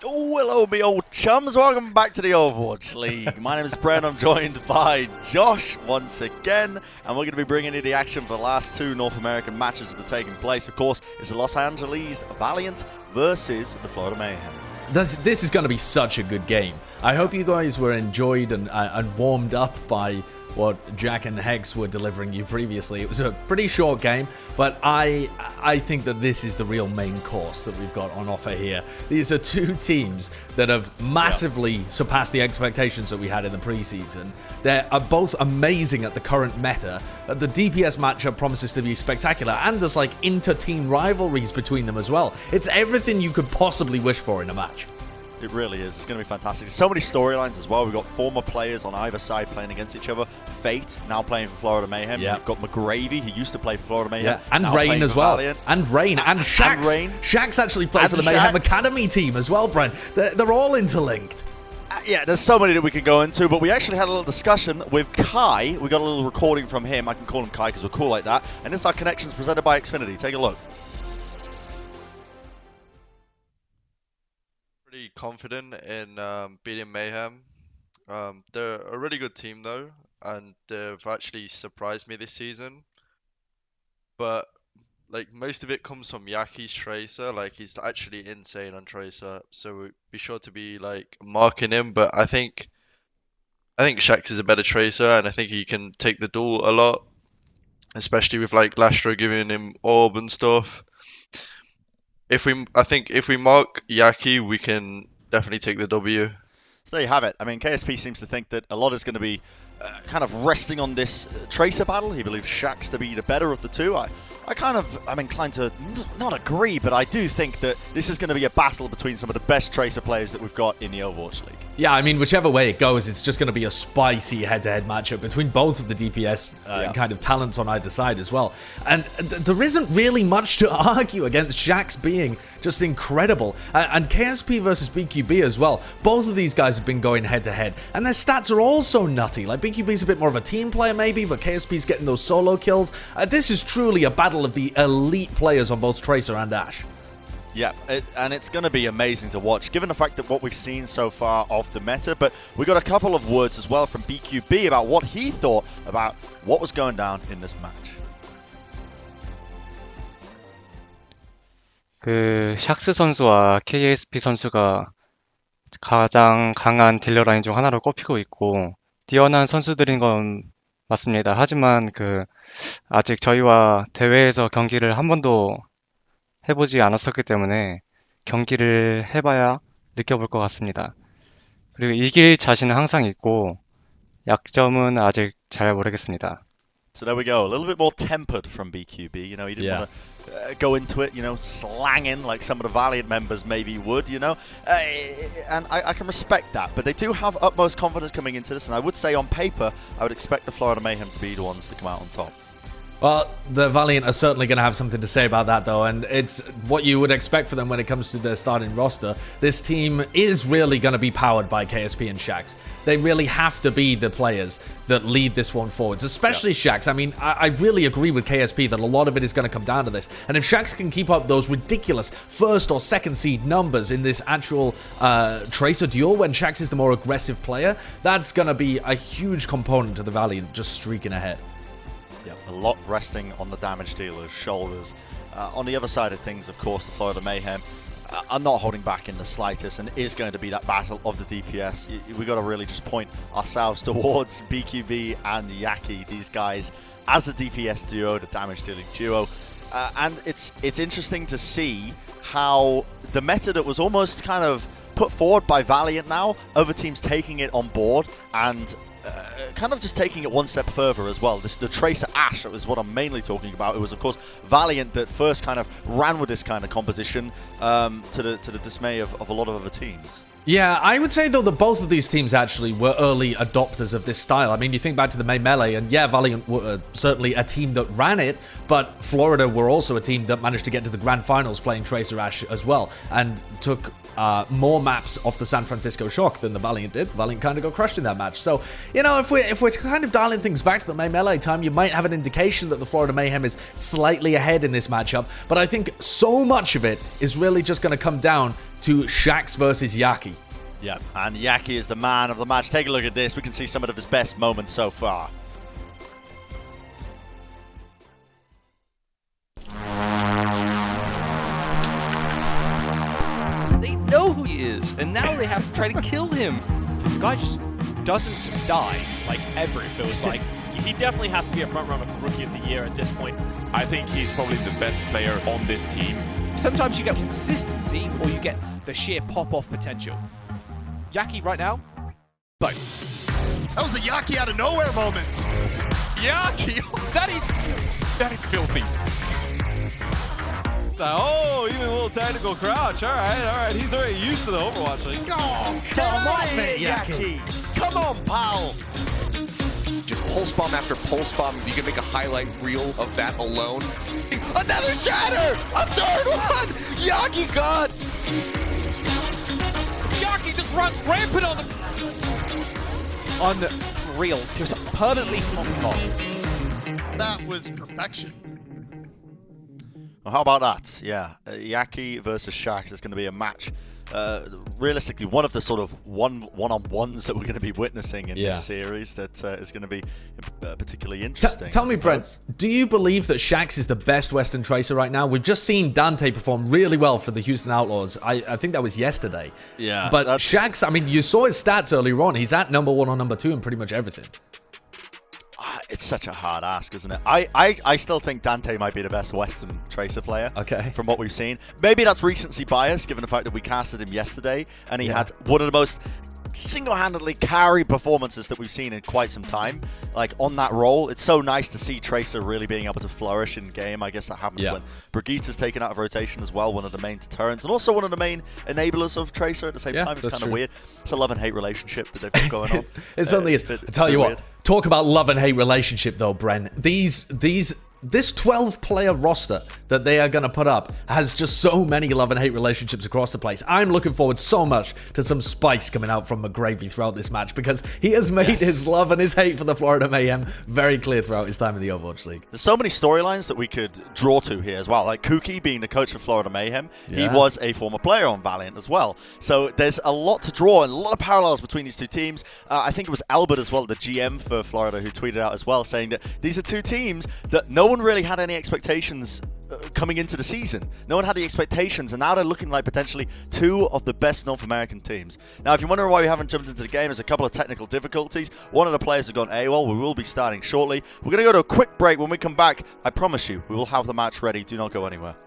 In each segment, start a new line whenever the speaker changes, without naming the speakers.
Oh, hello, me old chums. Welcome back to the Overwatch League. My name is Brent. I'm joined by Josh once again, and we're going to be bringing you the action for the last two North American matches that are taking place. Of course, it's the Los Angeles Valiant versus the Florida Mayhem.
This is going to be such a good game. I hope you guys were enjoyed and warmed up by what Jack and Hex were delivering you previously. It was a pretty short game, but I think that this is the real main course that we've got on offer here. These are two teams that have massively surpassed the expectations that we had in the preseason. They are both amazing at the current meta. The DPS matchup promises to be spectacular, and there's like inter-team rivalries between them as well. It's everything you could possibly wish for in a match.
It really is. It's going to be fantastic. So many storylines as well. We've got former players on either side playing against each other. Fate now playing for Florida Mayhem. We've got McGravy, who used to play for Florida Mayhem.
And Rain as well.
Valiant.
And Rain. And Shax. Shax actually played for the Mayhem Academy team as well, Brent. They're all interlinked.
Yeah, there's so many that we can go into, but we actually had a little discussion with Kai. We got a little recording from him. I can call him Kai because we're cool like that. And this is our connections presented by Xfinity. Take a look.
Pretty confident in beating Mayhem. They're a really good team though, and they've actually surprised me this season. But like most of it comes from Yaki's Tracer. Like he's actually insane on Tracer, so be sure to be like marking him. But I think Shax is a better Tracer, and I think he can take the duel a lot, especially with like Lastro giving him orb and stuff. I think if we mark Yaki, we can definitely take the W.
So there you have it. I mean, KSP seems to think that a lot is going to be kind of resting on this Tracer battle. He believes Shax to be the better of the two. I'm inclined to not agree, but I do think that this is going to be a battle between some of the best Tracer players that we've got in the Overwatch League.
Yeah, I mean, whichever way it goes, it's just going to be a spicy head-to-head matchup between both of the DPS kind of talents on either side as well. And there isn't really much to argue against Shax being just incredible. And KSP versus BQB as well. Both of these guys have been going head-to-head, and their stats are also nutty. Like, BQB's a bit more of a team player maybe, but KSP's getting those solo kills. This is truly a battle of the elite players on both Tracer and Ashe.
Yeah, and it's going to be amazing to watch, given the fact that what we've seen so far of the meta. But we got a couple of words as well from BQB about what he thought about what was going down in this match.
샥스 선수와 KSP 선수가 가장 강한 딜러 라인 중 하나로 꼽히고 있고 뛰어난 선수들인 건 맞습니다. 하지만 아직 저희와 대회에서 경기를 한 번도 해보지 않았었기 때문에 경기를 해봐야 느껴볼 것 같습니다. 그리고 이길 자신은 항상 있고 약점은 아직 잘 모르겠습니다.
So there we go, a little bit more tempered from BQB. You know, he didn't want to go into it, you know, slanging like some of the Valiant members maybe would, you know. And I can respect that, but they do have utmost confidence coming into this, and I would say on paper, I would expect the Florida Mayhem to be the ones to come out on top.
Well, the Valiant are certainly going to have something to say about that, though, and it's what you would expect for them when it comes to their starting roster. This team is really going to be powered by KSP and Shax. They really have to be the players that lead this one forwards, especially Shax. I mean, I really agree with KSP that a lot of it is going to come down to this, and if Shax can keep up those ridiculous first or second seed numbers in this actual Tracer duel when Shax is the more aggressive player, that's going to be a huge component to the Valiant just streaking ahead.
A lot resting on the damage dealer's shoulders. On the other side of things, of course, the Florida Mayhem are not holding back in the slightest, and it is going to be that battle of the DPS. We got to really just point ourselves towards BQB and Yaki, these guys as a DPS duo, the damage dealing duo. And it's interesting to see how the meta that was almost kind of put forward by Valiant now, other teams taking it on board and kind of just taking it one step further as well. The Tracer Ashe is what I'm mainly talking about. It was, of course, Valiant that first kind of ran with this kind of composition to the dismay of a lot of other teams.
Yeah, I would say, though, that both of these teams actually were early adopters of this style. I mean, you think back to the May Melee, and yeah, Valiant were certainly a team that ran it, but Florida were also a team that managed to get to the Grand Finals playing Tracer Ashe as well, and took more maps off the San Francisco Shock than the Valiant did. The Valiant kind of got crushed in that match. So, you know, if we're kind of dialing things back to the main melee time, you might have an indication that the Florida Mayhem is slightly ahead in this matchup, but I think so much of it is really just going to come down to Shax versus Yaki.
Yeah, and Yaki is the man of the match. Take a look at this. We can see some of his best moments so far.
They know who he is, and now they have to try to kill him.
The guy just doesn't die, like, ever, it feels like. He definitely has to be a front-runner for Rookie of the Year at this point.
I think he's probably the best player on this team.
Sometimes you get consistency, or you get the sheer pop-off potential. Yaki right now, both.
That was a Yaki out of nowhere moment.
Yaki! That is filthy.
Oh, even a little technical crouch. All right. He's already used to the Overwatch League.
Oh, come on, Yaki.
Come on, pal.
Just pulse bomb after pulse bomb. You can make a highlight reel of that alone. Another shatter! A third one! Yaki got!
Yaki just runs rampant on them. Unreal. Just permanently knocked off.
That was perfection.
Well, how about that? Yeah, Yaki versus Shax is going to be a match. Realistically, one of the sort of one-on-ones that we're going to be witnessing in this series that is going to be particularly interesting.
Tell me, Brent, do you believe that Shax is the best Western Tracer right now? We've just seen Dante perform really well for the Houston Outlaws. I think that was yesterday.
Yeah.
But Shax, I mean, you saw his stats earlier on. He's at number 1 or number 2 in pretty much everything.
It's such a hard ask, isn't it? I still think Dante might be the best Western Tracer player from what we've seen. Maybe that's recency bias, given the fact that we casted him yesterday, and he had one of the most single-handedly carry performances that we've seen in quite some time. Like, on that role, it's so nice to see Tracer really being able to flourish in game. I guess that happens when Brigitte's taken out of rotation as well, one of the main deterrents, and also one of the main enablers of Tracer at the same time. It's kind of weird. It's a love and hate relationship that they've got going on.
It certainly is. I tell you what, talk about love and hate relationship though, Bren. This 12-player roster that they are going to put up has just so many love and hate relationships across the place. I'm looking forward so much to some spice coming out from McGravy throughout this match, because he has made his love and his hate for the Florida Mayhem very clear throughout his time in the Overwatch League.
There's so many storylines that we could draw to here as well. Like Kuki being the coach for Florida Mayhem, he was a former player on Valiant as well. So there's a lot to draw and a lot of parallels between these two teams. I think it was Albert as well, the GM for Florida, who tweeted out as well, saying that these are two teams that no one really had any expectations coming into the season. No one had the expectations, and now they're looking like potentially two of the best North American teams. Now, if you're wondering why we haven't jumped into the game, there's a couple of technical difficulties. One of the players has gone AWOL. We will be starting shortly. We're going to go to a quick break. When we come back, I promise you, we will have the match ready. Do not go anywhere.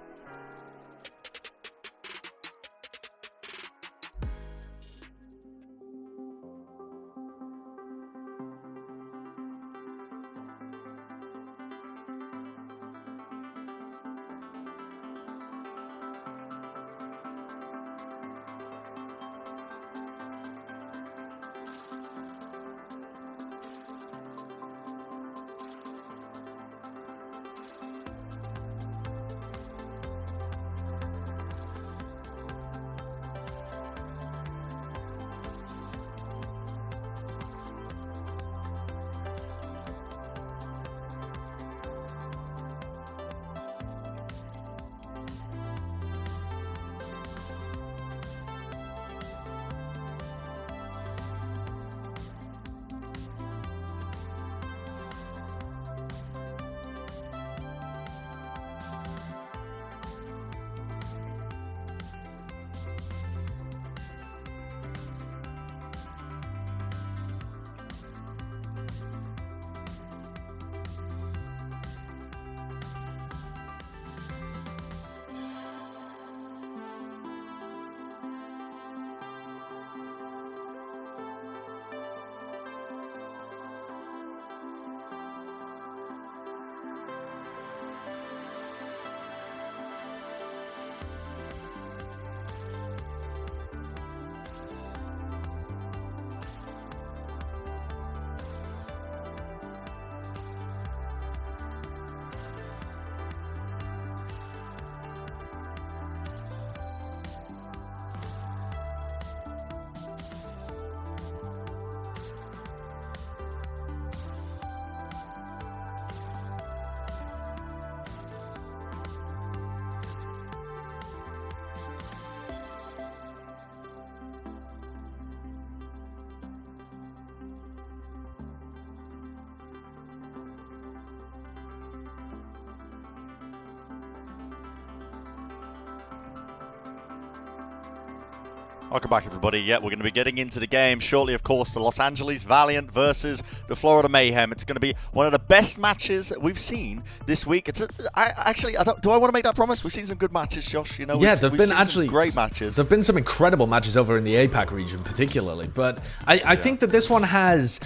Welcome back, everybody. Yeah, we're going to be getting into the game shortly, of course. The Los Angeles Valiant versus the Florida Mayhem. It's going to be one of the best matches we've seen this week. Do I want to make that promise? We've seen some good matches, Josh. You know,
yeah, there've been
actually some great matches.
There've been some incredible matches over in the APAC region, particularly. But I think that this one has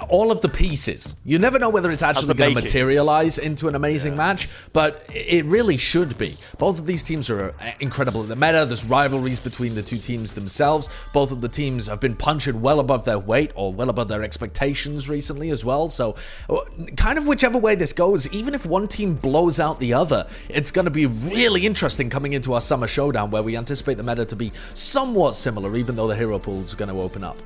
all of the pieces. You never know whether it's actually going to materialize into an amazing match, but it really should be. Both of these teams are incredible in the meta. There's rivalries between the two teams themselves. Both of the teams have been punching well above their weight or well above their expectations recently as well. So kind of whichever way this goes, even if one team blows out the other, it's going to be really interesting coming into our Summer Showdown, where we anticipate the meta to be somewhat similar, even though the hero pools are going to open up.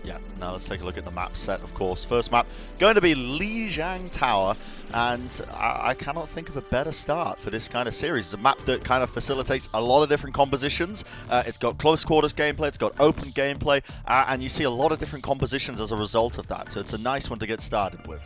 Yeah, now let's take a look at the map set, of course. First map, going to be Lijiang Tower, and I cannot think of a better start for this kind of series. It's a map that kind of facilitates a lot of different compositions. It's got close quarters gameplay, it's got open gameplay, and you see a lot of different compositions as a result of that, so it's a nice one to get started with.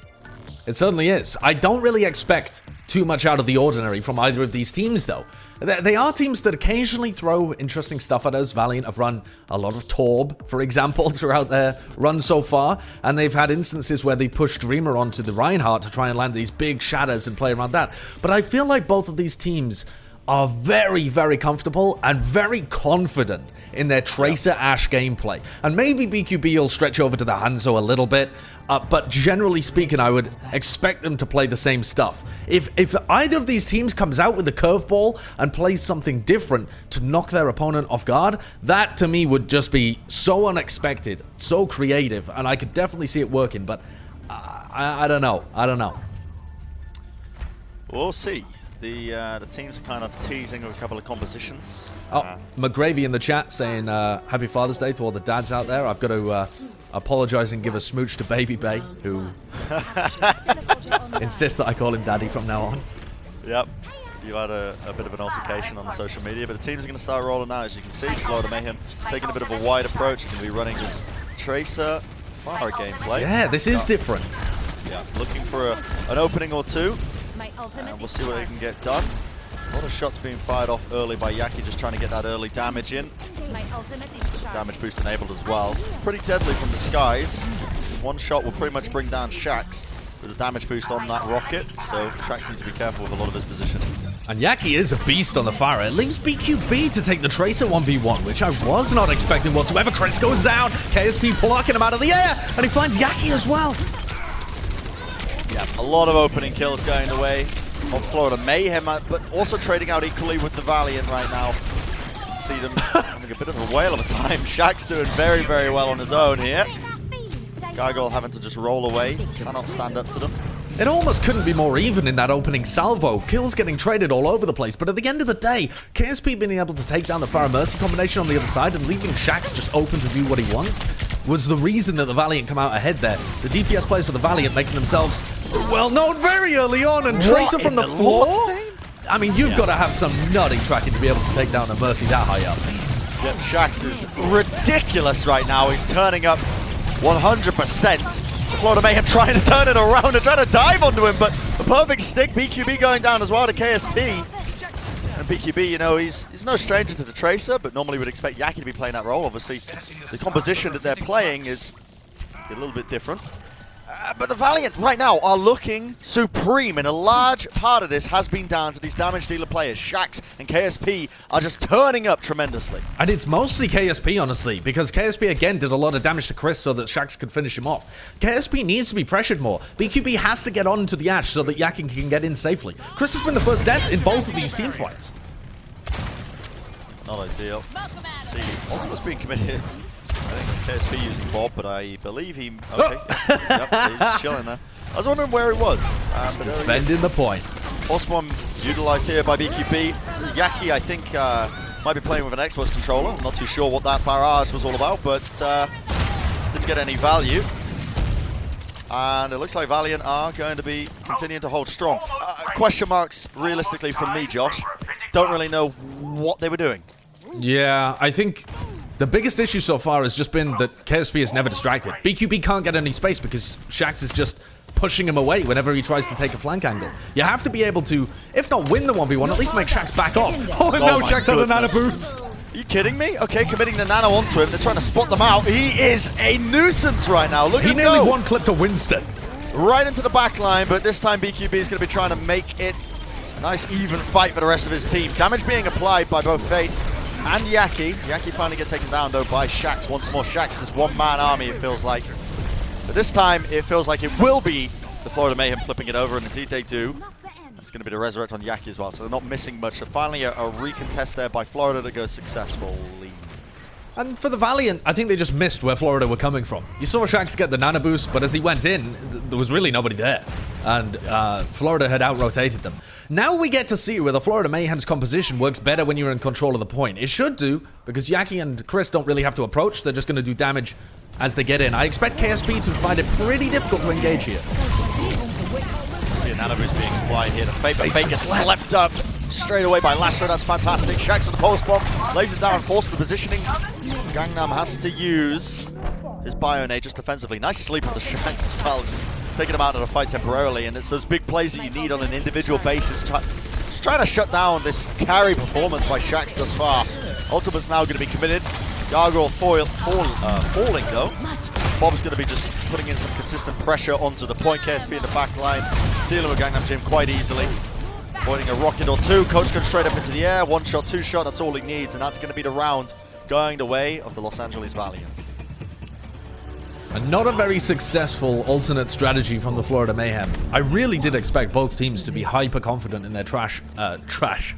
It certainly is. I don't really expect too much out of the ordinary from either of these teams, though. They are teams that occasionally throw interesting stuff at us. Valiant have run a lot of Torb, for example, throughout their run so far, and they've had instances where they pushed Dreamer onto the Reinhardt to try and land these big shatters and play around that. But I feel like both of these teams are very, very comfortable and very confident in their Tracer Ashe gameplay. And maybe BQB will stretch over to the Hangzhou a little bit, but generally speaking, I would expect them to play the same stuff. If either of these teams comes out with a curveball and plays something different to knock their opponent off guard, that to me would just be so unexpected, so creative, and I could definitely see it working, but I don't know.
We'll see. The teams are kind of teasing with a couple of compositions.
McGravy in the chat saying Happy Father's Day to all the dads out there. I've got to apologize and give a smooch to Baby Bay, who insists that I call him Daddy from now on.
Yep. You had a bit of an altercation on the social media, but the teams are going to start rolling now, as you can see. Florida Mayhem taking a bit of a wide approach. Going to be running this Tracer Fire gameplay.
Yeah, this is different.
Yeah, looking for an opening or two. And we'll see what they can get done. A lot of shots being fired off early by Yaki, just trying to get that early damage in. Damage boost enabled as well. Pretty deadly from the skies. One shot will pretty much bring down Shax with a damage boost on that rocket. So Shax needs to be careful with a lot of his position.
And Yaki is a beast on the fire. It leaves BQB to take the Tracer 1v1, which I was not expecting whatsoever. Chris goes down. KSP plucking him out of the air, and he finds Yaki as well.
Yeah, a lot of opening kills going the way of Florida Mayhem, but also trading out equally with the Valiant right now. See them having a bit of a whale of a time. Shaq's doing very, very well on his own here. Gargoyle having to just roll away, cannot stand up to them.
It almost couldn't be more even in that opening salvo. Kills getting traded all over the place, but at the end of the day, KSP being able to take down the Fire Mercy combination on the other side and leaving Shax just open to do what he wants was the reason that the Valiant come out ahead there. The DPS players for the Valiant making themselves well known very early on, and Tracer from the floor? I mean, you've got to have some nutty tracking to be able to take down a Mercy that high up.
Yep, Shax is ridiculous right now. He's turning up 100%. Florida Mayhem trying to turn it around and trying to dive onto him, but the perfect stick. BQB going down as well to KSP. And BQB, you know, he's no stranger to the Tracer, but normally we'd expect Yaki to be playing that role. Obviously, the composition that they're playing is a little bit different. But the Valiant right now are looking supreme, and a large part of this has been down to these damage dealer players. Shax and KSP are just turning up tremendously.
And it's mostly KSP, honestly, because KSP again did a lot of damage to Chris so that Shax could finish him off. KSP needs to be pressured more. BQB has to get onto the Ashe so that Yakin can get in safely. Chris has been the first death in both of these team fights.
Not ideal. See, Ultimate's being committed. I think it's KSP using Bob, but I believe he... Okay, yep, he's just chilling there. I was wondering where he was.
Defending the point.
Horse bomb utilized here by BQB. Yaki, I think, might be playing with an Xbox controller. I'm not too sure what that barrage was all about, but didn't get any value. And it looks like Valiant are going to be continuing to hold strong. Question marks, realistically, from me, Josh. Don't really know what they were doing.
Yeah, I think the biggest issue so far has just been that KSP is never distracted. BQB can't get any space because Shax is just pushing him away whenever he tries to take a flank angle. You have to be able to, if not win the 1v1, at least make Shax back off. Oh no, Shax has a nano boost.
Are you kidding me? Okay, committing the nano onto him. They're trying to spot them out. He is a nuisance right now. Look at him
nearly
go.
one-clipped to Winston.
Right into the back line, but this time BQB is going to be trying to make it a nice even fight for the rest of his team. Damage being applied by both Fate and Yaki. Yaki finally gets taken down though by Shax once more. Shax, this one-man army, it feels like. But this time, it feels like it will be the Florida Mayhem flipping it over, and indeed they do. It's going to be the resurrect on Yaki as well, so they're not missing much. So finally a recontest there by Florida that goes successfully.
And for the Valiant, I think they just missed where Florida were coming from. You saw Shax get the nano boost, but as he went in, there was really nobody there. And Florida had out-rotated them. Now we get to see where the Florida Mayhem's composition works better when you're in control of the point. It should do, because Yaki and Chris don't really have to approach. They're just going to do damage as they get in. I expect KSP to find it pretty difficult to engage here.
See a nano boost being applied here to Fate, but Fate gets slept up straight away by Lastro. That's fantastic. Shax with the pulse bomb, lays it down, forces the positioning. Gangnam has to use his Bionade just defensively. Nice sleep of the Shax as well, just taking him out of the fight temporarily. And it's those big plays that you need on an individual basis. Just trying to shut down this carry performance by Shax thus far. Ultimate's now going to be committed. Gargoyle falling though. Bob's going to be just putting in some consistent pressure onto the point. KSP in the back line, dealing with Gangnam Jim quite easily. Avoiding a rocket or two. Coach goes straight up into the air. One shot, two shot, that's all he needs. And that's going to be the round going the way of the Los Angeles Valiant.
And not a very successful alternate strategy from the Florida Mayhem. I really did expect both teams to be hyper confident in their tracer Ash.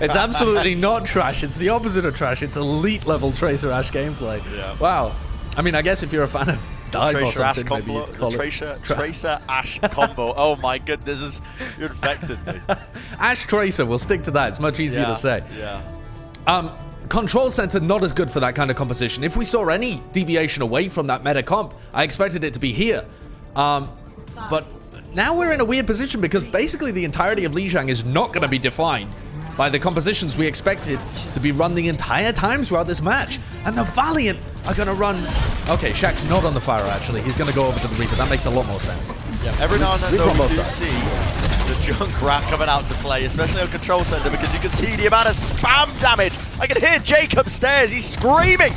It's absolutely not trash. It's the opposite of trash. It's elite level Tracer Ash gameplay. Yeah. Wow. I mean, I guess if you're a fan of Dive or something, maybe you call it
Tracer Ash combo. Oh my goodness, you infected me.
Ash Tracer, we'll stick to that. It's much easier to say.
Yeah.
Control Center not as good for that kind of composition. If we saw any deviation away from that meta comp, I expected it to be here. But now we're in a weird position because basically the entirety of Lijiang is not going to be defined by the compositions we expected to be run the entire time throughout this match. And the Valiant are going to run... Okay, Shaq's not on the Fire actually. He's going to go over to the Reaper. That makes a lot more sense.
Yeah. Every now and then though, we do see the Junkrat coming out to play, especially on Control Center, because you can see the amount of spam damage. I can hear Jake upstairs. He's screaming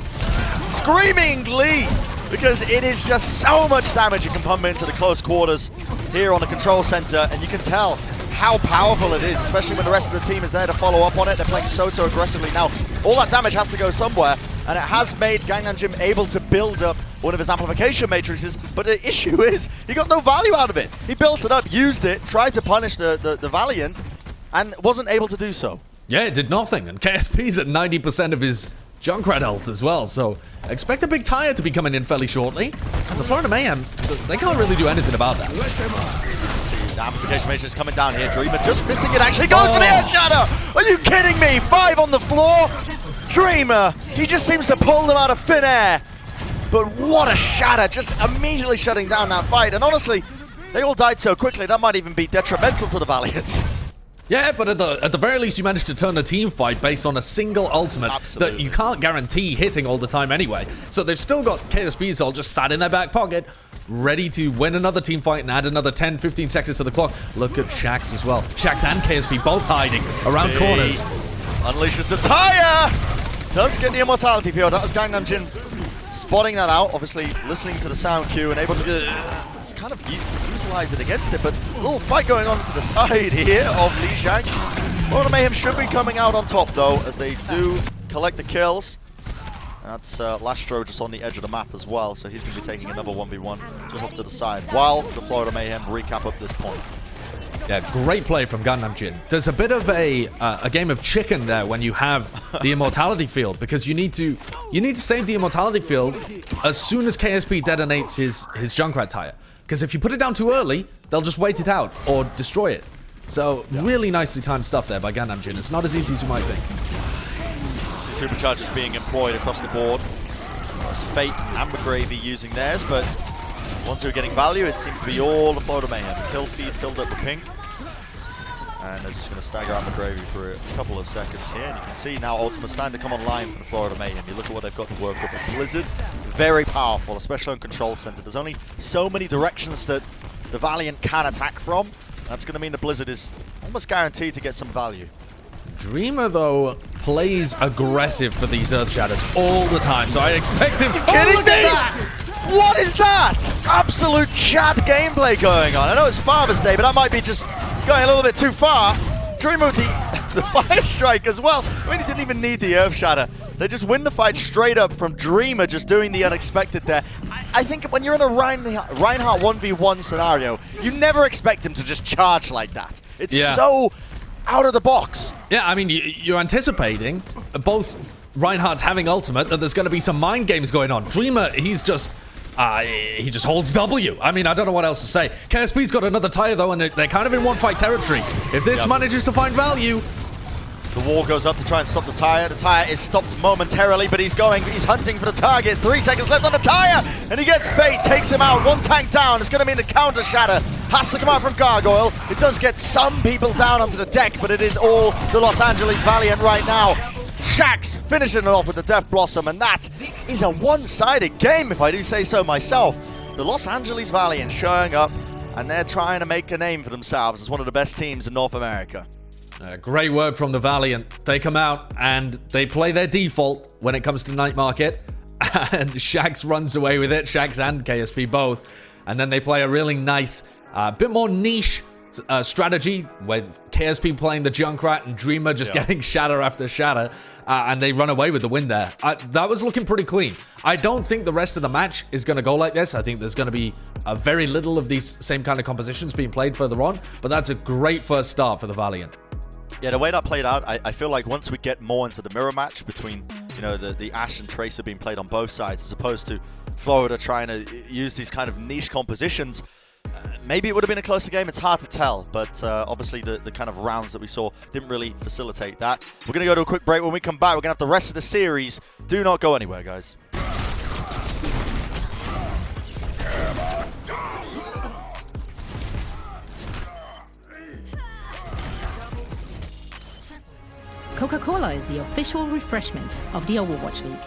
in glee, because it is just so much damage you can pump into the close quarters here on the Control Center, and you can tell how powerful it is, especially when the rest of the team is there to follow up on it. They're playing so aggressively now. All that damage has to go somewhere, and it has made Gangnam Jim able to build up one of his amplification matrices, but the issue is he got no value out of it. He built it up, used it, tried to punish the Valiant, and wasn't able to do so.
Yeah, it did nothing, and KSP's at 90% of his Junkrat ult as well, so expect a big tire to be coming in fairly shortly. And the Florida Mayhem, they can't really do anything about that.
The amplification matrix coming down here. Dreamer just missing it, actually goes to the Earth Shatter! Are you kidding me? 5 on the floor! Dreamer, he just seems to pull them out of thin air. But what a shatter, just immediately shutting down that fight. And honestly, they all died so quickly, that might even be detrimental to the Valiant.
Yeah, but at the very least, you managed to turn a team fight based on a single ultimate that you can't guarantee hitting all the time anyway. So they've still got KSP's ult just sat in their back pocket, ready to win another team fight and add another 10, 15 seconds to the clock. Look at Shax as well. Shax and KSP both hiding around corners.
Unleashes the tire! Does get the immortality PO. That was Gangnam Jin spotting that out, obviously listening to the sound cue and able to kind of utilize it against it, but a little fight going on to the side here of Lijiang. Florida Mayhem should be coming out on top though, as they do collect the kills. That's Lastro just on the edge of the map as well, so he's going to be taking another 1v1 just off to the side, while the Florida Mayhem recap up this point.
Yeah, great play from Gangnam Jin. There's a bit of a game of chicken there when you have the immortality field, because you need to save the immortality field as soon as KSP detonates his Junkrat tire. Because if you put it down too early, they'll just wait it out or destroy it. So really nicely timed stuff there by Gangnam Jin. It's not as easy as you might think.
See superchargers being employed across the board. Fate and McGravy using theirs, but ones who are getting value, it seems to be all the Florida Mayhem. Kill feed filled up the pink. And they're just going to stagger out McGravy for a couple of seconds here. And you can see now Ultimate's starting to come online for the Florida Mayhem. You look at what they've got to work with. Blizzard, very powerful, especially on Control Center. There's only so many directions that the Valiant can attack from. That's going to mean the Blizzard is almost guaranteed to get some value.
Dreamer, though, plays aggressive for these Earthshatters all the time, so I expect him...
Kidding me? What is that? Absolute chat gameplay going on. I know it's Father's Day, but that might be just going a little bit too far. Dreamer with the Fire Strike as well. I mean, he didn't even need the Earth Shatter. They just win the fight straight up from Dreamer just doing the unexpected there. I think when you're in a Reinhardt 1v1 scenario, you never expect him to just charge like that. It's so out of the box.
Yeah, I mean, you're anticipating both Reinhardt's having ultimate, that there's going to be some mind games going on. Dreamer, he's just... he just holds W. I mean, I don't know what else to say. KSP's got another tire, though, and they're kind of in one-fight territory. If this manages to find value...
The wall goes up to try and stop the tire. The tire is stopped momentarily, but he's hunting for the target. 3 seconds left on the tire, and he gets bait, takes him out. One tank down. It's going to mean the counter shatter has to come out from Gargoyle. It does get some people down onto the deck, but it is all the Los Angeles Valiant right now. Shax finishing it off with the Death Blossom, and that is a one-sided game, if I do say so myself. The Los Angeles Valiant showing up, and they're trying to make a name for themselves as one of the best teams in North America.
Great work from the Valiant. They come out and they play their default when it comes to Night Market, and Shax runs away with it, Shax and KSP both, and then they play a really nice, bit more niche strategy with KSP playing the Junkrat and Dreamer just getting shatter after shatter, and they run away with the win there. That was looking pretty clean. I don't think the rest of the match is going to go like this. I think there's going to be very little of these same kind of compositions being played further on, but that's a great first start for the Valiant.
Yeah, the way that played out, I feel like once we get more into the mirror match between, you know, the Ashe and Tracer being played on both sides, as opposed to Florida trying to use these kind of niche compositions, maybe it would have been a closer game. It's hard to tell, but obviously the kind of rounds that we saw didn't really facilitate that. We're going to go to a quick break. When we come back, we're going to have the rest of the series. Do not go anywhere, guys.
Coca-Cola is the official refreshment of the Overwatch League.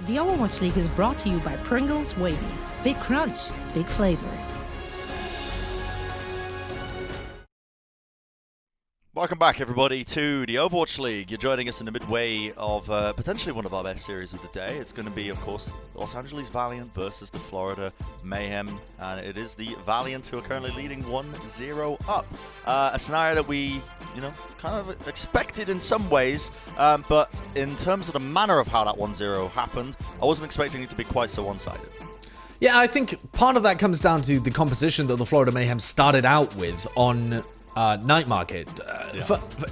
The Overwatch League is brought to you by Pringles Wavy. Big crunch, big flavor.
Welcome back, everybody, to the Overwatch League. You're joining us in the midway of potentially one of our best series of the day. It's going to be, of course, Los Angeles Valiant versus the Florida Mayhem, and it is the Valiant who are currently leading 1-0 up. A scenario that we, kind of expected in some ways, but in terms of the manner of how that 1-0 happened, I wasn't expecting it to be quite so one-sided.
Yeah, I think part of that comes down to the composition that the Florida Mayhem started out with on Night Market.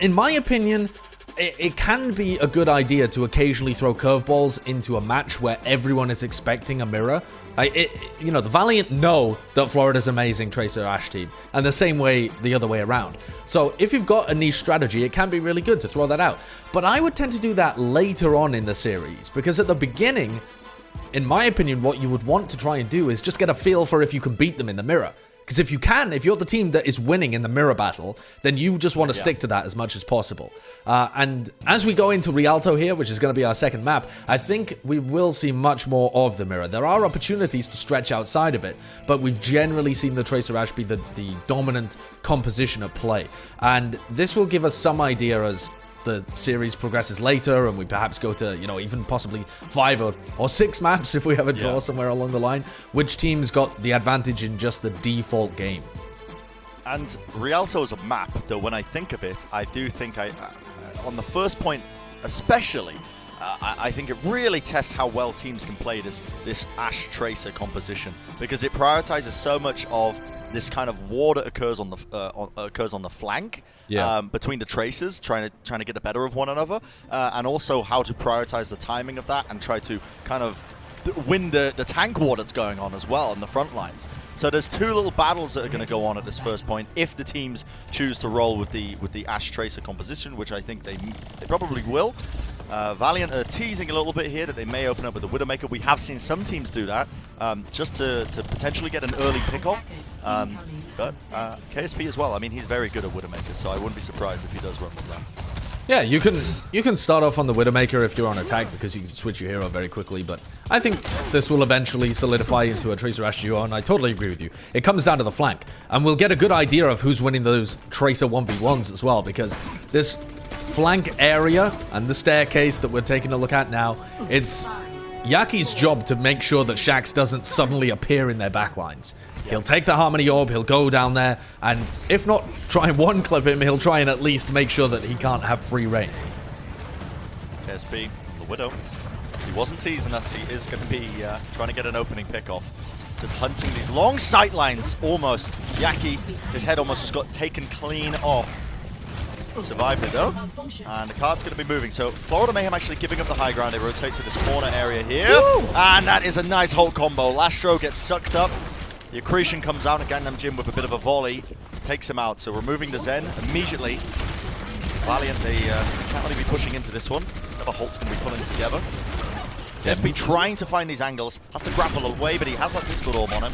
In my opinion, it can be a good idea to occasionally throw curveballs into a match where everyone is expecting a mirror. The Valiant know that Florida's amazing Tracer Ashe team, and the same way the other way around. So if you've got a niche strategy, it can be really good to throw that out. But I would tend to do that later on in the series, because at the beginning, in my opinion, what you would want to try and do is just get a feel for if you can beat them in the mirror. Because if you're the team that is winning in the mirror battle, then you just want to stick to that as much as possible. And as we go into Rialto here, which is going to be our second map, I think we will see much more of the mirror. There are opportunities to stretch outside of it, but we've generally seen the Tracer Ashe be the dominant composition at play. And this will give us some idea as the series progresses later, and we perhaps go to, even possibly 5 or 6 maps if we have a draw somewhere along the line, which team's got the advantage in just the default game.
And Rialto is a map that when I think of it, I do think on the first point especially, I think it really tests how well teams can play this Ashe Tracer composition, because it prioritizes so much of this kind of war that occurs on the flank between the Tracers, trying to get the better of one another, and also how to prioritize the timing of that and try to kind of win the tank war that's going on as well on the front lines. So there's 2 little battles that are going to go on at this first point if the teams choose to roll with the Ashe Tracer composition, which I think they probably will. Valiant are teasing a little bit here that they may open up with the Widowmaker. We have seen some teams do that just to potentially get an early pick-off. But KSP as well. I mean, he's very good at Widowmaker, so I wouldn't be surprised if he does run with that.
Yeah, you can start off on the Widowmaker if you're on attack, because you can switch your hero very quickly, but I think this will eventually solidify into a Tracer Ashe duo, and I totally agree with you. It comes down to the flank, and we'll get a good idea of who's winning those Tracer 1v1s as well, because this flank area and the staircase that we're taking a look at now, it's Yaki's job to make sure that Shax doesn't suddenly appear in their backlines. He'll take the Harmony Orb, he'll go down there, and if not try and one-clip him, he'll try and at least make sure that he can't have free reign.
KSP, the Widow. He wasn't teasing us, he is going to be trying to get an opening pick-off. Just hunting these long sight lines, almost. Yaki, his head almost just got taken clean off. Survived it though, and the card's going to be moving. So Florida Mayhem actually giving up the high ground. They rotate to this corner area here. Woo! And that is a nice Hulk combo. Lastro gets sucked up. The Accretion comes out, and Gangnam Jim with a bit of a volley takes him out. So removing the Zen immediately. Valiant, they can't really be pushing into this one. Another Hulk's going to be pulling together. KSP trying to find these angles. Has to grapple away, but he has that Discord Orb on him.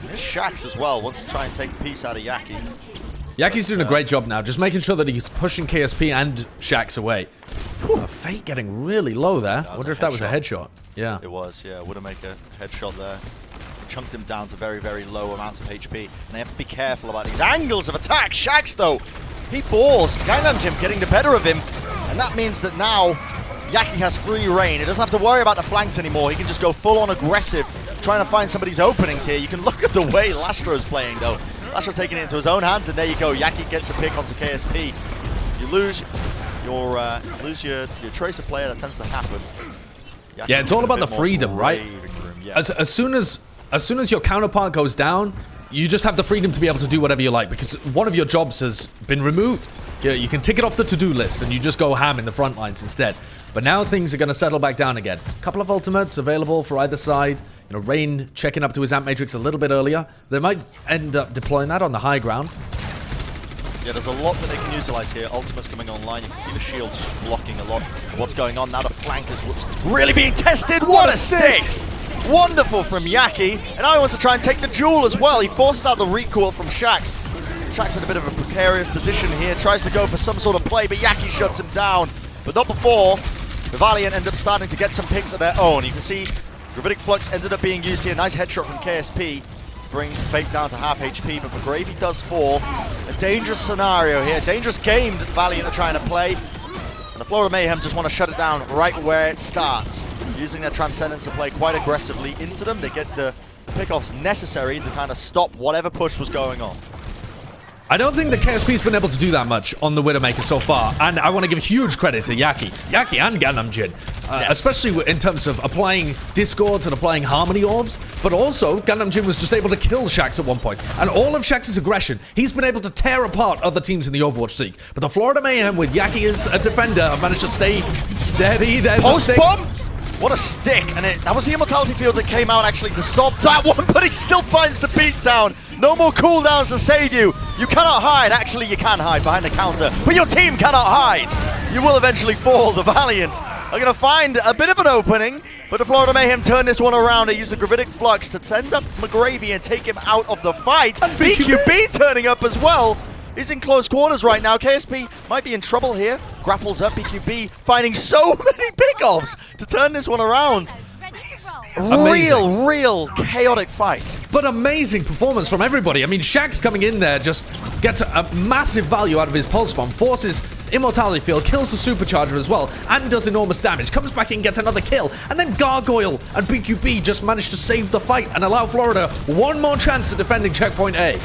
And there's Shax as well. Wants to try and take a piece out of Yaki.
Yaki's doing a great job now, just making sure that he's pushing KSP and Shax away. Fate getting really low there. I wonder if that was a headshot. Yeah.
It was, yeah. Widowmaker headshot there. Chunked him down to very, very low amounts of HP. And they have to be careful about these angles of attack. Shax, though, he forced Gangnam Jim getting the better of him. And that means that now Yaki has free reign. He doesn't have to worry about the flanks anymore. He can just go full-on aggressive, trying to find some of these openings here. You can look at the way Lastro's playing, though. Lastro taking it into his own hands, and there you go. Yaki gets a pick onto KSP. You lose your Tracer player, that tends to happen. Yaki,
yeah, it's all about the freedom, right?
Yeah.
As soon as your counterpart goes down, you just have the freedom to be able to do whatever you like, because one of your jobs has been removed. You can tick it off the to-do list, and you just go ham in the front lines instead. But now things are going to settle back down again. A couple of ultimates available for either side. Rain checking up to his Amp Matrix a little bit earlier. They might end up deploying that on the high ground.
Yeah, there's a lot that they can utilize here. Ultimate's coming online. You can see the shields just blocking a lot of what's going on. Now the flank is what's really being tested. What a stick! Wonderful from Yaki. And now he wants to try and take the jewel as well. He forces out the recoil from Shax. Shax in a bit of a precarious position here. Tries to go for some sort of play, but Yaki shuts him down. But not before the Valiant end up starting to get some picks of their own. You can see Gravitic Flux ended up being used here. Nice headshot from KSP. bring Fate down to half HP, but McGravy does fall. A dangerous scenario here, dangerous game that Valiant are trying to play. And the Florida Mayhem just want to shut it down right where it starts. Using their Transcendence to play quite aggressively into them. They get the pickoffs necessary to kind of stop whatever push was going on.
I don't think the KSP's been able to do that much on the Widowmaker so far, and I want to give huge credit to Yaki and Gangnam Jin, especially in terms of applying Discords and applying Harmony Orbs, but also Gangnam Jin was just able to kill Shaxx at one point, and all of Shaxx's aggression, he's been able to tear apart other teams in the Overwatch League, but the Florida Mayhem with Yaki as a defender have managed to stay steady. There's a stick.
Post bomb! What a stick, and that was the Immortality Field that came out actually to stop that one, but he still finds the beatdown. No more cooldowns to save you. You cannot hide. Actually, you can hide behind the counter, but your team cannot hide. You will eventually fall. The Valiant are going to find a bit of an opening, but the Florida Mayhem turn this one around. They use the Gravitic Flux to send up McGravy and take him out of the fight. And BQB turning up as well. He's in close quarters right now. KSP might be in trouble here. Grapples up, BQB finding so many pickoffs to turn this one around. Real chaotic fight.
But amazing performance from everybody. I mean, Shaxx coming in there just gets a massive value out of his Pulse Bomb, forces Immortality Field, kills the Supercharger as well, and does enormous damage. Comes back in, gets another kill, and then Gargoyle and BQB just managed to save the fight and allow Florida one more chance at defending Checkpoint A.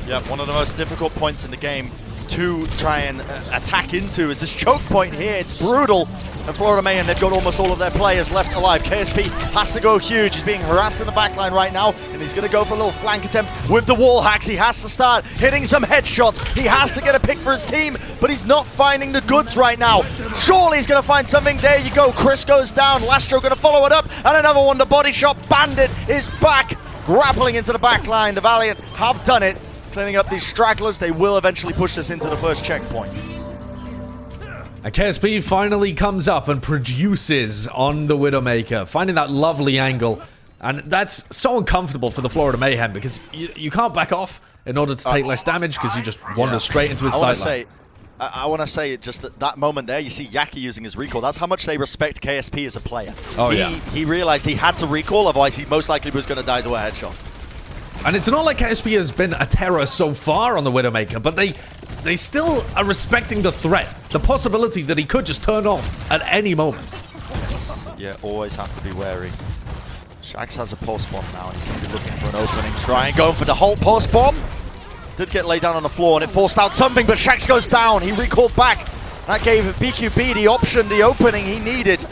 Yeah, one of the most difficult points in the game to try and attack into is this choke point here. It's brutal. And Florida Mayhem, they've got almost all of their players left alive. KSP has to go huge. He's being harassed in the backline right now, and he's going to go for a little flank attempt with the wall hacks. He has to start hitting some headshots. He has to get a pick for his team, but he's not finding the goods right now. Surely he's going to find something. There you go. Chris goes down. Lastro going to follow it up, and another one. The body shot. Bandit is back, grappling into the backline. The Valiant have done it. Cleaning up these stragglers, they will eventually push this into the first checkpoint.
And KSP finally comes up and produces on the Widowmaker, finding that lovely angle. And that's so uncomfortable for the Florida Mayhem because you can't back off in order to take less damage because you just wander straight into his sideline.
I want to say just that moment there, you see Yaki using his recall. That's how much they respect KSP as a player.
Oh,
he realized he had to recall, otherwise he most likely was going to die to a headshot.
And it's not like KSP has been a terror so far on the Widowmaker, but they still are respecting the threat, the possibility that he could just turn off at any moment.
Yeah, always have to be wary. Shaxx has a pulse bomb now, and he's going to be looking for an opening. Trying going for the whole pulse bomb. Did get laid down on the floor, and it forced out something, but Shaxx goes down. He recalled back. That gave BQB the option, the opening he needed.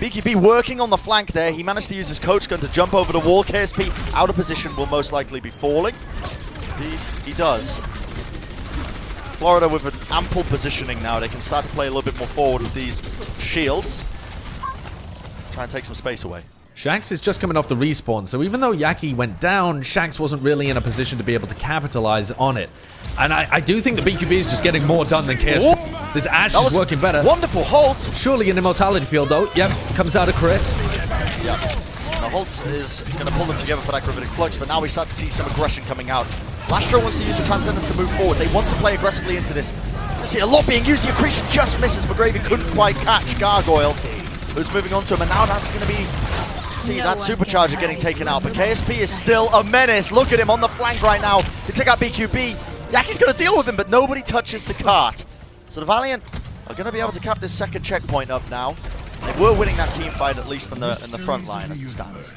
BQB working on the flank there. He managed to use his coach gun to jump over the wall. KSP out of position, will most likely be falling. Indeed, he does. Florida with an ample positioning now. They can start to play a little bit more forward with these shields. Try and take some space away.
Shaxx is just coming off the respawn, so even though Yaki went down, Shaxx wasn't really in a position to be able to capitalize on it. And I do think the BQB is just getting more done than KSP.
Whoa.
This Ash is working better.
Wonderful halt.
Surely an Immortality Field though. Yep, comes out of Chris.
Yep. The halt is going to pull them together for that Gravitic Flux, but now we start to see some aggression coming out. Lastro wants to use the Transcendence to move forward. They want to play aggressively into this. You see a lot being used. The accretion just misses. McGravy couldn't quite catch Gargoyle, who's moving on to him, and now that's going to be... See that Supercharger getting taken out, but KSP is still a menace. Look at him on the flank right now. He took out BQB. Yaki's going to deal with him, but nobody touches the cart. So the Valiant are going to be able to cap this second checkpoint up now. They were winning that team fight, at least in the front line as it stands.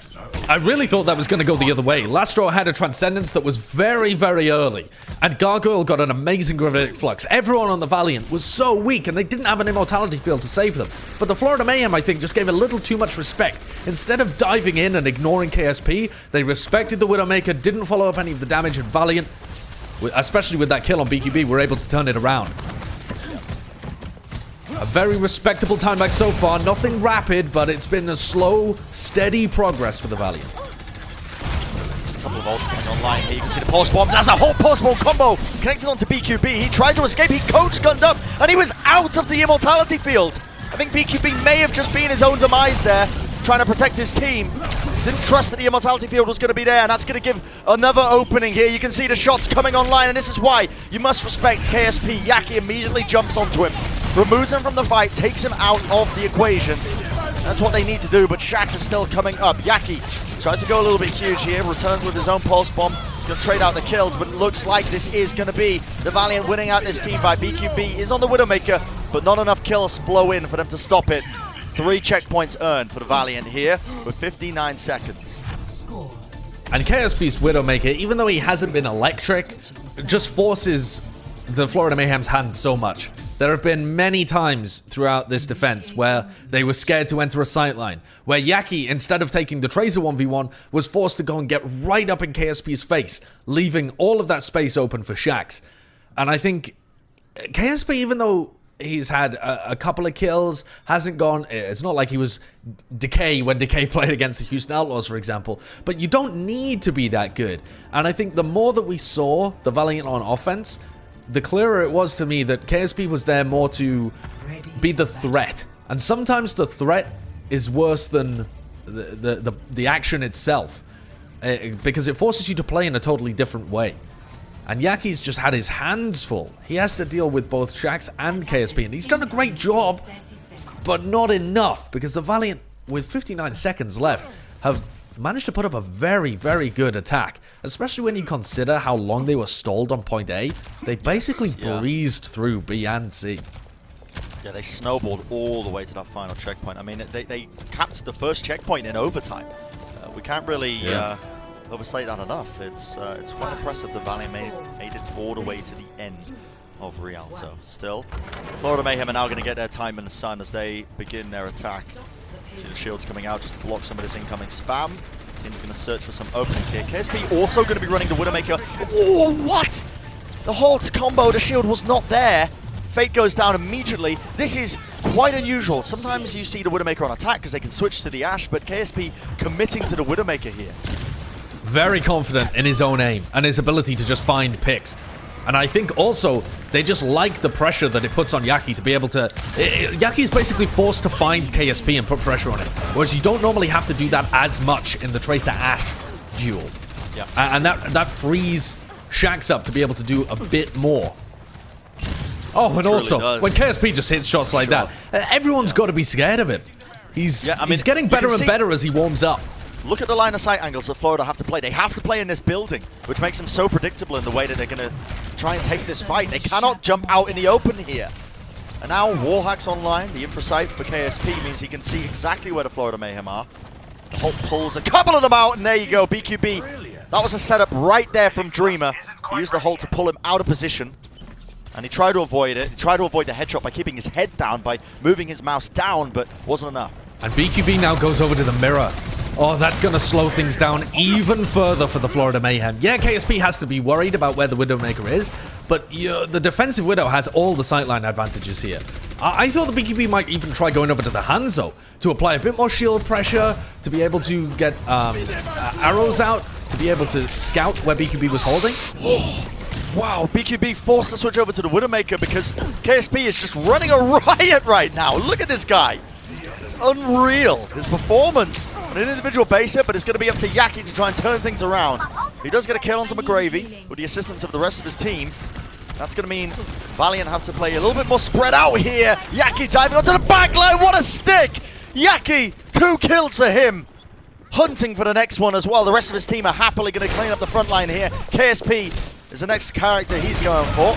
I really thought that was going to go the other way. Lastro had a Transcendence that was very, very early, and Gargoyle got an amazing Gravitic Flux. Everyone on the Valiant was so weak, and they didn't have an Immortality Field to save them. But the Florida Mayhem, I think, just gave a little too much respect. Instead of diving in and ignoring KSP, they respected the Widowmaker, didn't follow up any of the damage, and Valiant, especially with that kill on BQB, were able to turn it around. A very respectable time back so far. Nothing rapid, but it's been a slow, steady progress for the Valiant.
A couple of ults coming online here. You can see the pulse bomb. That's a whole pulse bomb combo connected onto BQB. He tried to escape. He coach gunned up, and he was out of the Immortality Field. I think BQB may have just been his own demise there, trying to protect his team. Didn't trust that the Immortality Field was going to be there, and that's going to give another opening here. You can see the shots coming online, and this is why you must respect KSP. Yaki immediately jumps onto him, removes him from the fight, takes him out of the equation. That's what they need to do, but Shaxx is still coming up. Yaki tries to go a little bit huge here, returns with his own pulse bomb, He's going to trade out the kills, but it looks like this is going to be the Valiant winning out this team fight. BQB is on the Widowmaker, but not enough kills flow in for them to stop it. 3 checkpoints earned for the Valiant here with 59 seconds.
And KSP's Widowmaker, even though he hasn't been electric, just forces the Florida Mayhem's hand so much. There have been many times throughout this defense where they were scared to enter a sightline, where Yaki, instead of taking the Tracer 1v1, was forced to go and get right up in KSP's face, leaving all of that space open for Shax. And I think KSP, even though he's had a couple of kills, hasn't gone... It's not like he was Decay when Decay played against the Houston Outlaws, for example. But you don't need to be that good. And I think the more that we saw the Valiant on offense, the clearer it was to me that KSP was there more to be the threat. And sometimes the threat is worse than the action itself. Because it forces you to play in a totally different way. And Yaki's just had his hands full. He has to deal with both Shax and KSP, and he's done a great job, but not enough, because the Valiant, with 59 seconds left, have managed to put up a very, very good attack, especially when you consider how long they were stalled on point A. They basically breezed through B and C.
Yeah, they snowballed all the way to that final checkpoint. I mean, they capped the first checkpoint in overtime. We can't really... overstate that enough. It's quite impressive the Valiant made it all the way to the end of Rialto. Still, Florida Mayhem are now going to get their time in the sun as they begin their attack. See the shields coming out just to block some of this incoming spam. Team's going to search for some openings here. KSP also going to be running the Widowmaker. Oh, what? The Halt's combo, the shield was not there. Fate goes down immediately. This is quite unusual. Sometimes you see the Widowmaker on attack because they can switch to the Ashe, but KSP committing to the Widowmaker here.
Very confident in his own aim and his ability to just find picks. And I think also they just like the pressure that it puts on Yaki to be able to... Yaki's basically forced to find KSP and put pressure on him, whereas you don't normally have to do that as much in the Tracer Ashe duel.
Yeah.
And that frees Shax up to be able to do a bit more. Oh, and also, when KSP just hits shots like that, everyone's got to be scared of him. He's getting better and better as he warms up.
Look at the line of sight angles that Florida have to play. They have to play in this building, which makes them so predictable in the way that they're going to try and take this fight. They cannot jump out in the open here. And now Wallhack's online. The infra sight for KSP means he can see exactly where the Florida Mayhem are. The Hulk pulls a couple of them out, and there you go, BQB. That was a setup right there from Dreamer. He used the Hulk to pull him out of position. And he tried to avoid it. He tried to avoid the headshot by keeping his head down, by moving his mouse down, but wasn't enough.
And BQB now goes over to the mirror. Oh, that's going to slow things down even further for the Florida Mayhem. Yeah, KSP has to be worried about where the Widowmaker is, but the defensive Widow has all the sightline advantages here. I thought the BQB might even try going over to the Hangzhou to apply a bit more shield pressure, to be able to get arrows out, to be able to scout where BQB was holding.
Wow, BQB forced to switch over to the Widowmaker because KSP is just running a riot right now. Look at this guy. It's unreal, his performance on an individual basis, but it's going to be up to Yaki to try and turn things around. He does get a kill onto McGravy with the assistance of the rest of his team. That's going to mean Valiant have to play a little bit more spread out here. Yaki diving onto the back line, what a stick! Yaki, 2 kills for him. Hunting for the next one as well. The rest of his team are happily going to clean up the front line here. KSP is the next character he's going for.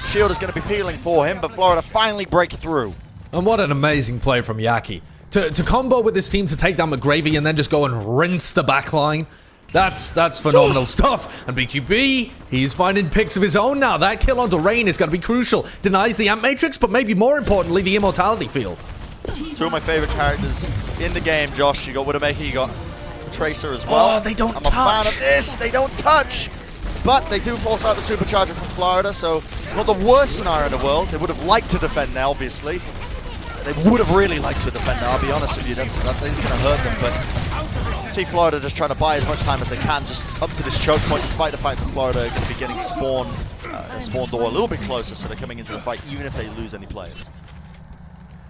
Shield is going to be peeling for him, but Florida finally break through.
And what an amazing play from Yaki. To combo with this team to take down McGravy and then just go and rinse the back line. That's phenomenal stuff. And BQB, he's finding picks of his own now. That kill onto Rain is going to be crucial. Denies the Amp Matrix, but maybe more importantly, the Immortality Field.
2 of my favorite characters in the game, Josh. You got Widowmaker, you got Tracer as well.
Oh, they don't touch.
I'm a fan of this. They don't touch. But they do force out the Supercharger from Florida, so not the worst scenario in the world. They would have liked to defend now, obviously. They would have really liked to defend now, I'll be honest with you. That is going to hurt them, but see Florida just trying to buy as much time as they can just up to this choke point, despite the fact that Florida are going to be getting spawn door a little bit closer, so they're coming into the fight even if they lose any players.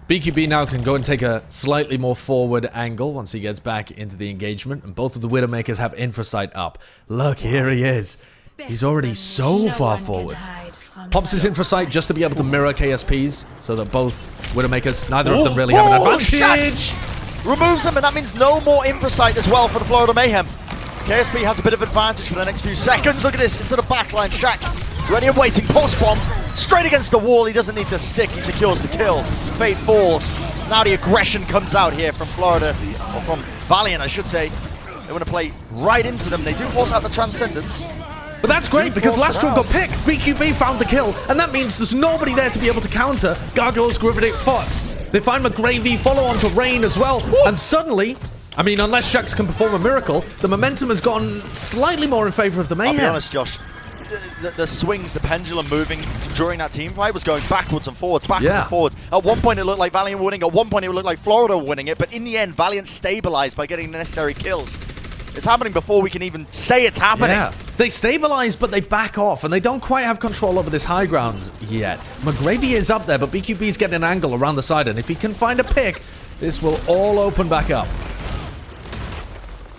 BQB now can go and take a slightly more forward angle once he gets back into the engagement, and both of the Widowmakers have infra sight up. Look, here he is. He's already so far forward. Pops his infra sight just to be able to mirror KSP's, so that both Widowmakers, neither of them really have an advantage.
Removes him, and that means no more infra sight as well for the Florida Mayhem. KSP has a bit of advantage for the next few seconds. Look at this, into the backline. Shax ready and waiting. Pulse bomb straight against the wall. He doesn't need the stick. He secures the kill. Fate falls. Now the aggression comes out here from Florida, or from Valiant, I should say. They want to play right into them. They do force out the Transcendence.
But that's great because Lastro got picked. BQB found the kill, and that means there's nobody there to be able to counter Gargoyle's Gravitic Fox. They find McGravy, follow on to Rain as well, and suddenly, I mean, unless Shax can perform a miracle, the momentum has gone slightly more in favor of the Mayhem.
I'll be honest, Josh. The swings, the pendulum moving during that team fight was going backwards and forwards, and forwards. At one point it looked like Valiant were winning, at one point it looked like Florida were winning it, but in the end Valiant stabilized by getting the necessary kills. It's happening before we can even say it's happening.
Yeah, they stabilize, but they back off, and they don't quite have control over this high ground yet. McGravy is up there, but BQB's getting an angle around the side, and if he can find a pick, this will all open back up.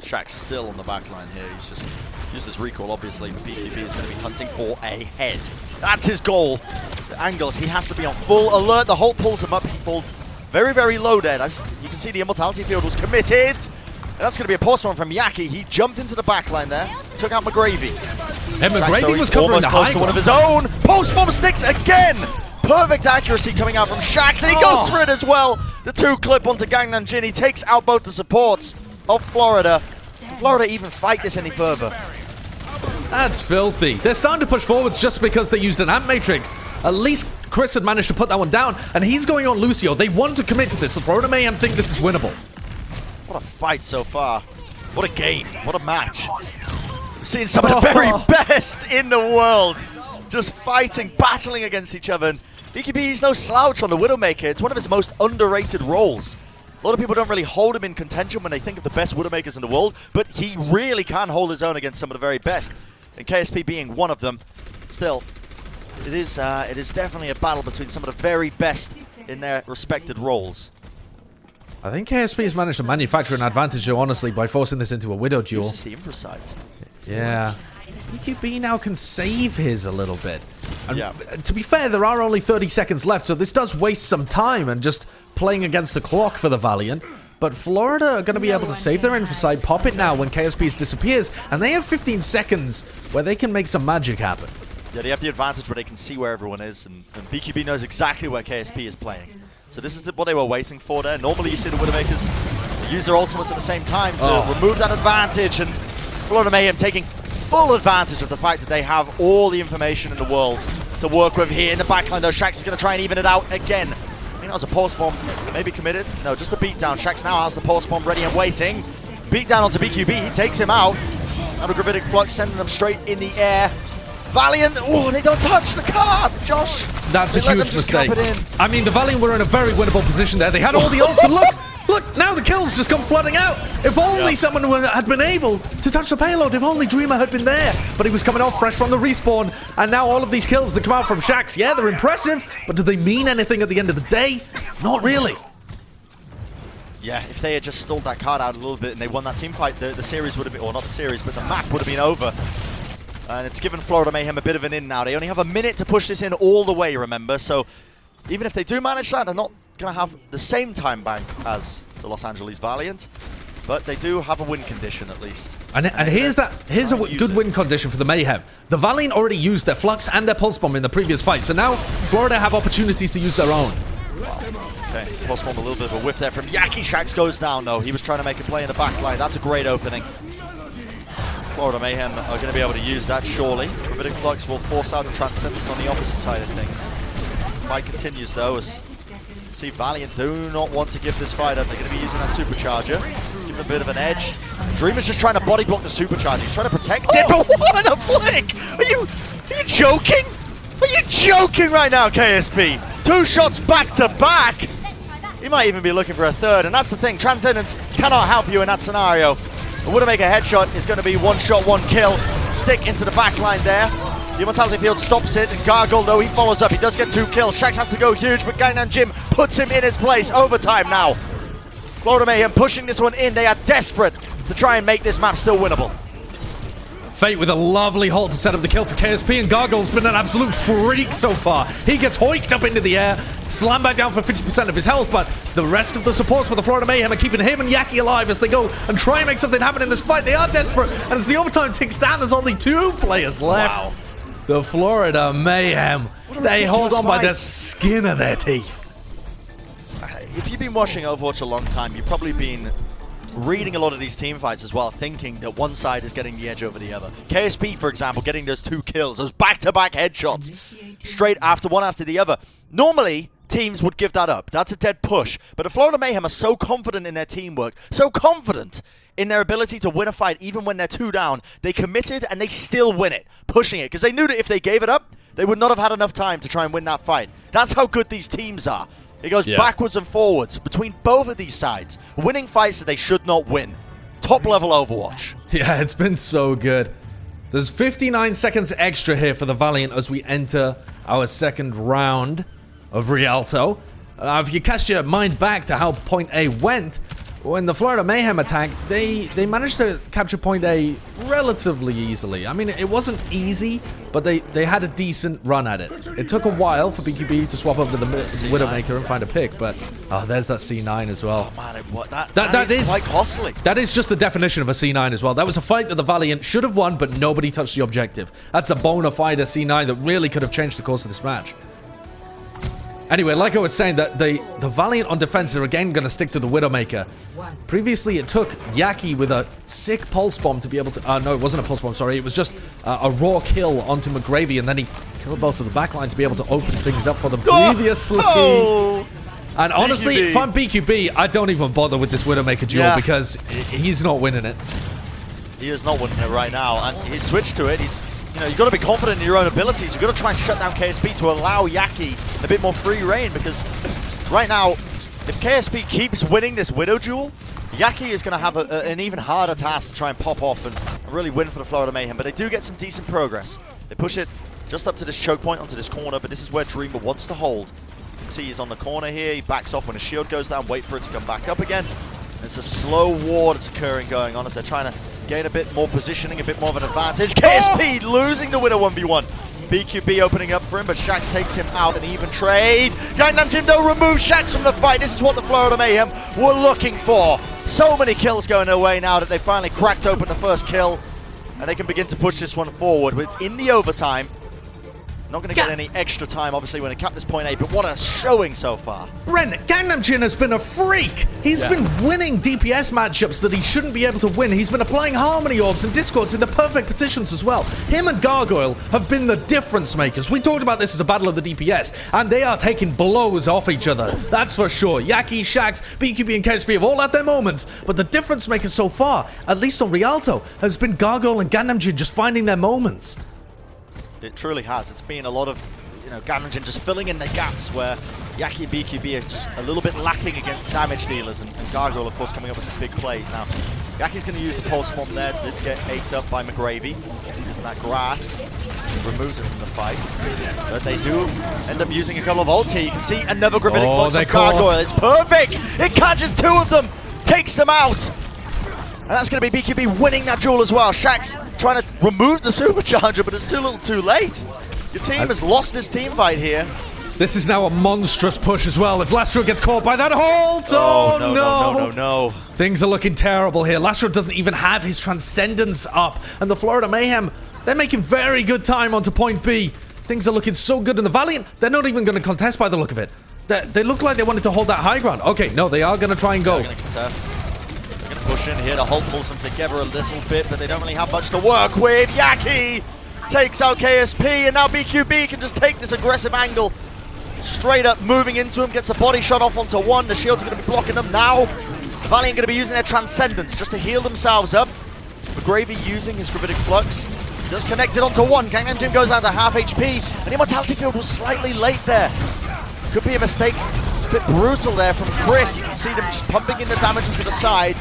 Shaq's still on the back line here. He's just used his recall, obviously. BQB is going to be hunting for a head. That's his goal. The angles, he has to be on full alert. The Holt pulls him up. He pulled very, very low there. You can see the Immortality Field was committed. And that's going to be a postman from Yaki. He jumped into the back line there, took out McGravy.
And McGravy was covering the high
to one of his own. Post-bomb sticks again. Perfect accuracy coming out from Shax, and he goes for it as well. The 2-clip onto Gangnam Jin. He takes out both the supports of Florida. Florida even fight this any further.
That's filthy. They're starting to push forwards just because they used an Amp Matrix. At least Chris had managed to put that one down, and he's going on Lucio. They want to commit to this. The Florida Mayhem think this is winnable.
What a fight so far. What a game. What a match. We're seeing some of the very best in the world. Just fighting, battling against each other. And BQB is no slouch on the Widowmaker. It's one of his most underrated roles. A lot of people don't really hold him in contention when they think of the best Widowmakers in the world, but he really can hold his own against some of the very best. And KSP being one of them. Still, it is definitely a battle between some of the very best in their respected roles.
I think KSP has managed to manufacture an advantage, though, honestly, by forcing this into a Widow duel.
Uses the Infrasight.
Yeah. BQB now can save his a little bit. And to be fair, there are only 30 seconds left, so this does waste some time and just playing against the clock for the Valiant. But Florida are going to be able to save their Infrasight, pop it now when KSP disappears, and they have 15 seconds where they can make some magic happen.
Yeah, they have the advantage where they can see where everyone is, and BQB knows exactly where KSP is playing. So this is what they were waiting for there. Normally you see the Widowmakers use their ultimates at the same time to remove that advantage, and Florida Mayhem taking full advantage of the fact that they have all the information in the world to work with here in the backline, though. Shax is going to try and even it out again. I think that was a pulse bomb, maybe committed. No, just a beatdown. Shax now has the pulse bomb ready and waiting. Beatdown onto BQB, he takes him out. Out of Gravitic Flux, sending them straight in the air. Valiant, oh, they don't touch the card, Josh.
That's a huge mistake. I mean, the Valiant were in a very winnable position there. They had all the ults, and look, now the kills just come flooding out. If only someone had been able to touch the payload, if only Dreamer had been there. But he was coming off fresh from the respawn, and now all of these kills that come out from Shax, yeah, they're impressive, but do they mean anything at the end of the day? Not really.
Yeah, if they had just stalled that card out a little bit and they won that team fight, the series would have been, or not the series, but the map would have been over. And it's given Florida Mayhem a bit of an in now. They only have a minute to push this in all the way, remember? So even if they do manage that, they're not going to have the same time bank as the Los Angeles Valiant. But they do have a win condition, at least. And
here's a good win condition for the Mayhem. The Valiant already used their Flux and their Pulse Bomb in the previous fight. So now Florida have opportunities to use their own.
Okay, Pulse Bomb a little bit of a whiff there from Yaki. Shax goes down, though. He was trying to make a play in the back line. That's a great opening. Florida Mayhem are going to be able to use that, surely. Gravitic Flux will force out a Transcendence on the opposite side of things. Fight continues, though, as see Valiant do not want to give this fight up. They're going to be using that Supercharger. Give them a bit of an edge. Dreamer's just trying to body block the Supercharger. He's trying to protect it, but what a flick! Are you joking? Are you joking right now, KSP? 2 shots back to back! He might even be looking for a third, and that's the thing. Transcendence cannot help you in that scenario. The Widowmaker headshot is going to be 1 shot, 1 kill. Stick into the back line there. The Immortality Field stops it, and Gargoyle, though, he follows up. He does get 2 kills. Shax has to go huge, but Gangnam Jim puts him in his place. Overtime now. Florida Mayhem pushing this one in. They are desperate to try and make this map still winnable.
Fate with a lovely hold to set up the kill for KSP, and Gargoyle's been an absolute freak so far. He gets hoiked up into the air, slammed back down for 50% of his health, but the rest of the supports for the Florida Mayhem are keeping him and Yaki alive as they go and try and make something happen in this fight. They are desperate, and as the overtime ticks down, there's only 2 players left.
Wow.
The Florida Mayhem, they hold on by the skin of their teeth.
If you've been watching Overwatch a long time, you've probably been reading a lot of these team fights as well, thinking that one side is getting the edge over the other. KSP, for example, getting those 2 kills, those back-to-back headshots, straight after one after the other. Normally, teams would give that up. That's a dead push. But the Florida Mayhem are so confident in their teamwork, so confident in their ability to win a fight even when they're 2 down. They committed and they still win it, pushing it, because they knew that if they gave it up, they would not have had enough time to try and win that fight. That's how good these teams are. It goes backwards and forwards between both of these sides, winning fights that they should not win. Top level Overwatch.
Yeah, it's been so good. There's 59 seconds extra here for the Valiant as we enter our second round of Rialto. If you cast your mind back to how Point A went, when the Florida Mayhem attacked, they managed to capture Point A relatively easily. I mean, it wasn't easy, but they had a decent run at it. It took a while for BQB to swap over to the Widowmaker and find a pick, but there's that C9 as well.
Oh man, that is quite costly.
That is just the definition of a C9 as well. That was a fight that the Valiant should have won, but nobody touched the objective. That's a bona fide C9 that really could have changed the course of this match. Anyway, like I was saying, that the Valiant on defense are again going to stick to the Widowmaker. Previously, it took Yaki with a sick pulse bomb to be able to... no, it wasn't a pulse bomb, sorry. It was just a raw kill onto McGravy, and then he killed both of the backline to be able to open things up for them previously.
Oh!
And honestly, if I'm BQB, I don't even bother with this Widowmaker duel because he's not winning it.
He is not winning it right now, and he's switched to it. You've got to be confident in your own abilities. You've got to try and shut down KSP to allow Yaki a bit more free reign, because right now, if KSP keeps winning this Widow duel, Yaki is going to have an even harder task to try and pop off and really win for the Florida Mayhem. But they do get some decent progress. They push it just up to this choke point, onto this corner, but this is where Dreamer wants to hold. You can see he's on the corner here. He backs off when his shield goes down, wait for it to come back up again. There's a slow war that's going on as they're trying to gain a bit more positioning, a bit more of an advantage. KSP losing the winner 1v1. BQB opening up for him, but Shax takes him out. An even trade. Gangnam Jim though removes Shax from the fight. This is what the Florida Mayhem were looking for. So many kills going their way now that they finally cracked open the first kill, and they can begin to push this one forward in the overtime. Not going to get any extra time, obviously, when it capped this Point A, but what a showing so far.
Brent, Gangnam Jin has been a freak. He's been winning DPS matchups that he shouldn't be able to win. He's been applying Harmony Orbs and Discords in the perfect positions as well. Him and Gargoyle have been the difference makers. We talked about this as a battle of the DPS, and they are taking blows off each other. That's for sure. Yaki, Shax, BQB, and KSP have all had their moments, but the difference maker so far, at least on Rialto, has been Gargoyle and Gangnam Jin just finding their moments.
It truly has. It's been a lot of, Gangnam Jin just filling in the gaps where Yaki and BQB are just a little bit lacking against damage dealers, and Gargoyle, of course, coming up with some big plays. Now, Yaki's going to use the pulse bomb there to get ate up by McGravy. Using that grasp, removes it from the fight. But they do end up using a couple of ults here. You can see another gravitic flux of Gargoyle. It's perfect! It catches 2 of them! Takes them out! And that's going to be BQB winning that duel as well. Shax trying to remove the supercharger, but it's too little too late. Your team has lost this team fight here.
This is now a monstrous push as well. If Lastro gets caught by that hold, no. Things are looking terrible here. Lastro doesn't even have his Transcendence up. And the Florida Mayhem, they're making very good time onto Point B. Things are looking so good. And the Valiant, they're not even going to contest by the look of it. They look like they wanted to hold that high ground. Okay, no, they are going to try and go.
They're going to contest. They're going to push in here. The hold pulls them together a little bit, but they don't really have much to work with. Yaki takes out KSP, and now BQB can just take this aggressive angle. Straight up moving into him, gets a body shot off onto one. The shields are going to be blocking them now. Valiant going to be using their Transcendence just to heal themselves up. McGravy using his Gravitic Flux. Just connected onto one. Gangnam Jim goes down to half HP. And the Immortality Field was slightly late there. Could be a mistake. A bit brutal there from Chris. You can see them just pumping in the damage into the side.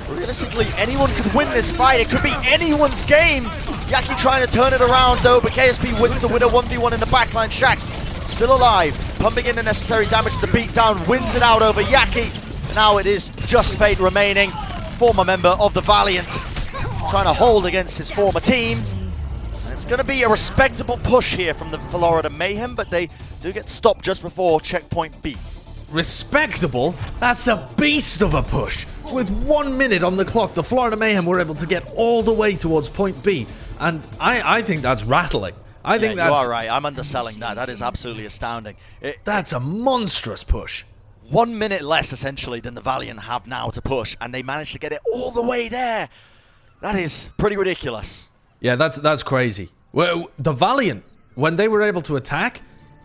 Realistically, anyone could win this fight. It could be anyone's game. Yaki trying to turn it around though, but KSP wins the winner 1v1 in the backline. Shax still alive, pumping in the necessary damage to beat down, wins it out over Yaki. Now it is just Fate remaining, former member of the Valiant, trying to hold against his former team. And it's going to be a respectable push here from the Florida Mayhem, but they do get stopped just before checkpoint B.
Respectable? That's a beast of a push. With 1 minute on the clock, the Florida Mayhem were able to get all the way towards point B. And I think that's rattling. I think that's...
You are right. I'm underselling that. That is absolutely astounding.
That's a monstrous push.
1 minute less, essentially, than the Valiant have now to push, and they managed to get it all the way there. That is pretty ridiculous.
Yeah, that's crazy. Well, the Valiant, when they were able to attack,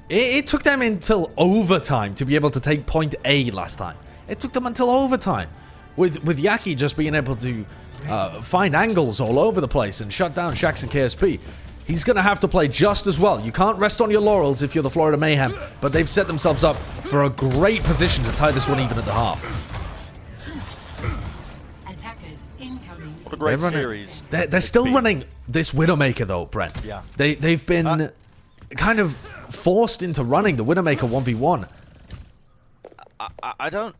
it took them until overtime to be able to take point A last time. It took them until overtime. With Yaki just being able to find angles all over the place and shut down Shax and KSP. He's going to have to play just as well. You can't rest on your laurels if you're the Florida Mayhem, but they've set themselves up for a great position to tie this one even at the half.
What a great series.
They're still running this Widowmaker though, Brent.
Yeah.
They've been kind of forced into running the Widowmaker 1v1.
I don't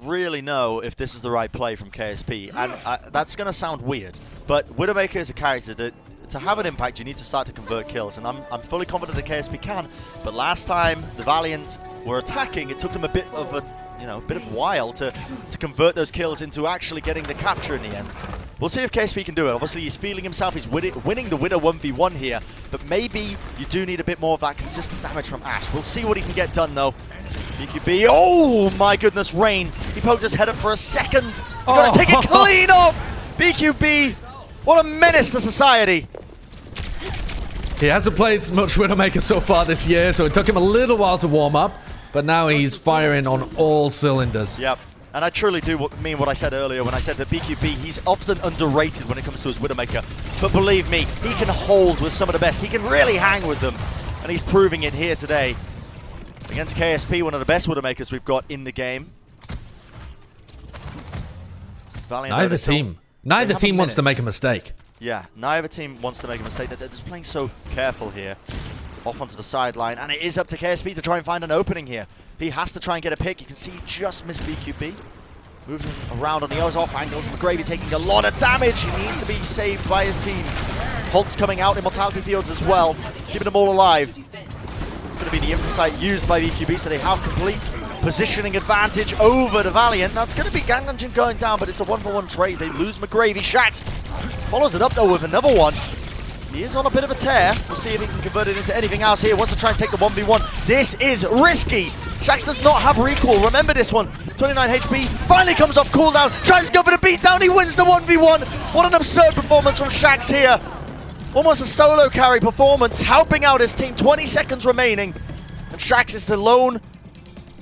really know if this is the right play from KSP, and that's going to sound weird, but Widowmaker is a character that, to have an impact, you need to start to convert kills, and I'm fully confident that KSP can, but last time the Valiant were attacking, it took them a bit of a while to convert those kills into actually getting the capture in the end. We'll see if KSP can do it. Obviously, he's feeling himself. He's winning the Widow 1v1 here, but maybe you do need a bit more of that consistent damage from Ash. We'll see what he can get done, though. BQB, oh my goodness, Rain. He poked his head up for a second. You gotta take it clean off! BQB, what a menace to society.
He hasn't played much Widowmaker so far this year, so it took him a little while to warm up, but now he's firing on all cylinders.
Yep. And I truly do mean what I said earlier when I said that BQB, he's often underrated when it comes to his Widowmaker. But believe me, he can hold with some of the best. He can really hang with them. And he's proving it here today. Against KSP, one of the best Widowmakers we've got in the game. Valiant
Neither team wants to make a mistake.
Yeah, neither team wants to make a mistake. They're just playing so careful here. Off onto the sideline. And it is up to KSP to try and find an opening here. He has to try and get a pick. You can see he just missed BQB. Moving around on the off angles. McGravy taking a lot of damage. He needs to be saved by his team. Holt's coming out. Immortality Fields as well. Keeping them all alive. It's going to be the Infocyte used by BQB, so they have complete positioning advantage over the Valiant. That's going to be Gang Dungeon going down, but it's a 1-for-1 trade. They lose McGravy. Shax follows it up, though, with another one. He is on a bit of a tear. We'll see if he can convert it into anything else here. Wants to try and take the 1v1. This is risky. Shax does not have recall. Remember this one. 29 HP. Finally comes off cooldown. Tries to go for the beatdown. He wins the 1v1. What an absurd performance from Shax here. Almost a solo carry performance. Helping out his team. 20 seconds remaining. And Shax is the lone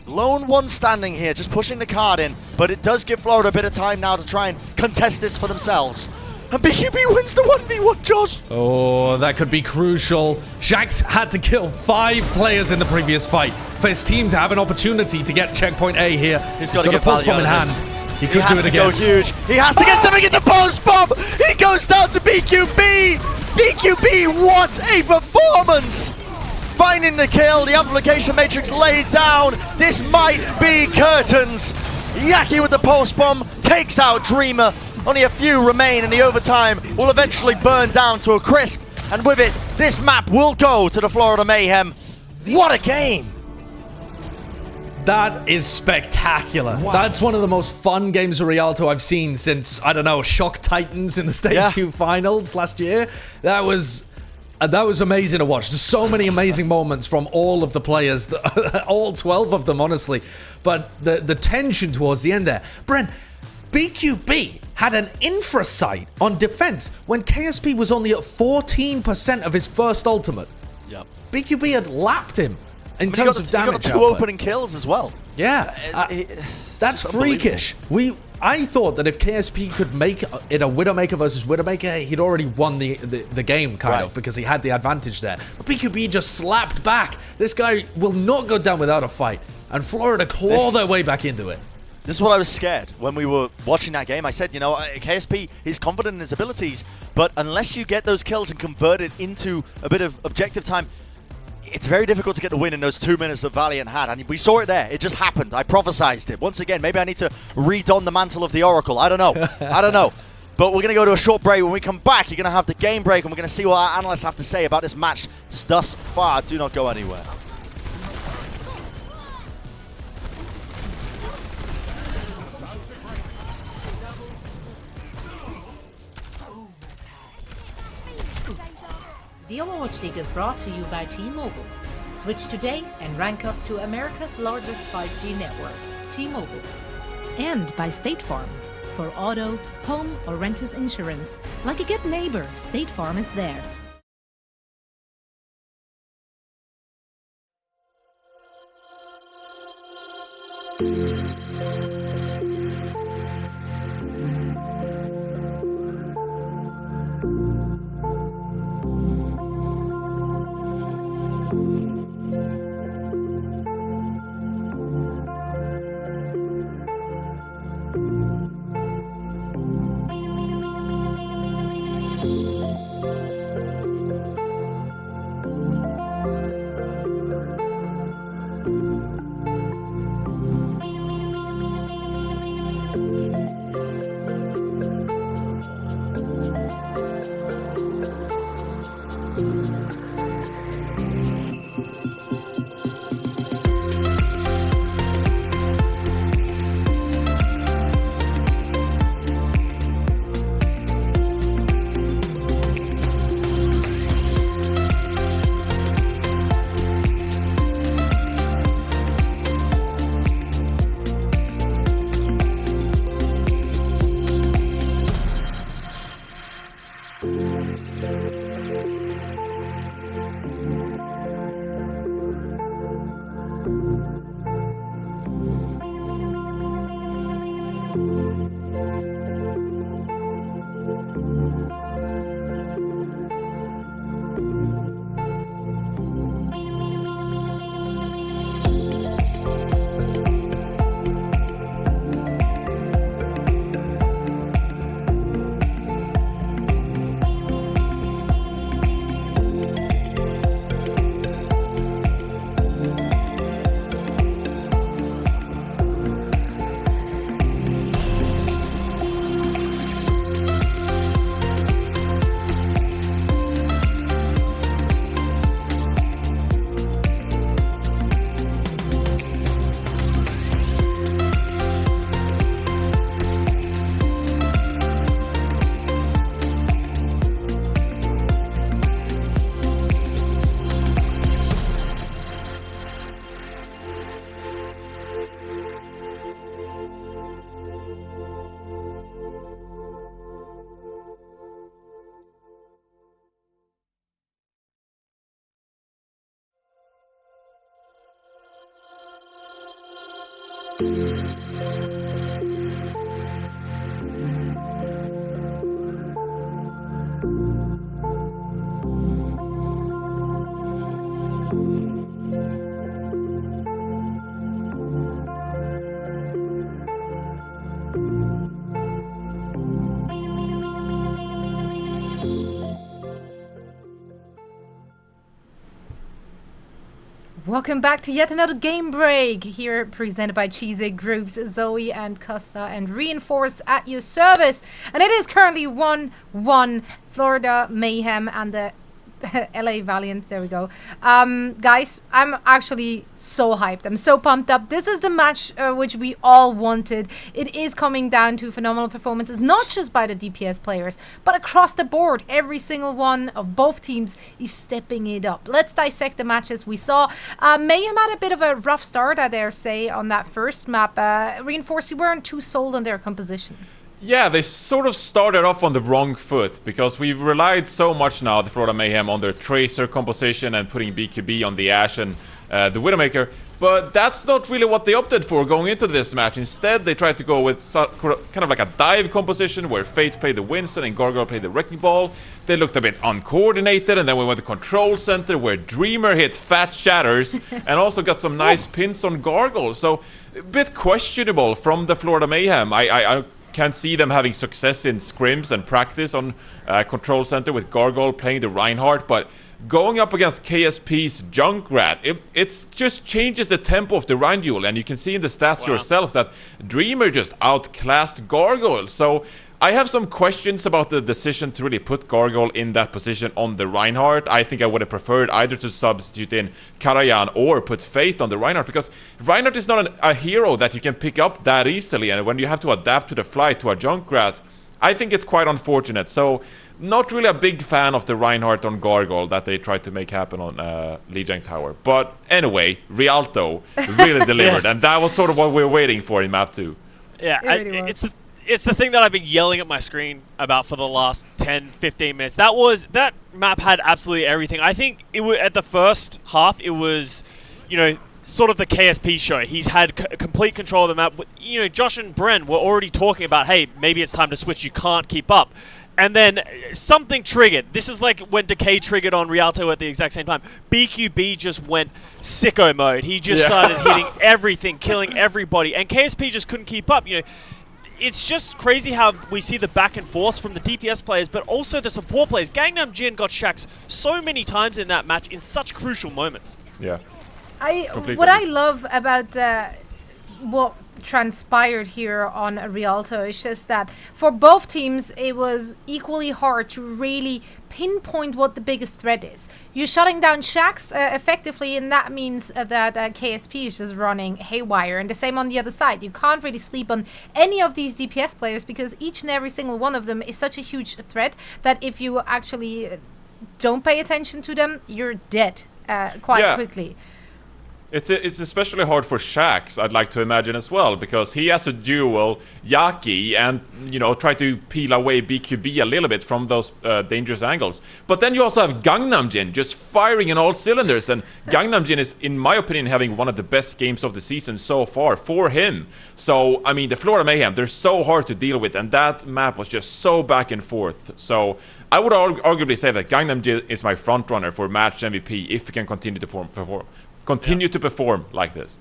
one standing here. Just pushing the card in. But it does give Florida a bit of time now to try and contest this for themselves. And BQB wins the 1v1, Josh.
Oh, that could be crucial. Shax had to kill 5 players in the previous fight for his team to have an opportunity to get checkpoint A here.
He's got a pulse bomb in hand.
He could do it again.
He has to go huge. He has to get something in the pulse bomb. He goes down to BQB. BQB, what a performance. Finding the kill. The amplification matrix laid down. This might be curtains. Yaki with the pulse bomb takes out Dreamer. Only a few remain, and the overtime will eventually burn down to a crisp. And with it, this map will go to the Florida Mayhem. What a game!
That is spectacular. Wow. That's one of the most fun games of Rialto I've seen since, I don't know, Shock Titans in the Stage 2 finals last year. That was amazing to watch. There's so many amazing moments from all of the players, all 12 of them, honestly. But the tension towards the end there. Brent, BQB had an infra-sight on defense when KSP was only at 14% of his first ultimate.
Yep.
BQB had lapped him in terms of damage.
He got 2 opening kills as well.
Yeah, that's freakish. I thought that if KSP could make it a Widowmaker versus Widowmaker, he'd already won the game, kind of, because he had the advantage there. But BQB just slapped back. This guy will not go down without a fight. And Florida claw their way back into it.
This is what I was scared when we were watching that game. I said, you know, KSP, he's confident in his abilities, but unless you get those kills and convert it into a bit of objective time, it's very difficult to get the win in those 2 minutes that Valiant had. And we saw it there. It just happened. I prophesized it. Once again, maybe I need to redon the mantle of the Oracle. I don't know. I don't know. But we're going to go to a short break. When we come back, you're going to have the game break, and we're going to see what our analysts have to say about this match thus far. Do not go anywhere.
The Overwatch League is brought to you by T-Mobile. Switch today and rank up to America's largest 5G network, T-Mobile. And by State Farm. For auto, home, or renters insurance, like a good neighbor, State Farm is there.
Welcome back to yet another game break here presented by Cheesy Groups, Zoe and Costa and Reinforce at your service. And it is currently 1-1 Florida Mayhem and the LA Valiant. There we go. Guys, I'm actually so hyped. I'm so pumped up. This is the match which we all wanted. It is coming down to phenomenal performances, not just by the DPS players, but across the board. Every single one of both teams is stepping it up. Let's dissect the matches we saw. Mayhem had a bit of a rough start, I dare say, on that first map. Reinforce, you weren't too sold on their composition.
Yeah, they sort of started off on the wrong foot because we've relied so much now, the Florida Mayhem, on their Tracer composition and putting BQB on the Ashe and the Widowmaker. But that's not really what they opted for going into this match. Instead, they tried to go with kind of like a dive composition where Fate played the Winston and Gargoyle played the Wrecking Ball. They looked a bit uncoordinated, and then we went to Control Center where Dreamer hit fat shatters and also got some nice pins on Gargoyle. So, a bit questionable from the Florida Mayhem. I can't see them having success in scrims and practice on Control Center with Gargoyle playing the Reinhardt, but going up against KSP's Junkrat, it just changes the tempo of the Rhine duel, and you can see in the stats yourself that Dreamer just outclassed Gargoyle. So I have some questions about the decision to really put Gargoyle in that position on the Reinhardt. I think I would have preferred either to substitute in Karajan or put Fate on the Reinhardt, because Reinhardt is not a hero that you can pick up that easily, and when you have to adapt to the flight to a Junkrat, I think it's quite unfortunate. So, not really a big fan of the Reinhardt on Gargoyle that they tried to make happen on Lijiang Tower. But anyway, Rialto really delivered, and that was sort of what we were waiting for in map 2.
Yeah, it's the thing that I've been yelling at my screen about for the last 10, 15 minutes. That map had absolutely everything. I think at the first half, it was, sort of the KSP show. He's had complete control of the map. Josh and Bren were already talking about, hey, maybe it's time to switch. You can't keep up. And then something triggered. This is like when Decay triggered on Rialto at the exact same time. BQB just went sicko mode. He just started hitting everything, killing everybody. And KSP just couldn't keep up. It's just crazy how we see the back and forth from the DPS players, but also the support players. Gangnam Jin got Shax so many times in that match in such crucial moments.
Yeah.
What I love about what transpired here on Rialto is just that for both teams it was equally hard to really pinpoint what the biggest threat is. You're shutting down Shax effectively, and that means that KSP is just running haywire, and the same on the other side. You can't really sleep on any of these DPS players because each and every single one of them is such a huge threat that if you actually don't pay attention to them, you're dead quite quickly.
It's especially hard for Shax, I'd like to imagine as well, because he has to duel Yaki and, try to peel away BQB a little bit from those dangerous angles. But then you also have Gangnam Jin just firing in all cylinders, and Gangnam Jin is, in my opinion, having one of the best games of the season so far for him. So, I mean, the Florida Mayhem, they're so hard to deal with, and that map was just so back and forth. So, I would arguably say that Gangnam Jin is my frontrunner for match MVP if he can continue to perform like this.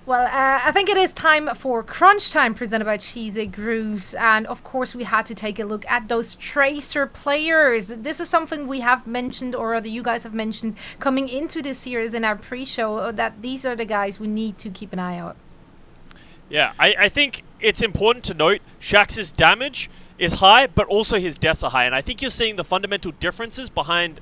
Well, I think it is time for Crunch Time, presented by Cheesy Grooves, and of course we had to take a look at those Tracer players. This is something we have mentioned, or rather you guys have mentioned, coming into this series in our pre-show, that these are the guys we need to keep an eye out.
Yeah, I think it's important to note Shax's damage is high, but also his deaths are high, and I think you're seeing the fundamental differences behind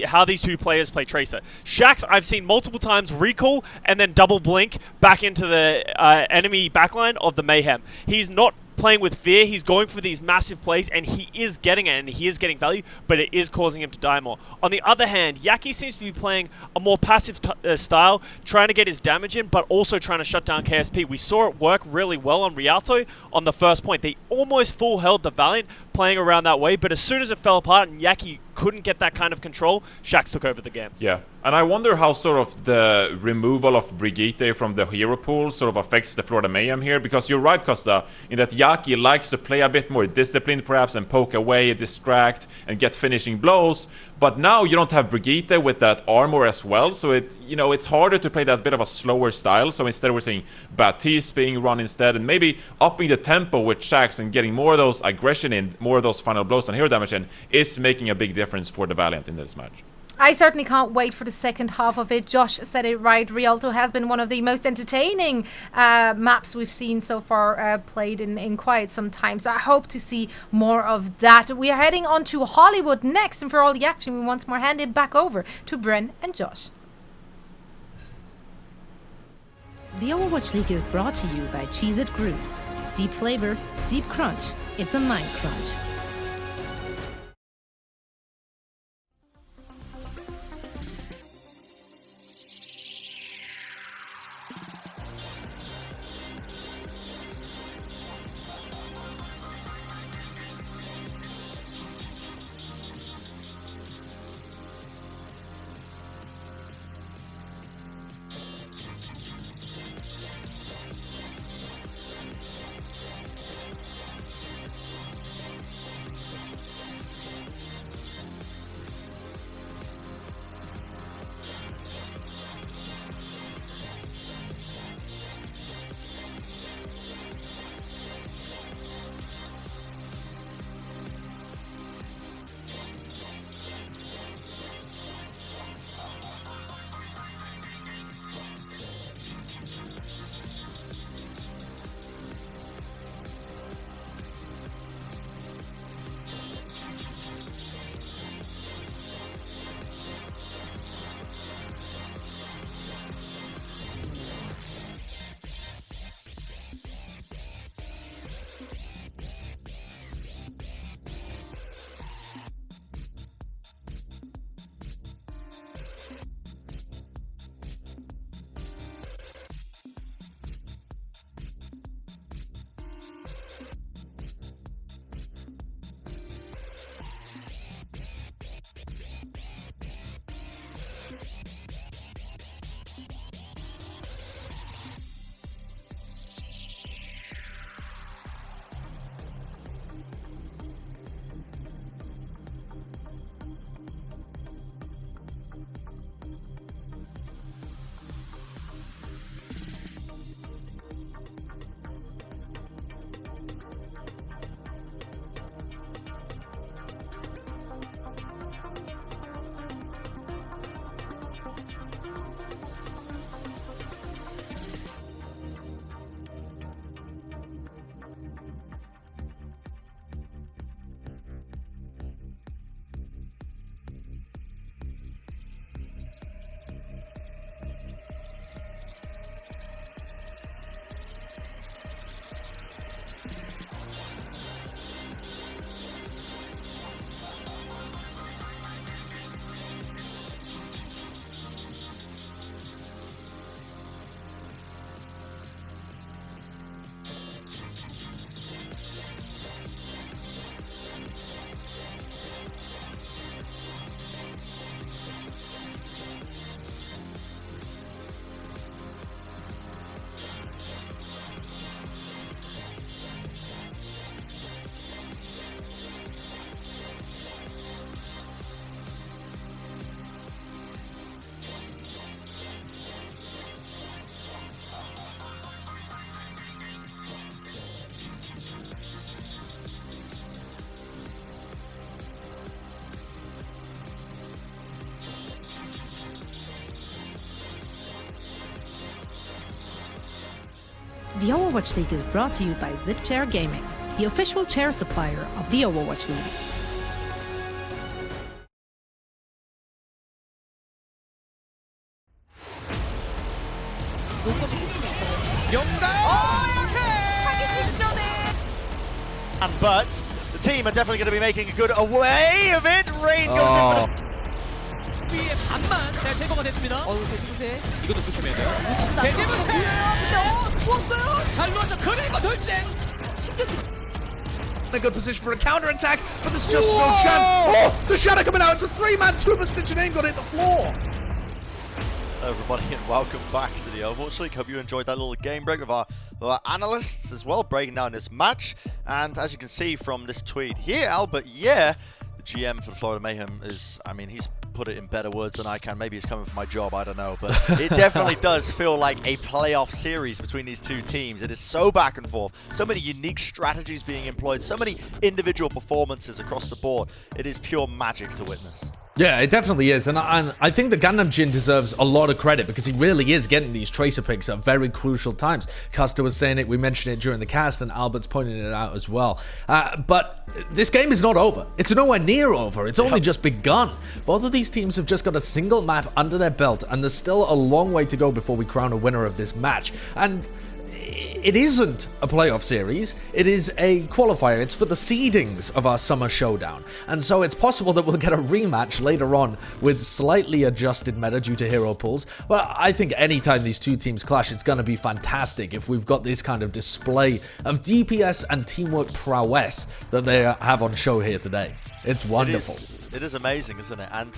how these two players play Tracer. Shax, I've seen multiple times recall and then double blink back into the enemy backline of the Mayhem. He's not playing with fear, he's going for these massive plays, and he is getting it, and he is getting value, but it is causing him to die more. On the other hand, Yaki seems to be playing a more passive style, trying to get his damage in, but also trying to shut down KSP. We saw it work really well on Rialto on the first point. They almost full held the Valiant playing around that way, but as soon as it fell apart and Yaki couldn't get that kind of control, Shax took over the game.
Yeah, and I wonder how sort of the removal of Brigitte from the hero pool sort of affects the Florida Mayhem here, because you're right, Costa, in that Yaki likes to play a bit more disciplined perhaps and poke away, distract, and get finishing blows, but now you don't have Brigitte with that armor as well, so it's harder to play that bit of a slower style, so instead we're seeing Baptiste being run instead, and maybe upping the tempo with Shax and getting more of those aggression in, more of those final blows and hero damage in, is making a big difference for the Valiant in this match.
I certainly can't wait for the second half of it. Josh said it right. Rialto has been one of the most entertaining maps we've seen so far played in quite some time. So I hope to see more of that. We are heading on to Hollywood next. And for all the action, we once more hand it back over to Bren and Josh.
The Overwatch League is brought to you by Cheez-It Grooves. Deep flavor, deep crunch. It's a mind crunch. The Overwatch League is brought to you by Zip Chair Gaming, the official chair supplier of the Overwatch League.
But the team are definitely going to be making a good away of it. Rain goes in for the
뒤에 반만 제거가 됐습니다. 대지무새 이것도 조심해야 돼요. 대지무새 근데 좋았어요. 잘 놓았죠. 그리고 돌진.
A good position for a counter attack, but there's just no chance. Oh, the shadow coming out. It's a 3-man 2-man stitch and ain't gonna hit the floor.
Hello everybody and welcome back to the Overwatch League. Hope you enjoyed that little game break with our analysts as well, breaking down this match. And as you can see from this tweet here, Albert, the GM for the Florida Mayhem is, I mean, he's put it in better words than I can. Maybe he's coming for my job, I don't know. But it definitely does feel like a playoff series between these two teams. It is so back and forth. So many unique strategies being employed. So many individual performances across the board. It is pure magic to witness.
Yeah, it definitely is, and I think the Gangnam Jin deserves a lot of credit because he really is getting these tracer picks at very crucial times. Custer was saying it, we mentioned it during the cast, and Albert's pointing it out as well. But this game is not over. It's nowhere near over. It's only just begun. Both of these teams have just got a single map under their belt, and there's still a long way to go before we crown a winner of this match. And it isn't a playoff series, it is a qualifier. It's for the seedings of our Summer Showdown. And so it's possible that we'll get a rematch later on with slightly adjusted meta due to hero pools. But I think anytime these two teams clash, it's going to be fantastic if we've got this kind of display of DPS and teamwork prowess that they have on show here today. It's wonderful.
It is amazing, isn't it? And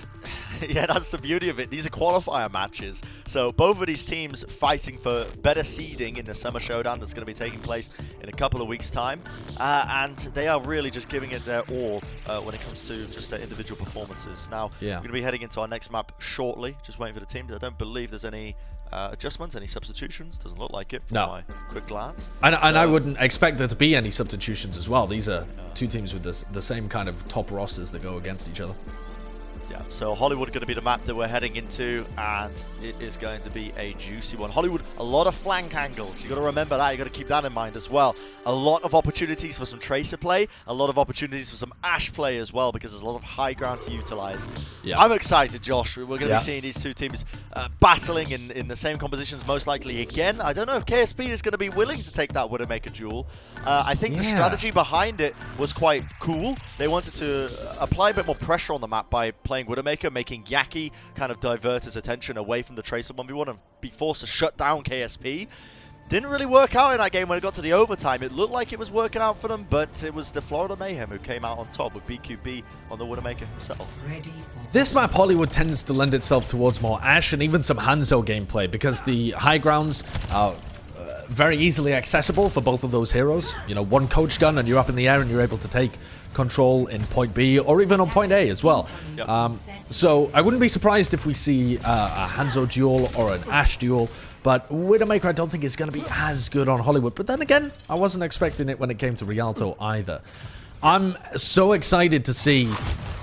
yeah, that's the beauty of it. These are qualifier matches. So both of these teams fighting for better seeding in the Summer Showdown that's going to be taking place in a couple of weeks' time. And they are really just giving it their all when it comes to just their individual performances. Now, we're going to be heading into our next map shortly. Just waiting for the teams. I don't believe there's any adjustments, any substitutions. Doesn't look like it from my quick glance.
And I wouldn't expect there to be any substitutions as well. These are two teams with the same kind of top rosters that go against each other.
Yeah, so Hollywood going to be the map that we're heading into, and it is going to be a juicy one. Hollywood, a lot of flank angles. You got to remember that. You got to keep that in mind as well. A lot of opportunities for some Tracer play, a lot of opportunities for some Ashe play as well, because there's a lot of high ground to utilize. Yeah. I'm excited, Josh. We're going to be seeing these two teams battling in the same compositions most likely again. I don't know if KSP is going to be willing to take that Widowmaker duel. I think the strategy behind it was quite cool. They wanted to apply a bit more pressure on the map by playing Widowmaker, making Yaki kind of divert his attention away from the Tracer 1v1 and be forced to shut down KSP. Didn't really work out in that game when it got to the overtime. It looked like it was working out for them, but it was the Florida Mayhem who came out on top with BQB on the Widowmaker himself.
This map, Hollywood, tends to lend itself towards more Ashe and even some Hangzhou gameplay because the high grounds are very easily accessible for both of those heroes. You know, one coach gun and you're up in the air and you're able to take control in point B or even on point A as well. Yep. So I wouldn't be surprised if we see a Hangzhou duel or an Ashe duel, but Widowmaker I don't think is going to be as good on Hollywood. But then again, I wasn't expecting it when it came to Rialto either. I'm so excited to see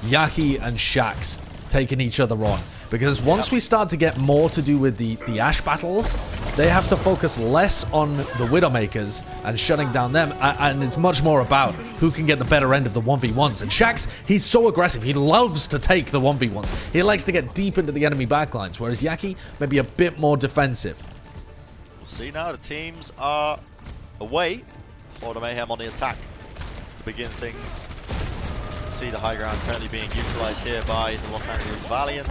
Yaki and Shax taking each other on, because once we start to get more to do with the Ashe battles, they have to focus less on the Widowmakers and shutting down them, and it's much more about who can get the better end of the 1v1s. And Shax, he's so aggressive, he loves to take the 1v1s. He likes to get deep into the enemy backlines, whereas Yaki may be a bit more defensive.
We'll see now, the teams are away. Florida Mayhem on the attack to begin things. See the high ground currently being utilized here by the Los Angeles Valiant.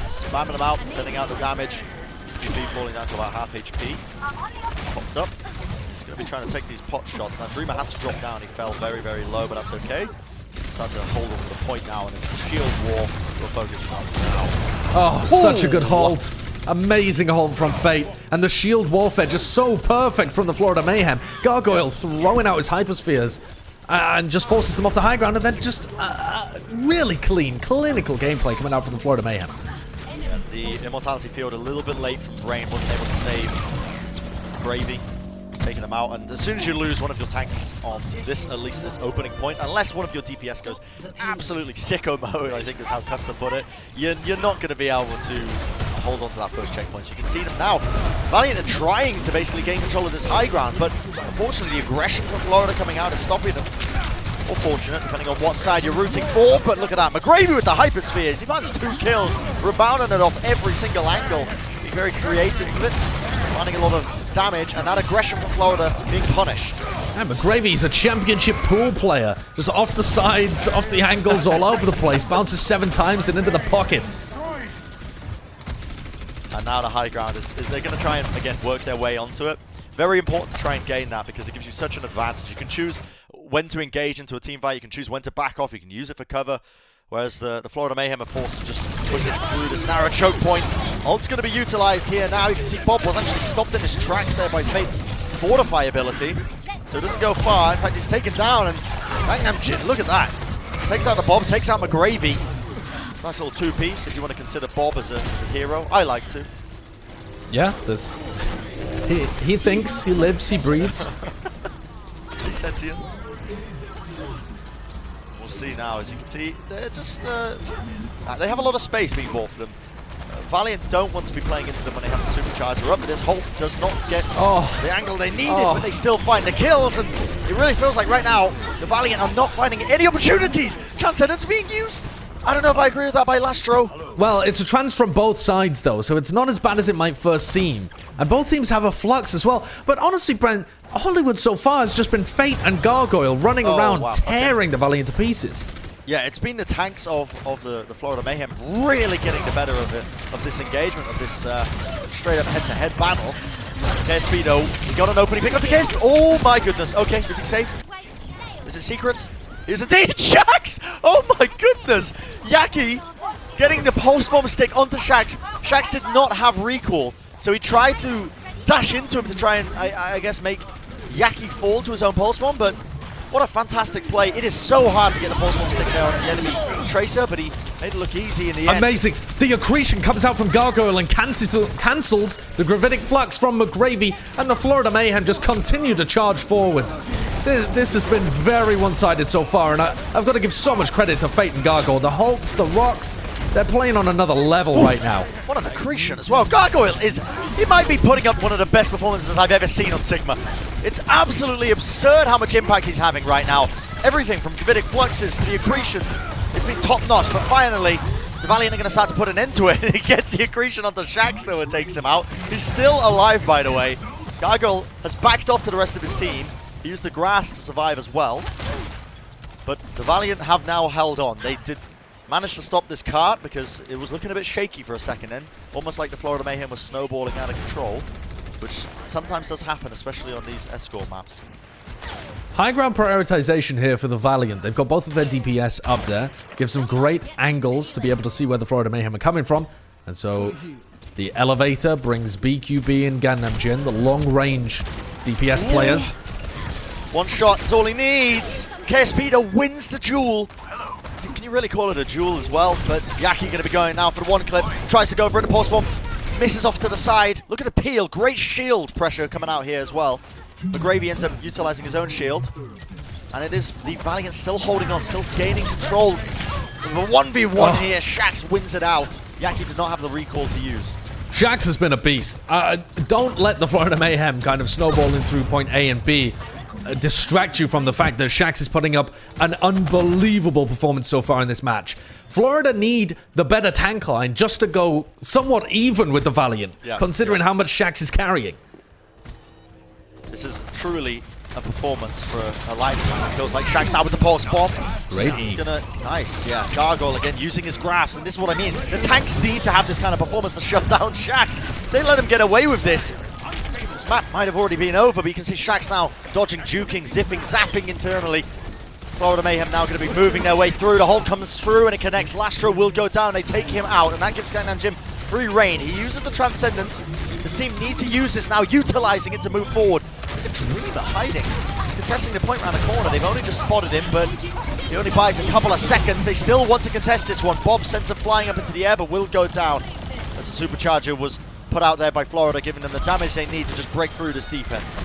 Spamming them out, sending out the damage. QB falling down to about half HP. Popped up. He's going to be trying to take these pot shots. Now Dreamer has to drop down. He fell very, very low, but that's okay. Starting to hold on to the point now, and it's the shield war we're focusing on now.
Oh, such a good hold. Amazing hold from Fate. And the shield warfare just so perfect from the Florida Mayhem. Gargoyle throwing out his hyperspheres and just forces them off the high ground, and then just really clean, clinical gameplay coming out from the Florida Mayhem.
Yeah, the Immortality field a little bit late from Brain, wasn't able to save Gravy, taking them out. And as soon as you lose one of your tanks on this, at least this opening point, unless one of your DPS goes absolutely sicko mode, I think is how Custer put it, you're not going to be able to hold on to that first checkpoint. So you can see them now. Valiant are trying to basically gain control of this high ground, but unfortunately the aggression from Florida coming out is stopping them. Or fortunate, depending on what side you're rooting for, but look at that. McGravy with the hyperspheres. He finds 2 kills, rebounding it off every single angle. Being very creative with it, finding a lot of damage, and that aggression from Florida being punished.
And McGravy's a championship pool player. Just off the sides, off the angles, all over the place. Bounces 7 times and into the pocket.
And now the high ground is they're going to try and, again, work their way onto it. Very important to try and gain that because it gives you such an advantage. You can choose when to engage into a team fight, you can choose when to back off, you can use it for cover, whereas the Florida Mayhem are forced to just push it through this narrow choke point. Ult's going to be utilized here now. You can see Bob was actually stopped in his tracks there by Fate's Fortify ability, so it doesn't go far. In fact, he's taken down, and Jin, look at that. Takes out the Bob, takes out McGravy. Nice little 2-piece if you want to consider Bob as a hero. I like to.
Yeah, there's... He thinks, he lives, he breathes.
He's sentient. We'll see now. As you can see, they're just... they have a lot of space being bought for them. Valiant don't want to be playing into them when they have the supercharger up, but this Hulk does not get the angle they needed, but they still find the kills, and it really feels like right now, the Valiant are not finding any opportunities. Transcendence being used. I don't know if I agree with that by Lastro.
Well, it's a trans from both sides, though, so it's not as bad as it might first seem. And both teams have a flux as well. But honestly, Brent, Hollywood so far has just been Fate and Gargoyle running around, tearing the Valiant to pieces.
Yeah, it's been the tanks of the Florida Mayhem really getting the better of this engagement, of this straight-up head-to-head battle. KSP, he got an opening pick up to KSP. Oh my goodness. Okay, is he safe? Is it secret? He is indeed. Shax! Oh my goodness! Yaki getting the pulse bomb stick onto Shax. Shax did not have recall, so he tried to dash into him to try and, I guess, make Yaki fall to his own pulse bomb, but what a fantastic play. It is so hard to get the pulse bomb stick there onto the enemy Tracer, but he made it look easy in the end.
Amazing. The accretion comes out from Gargoyle and cancels the gravitic flux from McGravy, and the Florida Mayhem just continue to charge forwards. This has been very one-sided so far, and I've got to give so much credit to Fate and Gargoyle. The Hulks, the Rocks, they're playing on another level right now.
What an accretion as well. Gargoyle he might be putting up one of the best performances I've ever seen on Sigma. It's absolutely absurd how much impact he's having right now. Everything from gravitic fluxes to the accretions, it's been top-notch, but finally, the Valiant are going to start to put an end to it. He gets the accretion onto Shax, though it takes him out. He's still alive, by the way. Gargoyle has backed off to the rest of his team. He used the grass to survive as well. But the Valiant have now held on. They did manage to stop this cart because it was looking a bit shaky for a second then. Almost like the Florida Mayhem was snowballing out of control, which sometimes does happen, especially on these escort maps.
High ground prioritization here for the Valiant. They've got both of their DPS up there. Gives them great angles to be able to see where the Florida Mayhem are coming from. And so the elevator brings BQB and Gangnam Jin, the long-range DPS players.
One shot is all he needs. KSP wins the duel. Can you really call it a duel as well? But Yaki going to be going now for the one clip. Tries to go for it, the pulse bomb. Misses off to the side. Look at the peel. Great shield pressure coming out here as well. McGravy ends up utilizing his own shield. And it is the Valiant still holding on, still gaining control. The 1v1 here. Shax wins it out. Yaki did not have the recall to use.
Shax has been a beast. Don't let the Florida Mayhem kind of snowballing through point A and B distract you from the fact that Shax is putting up an unbelievable performance so far in this match. Florida need the better tank line just to go somewhat even with the Valiant, considering how much Shax is carrying.
This is truly a performance for a lifetime. It feels like Shax now with the pulse bomb.
Great
He's gonna, nice, yeah. Gargoyle again using his grabs, and this is what I mean. The tanks need to have this kind of performance to shut down Shax. They let him get away with this. This map might have already been over, but you can see Shax now dodging, juking, zipping, zapping internally. Florida Mayhem now going to be moving their way through. The Hulk comes through and it connects. Lastro will go down. They take him out, and that gives Gangnam Jim free reign. He uses the Transcendence. His team need to use this now, utilizing it to move forward. Look at Dreamer hiding. He's contesting the point around the corner. They've only just spotted him, but he only buys a couple of seconds. They still want to contest this one. Bob sends him flying up into the air, but will go down as the supercharger was put out there by Florida, giving them the damage they need to just break through this defense.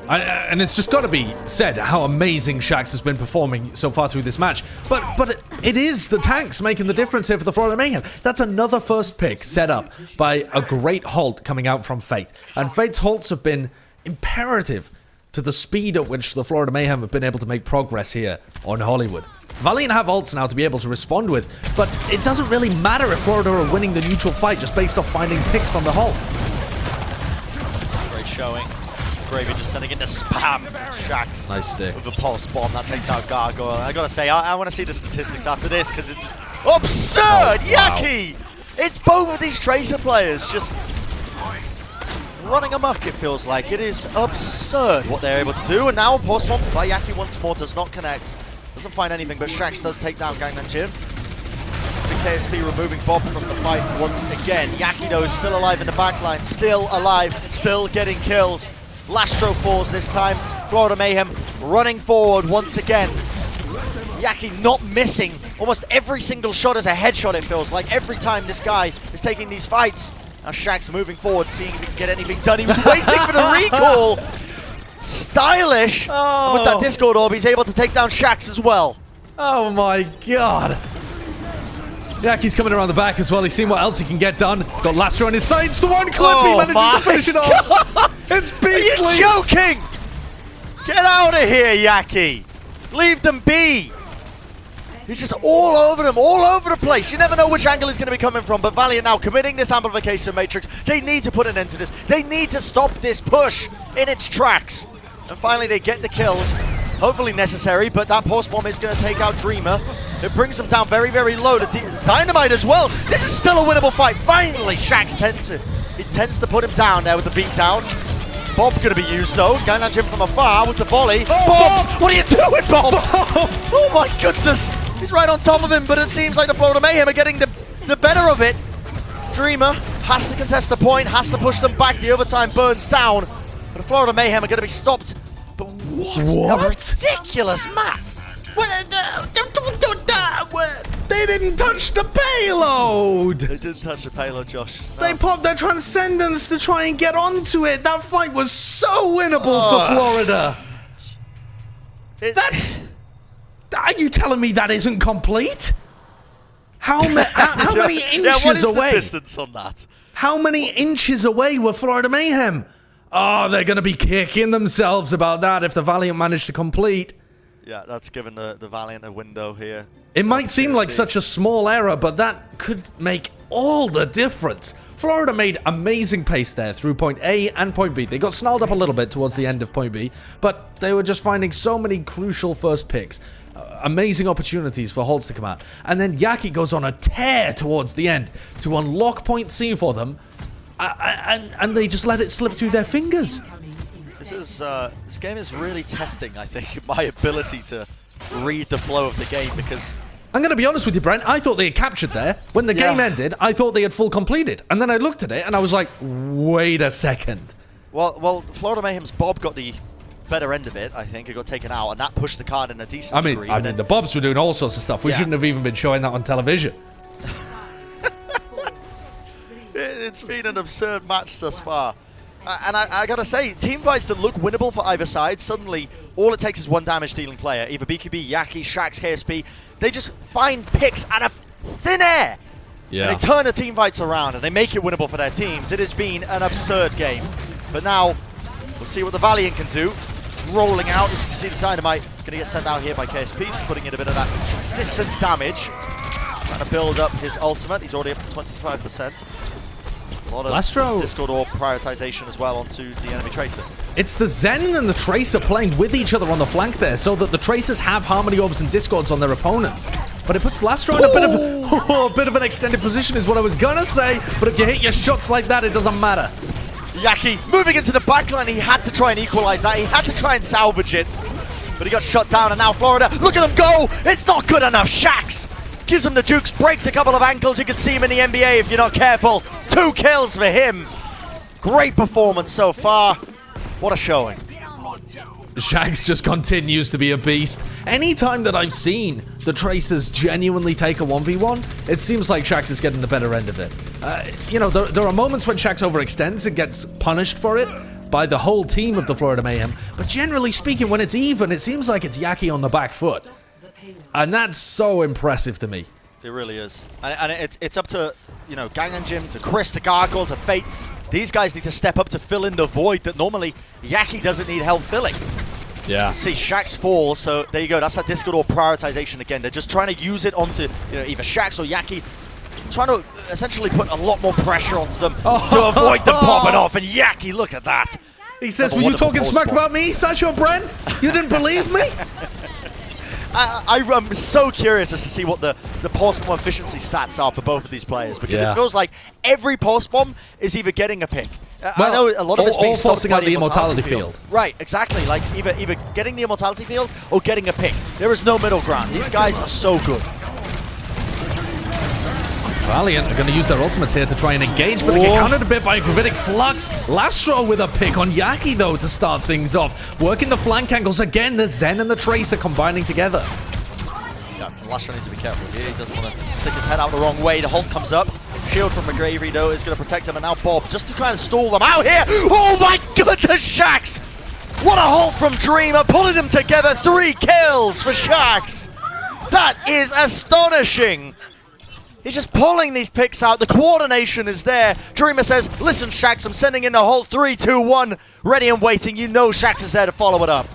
And it's just got to be said how amazing Shaxx has been performing so far through this match. But it is the tanks making the difference here for the Florida Mayhem. That's another first pick set up by a great halt coming out from Fate. And Fate's halts have been imperative to the speed at which the Florida Mayhem have been able to make progress here on Hollywood. Valiant have ults now to be able to respond with, but it doesn't really matter if Florida are winning the neutral fight just based off finding picks from the halt.
Great showing. Gravy just sending into spam. Shaxx.
Nice stick.
With a pulse bomb that takes out Gargoyle. I gotta say, I want to see the statistics after this because it's absurd.
Wow.
Yaki! It's both of these Tracer players just running amok, it feels like. It is absurd what they're able to do. And now pulse bomb by Yaki once more does not connect. Doesn't find anything, but Shaxx does take down Gangnam Jin. The KSP removing Bob from the fight once again. Yaki though is still alive in the backline. Still alive. Still getting kills. Lastro falls this time. Florida Mayhem running forward once again. Yaki not missing. Almost every single shot is a headshot, it feels like. Every time this guy is taking these fights. Now Shaxx moving forward, seeing if he can get anything done. He was waiting for the recall. Stylish.
Oh.
With that Discord orb, he's able to take down Shaxx as well.
Oh my god. Yaki's coming around the back as well. He's seen what else he can get done. Got Lastro on his side. It's the one clip. He manages to finish it off. It's beastly.
Are you joking? Get out of here, Yaki. Leave them be. He's just all over them, all over the place. You never know which angle he's going to be coming from, but Valiant now committing this amplification matrix. They need to put an end to this. They need to stop this push in its tracks. And finally they get the kills. Hopefully necessary, but that pulse bomb is going to take out Dreamer. It brings him down very, very low. The Dynamite as well. This is still a winnable fight. Finally, Shaxx tends to put him down there with the beatdown. Bob going to be used though. Gangnam Jin from afar with the volley. Bobs! What are you doing, Bob? Oh my goodness. He's right on top of him, but it seems like the Florida Mayhem are getting the better of it. Dreamer has to contest the point, has to push them back. The overtime burns down. But the Florida Mayhem are going to be stopped. But what? A ridiculous map.
They didn't touch the payload!
They didn't touch the payload, Josh. No.
They popped their Transcendence to try and get onto it. That fight was so winnable for Florida. Are you telling me that isn't complete? How many inches
yeah, what is
away?
The distance on that?
How many inches away were Florida Mayhem?
Oh, they're going to be kicking themselves about that if the Valiant manage to complete.
Yeah, that's given the Valiant a window here.
It might seem like such a small error, but that could make all the difference. Florida made amazing pace there through point A and point B. They got snarled up a little bit towards the end of point B, but they were just finding so many crucial first picks. Amazing opportunities for halts to come out. And then Yaki goes on a tear towards the end to unlock point C for them, and they just let it slip through their fingers.
This game is really testing, I think, my ability to read the flow of the game, because
I'm going to be honest with you, Brent. I thought they had captured there. When the game ended, I thought they had full completed. And then I looked at it and I was like, wait a second.
Well, Florida Mayhem's Bob got the better end of it, I think. It got taken out, and that pushed the card in a decent degree.
I mean, the Bobs were doing all sorts of stuff. We shouldn't have even been showing that on television.
It's been an absurd match thus far. And I gotta say, team fights that look winnable for either side, suddenly all it takes is one damage dealing player. Either BQB, Yaki, Shaxx, KSP. They just find picks out of thin air.
Yeah.
And they turn the team fights around and they make it winnable for their teams. It has been an absurd game. But now, we'll see what the Valiant can do. Rolling out, as you can see, the Dynamite gonna get sent out here by KSP, just putting in a bit of that consistent damage. Trying to build up his ultimate. He's already up to 25%. A lot of
Lastro.
Discord orb prioritization as well onto the enemy Tracer.
It's the Zen and the Tracer playing with each other on the flank there, so that the Tracers have Harmony Orbs and Discords on their opponents. But it puts Lastro in a bit of an extended position is what I was gonna say, but if you hit your shots like that, it doesn't matter.
Yaki moving into the backline, he had to try and equalize that, he had to try and salvage it, but he got shut down, and now Florida, look at him go! It's not good enough, Shaxx! Gives him the jukes, breaks a couple of ankles. You can see him in the NBA if you're not careful. 2 kills for him. Great performance so far. What a showing.
Shaxx just continues to be a beast. Anytime that I've seen the Tracers genuinely take a 1v1, it seems like Shaxx is getting the better end of it. You know, there are moments when Shaxx overextends and gets punished for it, by the whole team of the Florida Mayhem. But generally speaking, when it's even, it seems like it's Yaki on the back foot. And that's so impressive to me.
It really is. And it's up to, you know, Gangnam Jim, to Chris, to Gargoyle, to Fate. These guys need to step up to fill in the void that normally Yaki doesn't need help filling.
Yeah.
See, Shaxx fall, so there you go. That's that Discord or prioritization again. They're just trying to use it onto, you know, either Shaxx or Yaki, trying to essentially put a lot more pressure onto them to avoid them popping off. And Yaki, look at that.
He says, were you talking smack about me, Sancho Bren? You didn't believe me?
I'm so curious as to see what the post-bomb efficiency stats are for both of these players, because it feels like every post-bomb is either getting a pick. I know a lot of it's being
forcing out the immortality field.
Right, exactly. Like either getting the immortality field or getting a pick. There is no middle ground. These guys are so good.
Valiant are going to use their ultimates here to try and engage, but they get countered a bit by a Gravitic Flux. Lastro with a pick on Yaki, though, to start things off. Working the flank angles again. The Zen and the Tracer combining together.
Yeah, Lastro needs to be careful here. He doesn't want to stick his head out the wrong way. The Hulk comes up. Shield from McGravy, though, is going to protect him. And now Bob, just to kind of stall them out here. Oh, my goodness, Shaxx! What a Hulk from Dreamer, pulling them together. 3 kills for Shaxx. That is astonishing. He's just pulling these picks out. The coordination is there. Dreamer says, listen, Shaxx, I'm sending in the Hulk. 3, 2, 1. Ready and waiting. You know Shaxx is there to follow it up.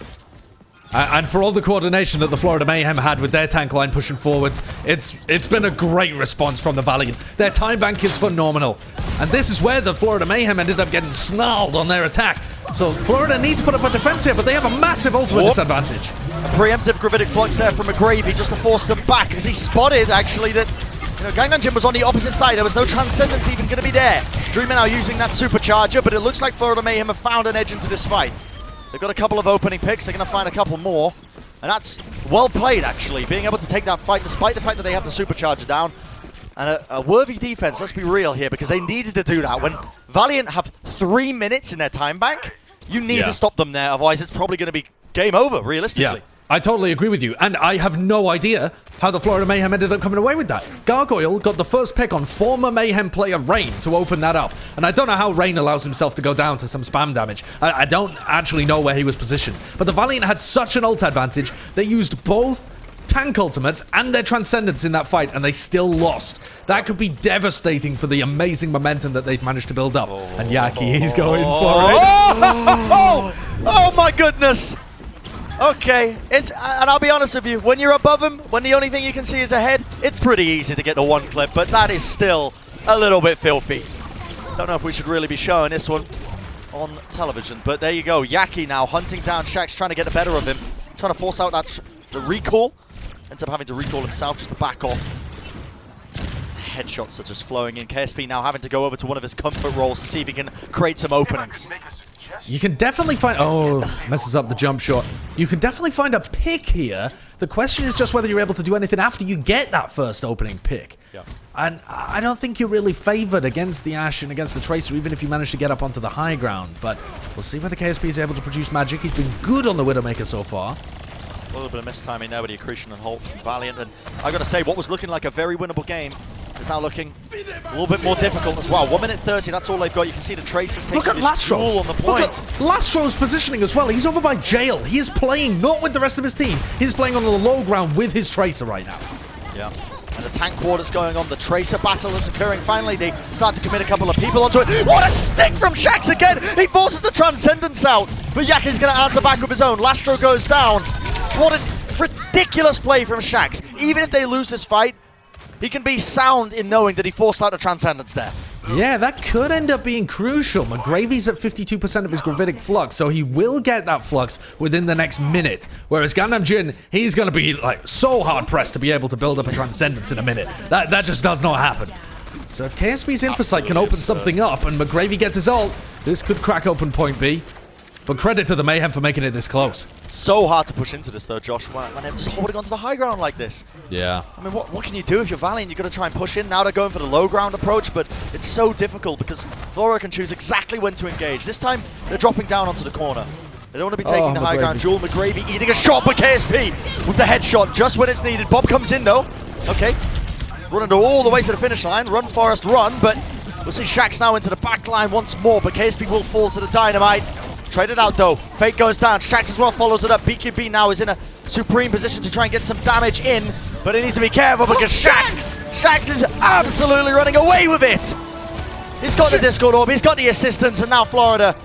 And for all the coordination that the Florida Mayhem had with their tank line pushing forwards, it's been a great response from the Valiant. Their time bank is phenomenal. And this is where the Florida Mayhem ended up getting snarled on their attack. So Florida needs to put up a defense here, but they have a massive ultimate disadvantage.
A preemptive Gravitic Flux there from McGravy just to force them back, because he spotted, actually, that Gangnam Jim was on the opposite side. There was no Transcendence even going to be there. Dreamer now using that Supercharger, but it looks like Florida Mayhem have found an edge into this fight. They've got a couple of opening picks. They're going to find a couple more. And that's well played, actually, being able to take that fight despite the fact that they have the Supercharger down. And a worthy defense, let's be real here, because they needed to do that. When Valiant have 3 minutes in their time bank, you need to stop them there. Otherwise, it's probably going to be game over, realistically.
Yeah. I totally agree with you, and I have no idea how the Florida Mayhem ended up coming away with that. Gargoyle got the first pick on former Mayhem player Rain to open that up, and I don't know how Rain allows himself to go down to some spam damage. I don't actually know where he was positioned, but the Valiant had such an ult advantage. They used both tank ultimates and their Transcendence in that fight, and they still lost. That could be devastating for the amazing momentum that they've managed to build up. And Yaki, he's going for it.
Oh my goodness! Okay, and I'll be honest with you, when you're above him, when the only thing you can see is ahead, it's pretty easy to get the one clip, but that is still a little bit filthy. Don't know if we should really be showing this one on television, but there you go. Yaki now hunting down Shaxx, trying to get the better of him, trying to force out that the recall. Ends up having to recall himself just to back off. Headshots are just flowing in. KSP now having to go over to one of his comfort rolls to see if he can create some openings.
You can definitely find... Oh, messes up the jump shot. You can definitely find a pick here. The question is just whether you're able to do anything after you get that first opening pick. Yeah. And I don't think you're really favored against the Ashe and against the Tracer, even if you manage to get up onto the high ground. But we'll see whether KSP is able to produce magic. He's been good on the Widowmaker so far.
A little bit of mistiming there with the Accretion and Hulk from Valiant. And I got to say, what was looking like a very winnable game is now looking a little bit more difficult as well. 1 minute 30, that's all they've got. You can see the Tracers taking
Look at Lastro
on the point.
Look at Lastro's positioning as well. He's over by Jail. He is playing not with the rest of his team. He's playing on the low ground with his Tracer right now.
Yeah. And the tank war that's going on, the Tracer battle that's occurring. Finally, they start to commit a couple of people onto it. What a stick from Shaxx again! He forces the Transcendence out, but Yaki's going to answer back with his own. Lastro goes down. What a ridiculous play from Shaxx. Even if they lose this fight, he can be sound in knowing that he forced out the Transcendence there.
Yeah, that could end up being crucial. McGravy's at 52% of his Gravitic Flux, so he will get that Flux within the next minute. Whereas Gangnam Jin, he's going to be like so hard-pressed to be able to build up a Transcendence in a minute. That just does not happen. So if KSP's Infosight can open something up and McGravy gets his ult, this could crack open point B. But credit to the Mayhem for making it this close.
So hard to push into this though, Josh, when they're just holding onto the high ground like this.
Yeah.
I mean, what can you do if you're Valiant? You've got to try and push in. Now they're going for the low ground approach, but it's so difficult because Flora can choose exactly when to engage. This time, they're dropping down onto the corner. They don't want to be taking the high ground. Jewel McGravy eating a shot, but KSP with the headshot just when it's needed. Bob comes in though. Okay. Running all the way to the finish line. Run, Forrest, run, but we'll see Shaxx now into the back line once more, but KSP will fall to the Dynamite. Traded out though. Fate goes down. Shax as well follows it up. BQB now is in a supreme position to try and get some damage in, but they need to be careful because Shax is absolutely running away with it. He's got the Discord orb, he's got the assistance, and now Florida.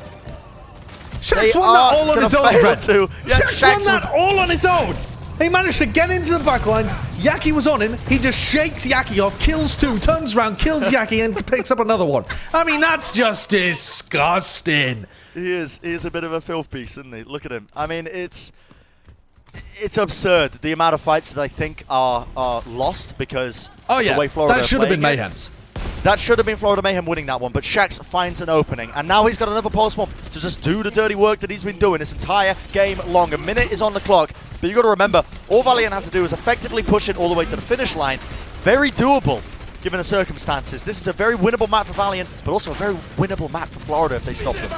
Shax won that all on his own, Brett.
Shax
won that all on his own. He managed to get into the backlines. Yaki was on him. He just shakes Yaki off, kills 2, turns around, kills Yaki, and picks up another one. I mean, that's just disgusting.
He is a bit of a filth piece, isn't he? Look at him. I mean, it's absurd the amount of fights that I think are lost because the way Florida
that should have been Mayhem's.
That should have been Florida Mayhem winning that one, but Shax finds an opening, and now he's got another pulse bomb to just do the dirty work that he's been doing this entire game long. A minute is on the clock, but you got to remember, all Valiant have to do is effectively push it all the way to the finish line. Very doable, given the circumstances. This is a very winnable map for Valiant, but also a very winnable map for Florida if they stop them.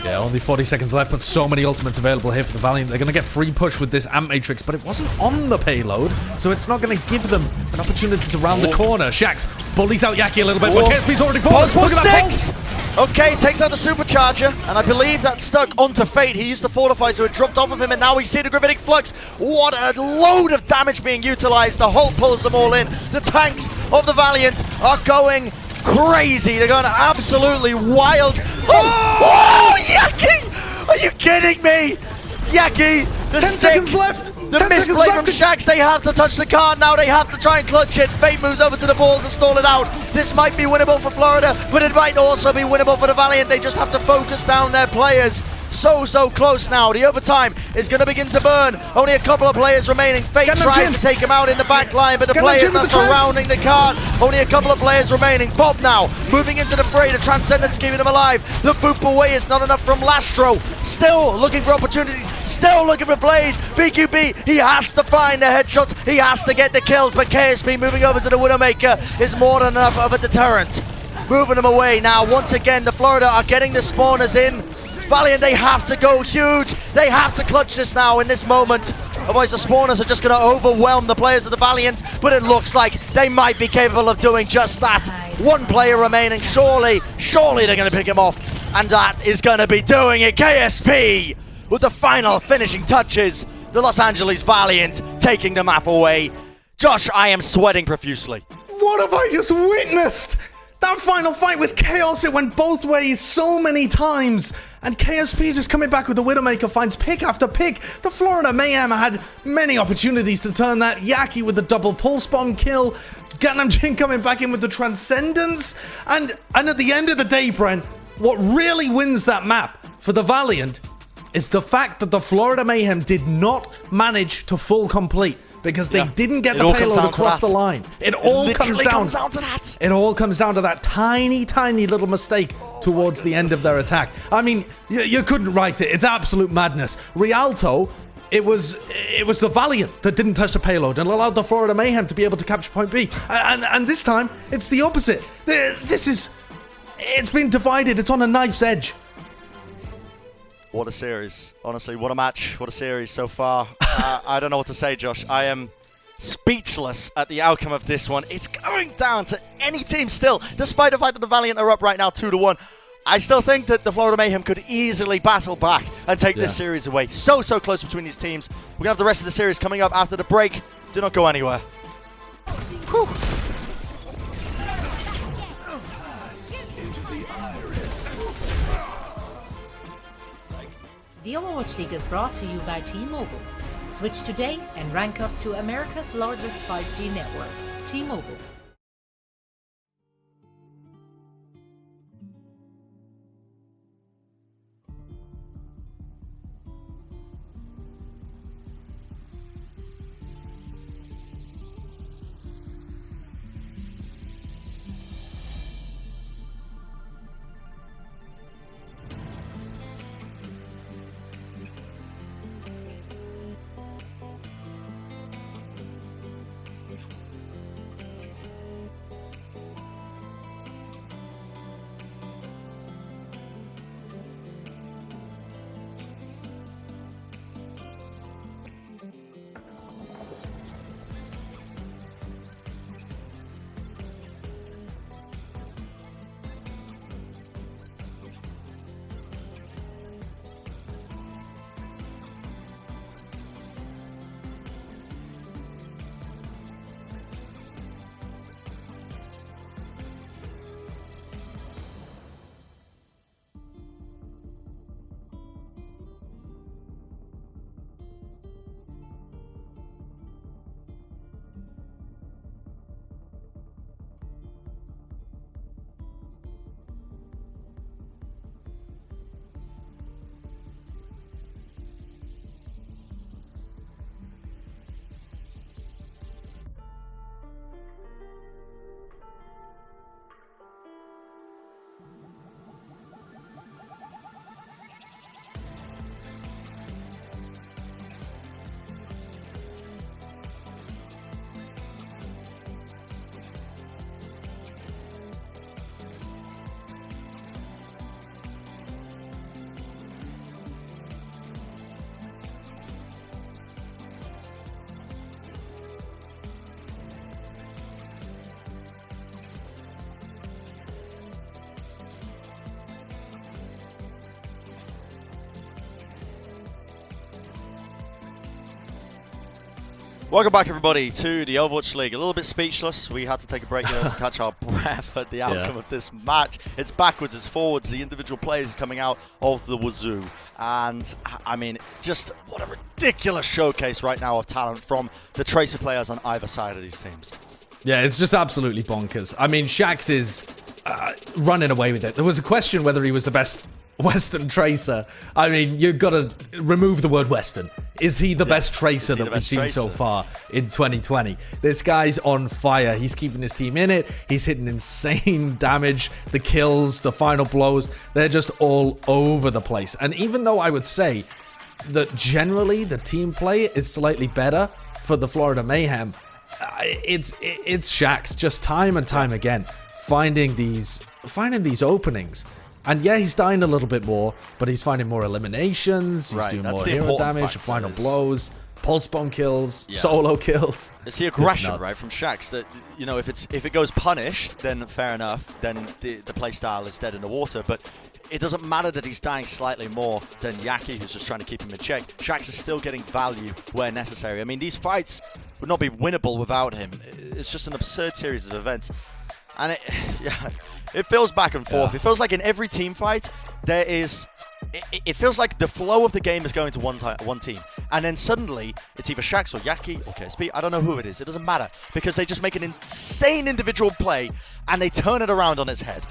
Yeah, only 40 seconds left, but so many ultimates available here for the Valiant. They're going to get free push with this Amp Matrix, but it wasn't on the payload, so it's not going to give them an opportunity to round the corner. Shax bullies out Yaki a little bit, but KSP's already fallen.
Sticks! Okay, takes out the supercharger, and I believe that stuck onto Fate. He used to fortify, so it dropped off of him, and now we see the Gravitic Flux. What a load of damage being utilized. The Hulk pulls them all in. The tanks of the Valiant are going crazy. They're going absolutely wild. Oh, Yaki! Are you kidding me? Yaki, the
10 seconds left.
The misplay from Shax, they have to touch the card now, they have to try and clutch it. Fate moves over to the ball to stall it out. This might be winnable for Florida, but it might also be winnable for the Valiant. They just have to focus down their players. So close now. The overtime is going to begin to burn. Only a couple of players remaining. Fate tries to take him out in the back line, but the players are surrounding the card. Only a couple of players remaining. Bob now moving into the fray. The Transcendence keeping him alive. The boop away is not enough from Lastro. Still looking for opportunities. Still looking for plays. BQB, he has to find the headshots. He has to get the kills, but KSP moving over to the Widowmaker is more than enough of a deterrent. Moving them away now. Once again, the Florida are getting the spawners in. Valiant, they have to go huge. They have to clutch this now in this moment. Otherwise, the spawners are just going to overwhelm the players of the Valiant. But it looks like they might be capable of doing just that. One player remaining. Surely they're going to pick him off. And that is going to be doing it. KSP with the final finishing touches. The Los Angeles Valiant taking the map away. Josh, I am sweating profusely.
What have I just witnessed? That final fight was chaos. It went both ways so many times. And KSP just coming back with the Widowmaker finds pick after pick. The Florida Mayhem had many opportunities to turn that. Yaki with the double pulse bomb kill. Gangnam Jin coming back in with the Transcendence. And at the end of the day, Brent, what really wins that map for the Valiant is the fact that the Florida Mayhem did not manage to full complete. Because they didn't get the payload across the line. It all comes down to that. It all comes down to that tiny little mistake towards the end of their attack. I mean, you couldn't write it. It's absolute madness. Rialto, it was the Valiant that didn't touch the payload and allowed the Florida Mayhem to be able to capture point B. And this time, it's the opposite. It's been divided. It's on a knife's edge.
What a series. Honestly, what a match. What a series so far. I don't know what to say, Josh. I am speechless at the outcome of this one. It's going down to any team still. Despite the fact that the Valiant are up right now 2-1. I still think that the Florida Mayhem could easily battle back and take this series away. So close between these teams. We're going to have the rest of the series coming up after the break. Do not go anywhere. Whew.
The Overwatch League is brought to you by T-Mobile. Switch today and rank up to America's largest 5G network, T-Mobile.
Welcome back, everybody, to the Overwatch League. A little bit speechless. We had to take a break to catch our breath at the outcome of this match. It's backwards, it's forwards. The individual players are coming out of the wazoo. And, I mean, just what a ridiculous showcase right now of talent from the Tracer players on either side of these teams.
Yeah, it's just absolutely bonkers. I mean, Shax is running away with it. There was a question whether he was the best Western Tracer. I mean, you've got to remove the word Western. Is he the best Tracer that we've seen so far in 2020? This guy's on fire. He's keeping his team in it. He's hitting insane damage. The kills, the final blows, they're just all over the place. And even though I would say that generally the team play is slightly better for the Florida Mayhem, it's Shax just time and time again finding these openings. And yeah, he's dying a little bit more, but he's finding more eliminations, he's doing more hero damage, final blows, pulse bomb kills, solo kills.
It's the aggression, right, from Shax that, you know, if it goes punished, then fair enough, then the playstyle is dead in the water, but it doesn't matter that he's dying slightly more than Yaki, who's just trying to keep him in check. Shax is still getting value where necessary. I mean, these fights would not be winnable without him. It's just an absurd series of events. And it feels back and forth. It feels like in every team fight, there is... It feels like the flow of the game is going to one team. And then suddenly, it's either Shax or Yaki or KSP. I don't know who it is. It doesn't matter. Because they just make an insane individual play, and they turn it around on its head.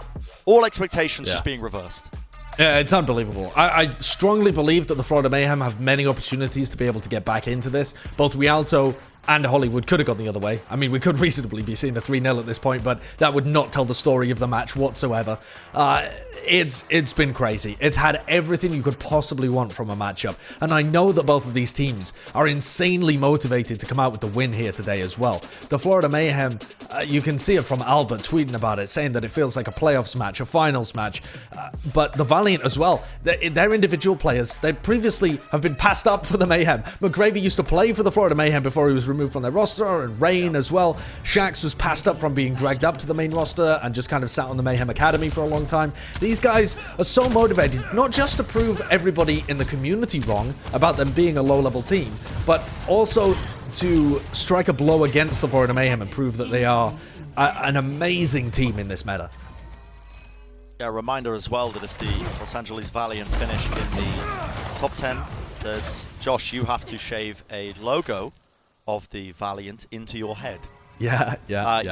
All expectations just being reversed.
Yeah, it's unbelievable. I strongly believe that the Florida Mayhem have many opportunities to be able to get back into this. Both Rialto and Hollywood could have gone the other way. I mean, we could reasonably be seeing a 3-0 at this point, but that would not tell the story of the match whatsoever. It's been crazy. It's had everything you could possibly want from a matchup, and I know that both of these teams are insanely motivated to come out with the win here today as well. The Florida Mayhem, you can see it from Albert tweeting about it, saying that it feels like a playoffs match, a finals match, but the Valiant as well. They're individual players. They previously have been passed up for the Mayhem. McGravy used to play for the Florida Mayhem before he was removed from their roster, and Rain as well. Shax was passed up from being dragged up to the main roster and just kind of sat on the Mayhem Academy for a long time. These guys are so motivated, not just to prove everybody in the community wrong about them being a low-level team, but also to strike a blow against the Florida Mayhem and prove that they are an amazing team in this meta.
Yeah, a reminder as well that if the Los Angeles Valiant finish in the top 10, that Josh, you have to shave a logo of the Valiant into your head.
Yeah.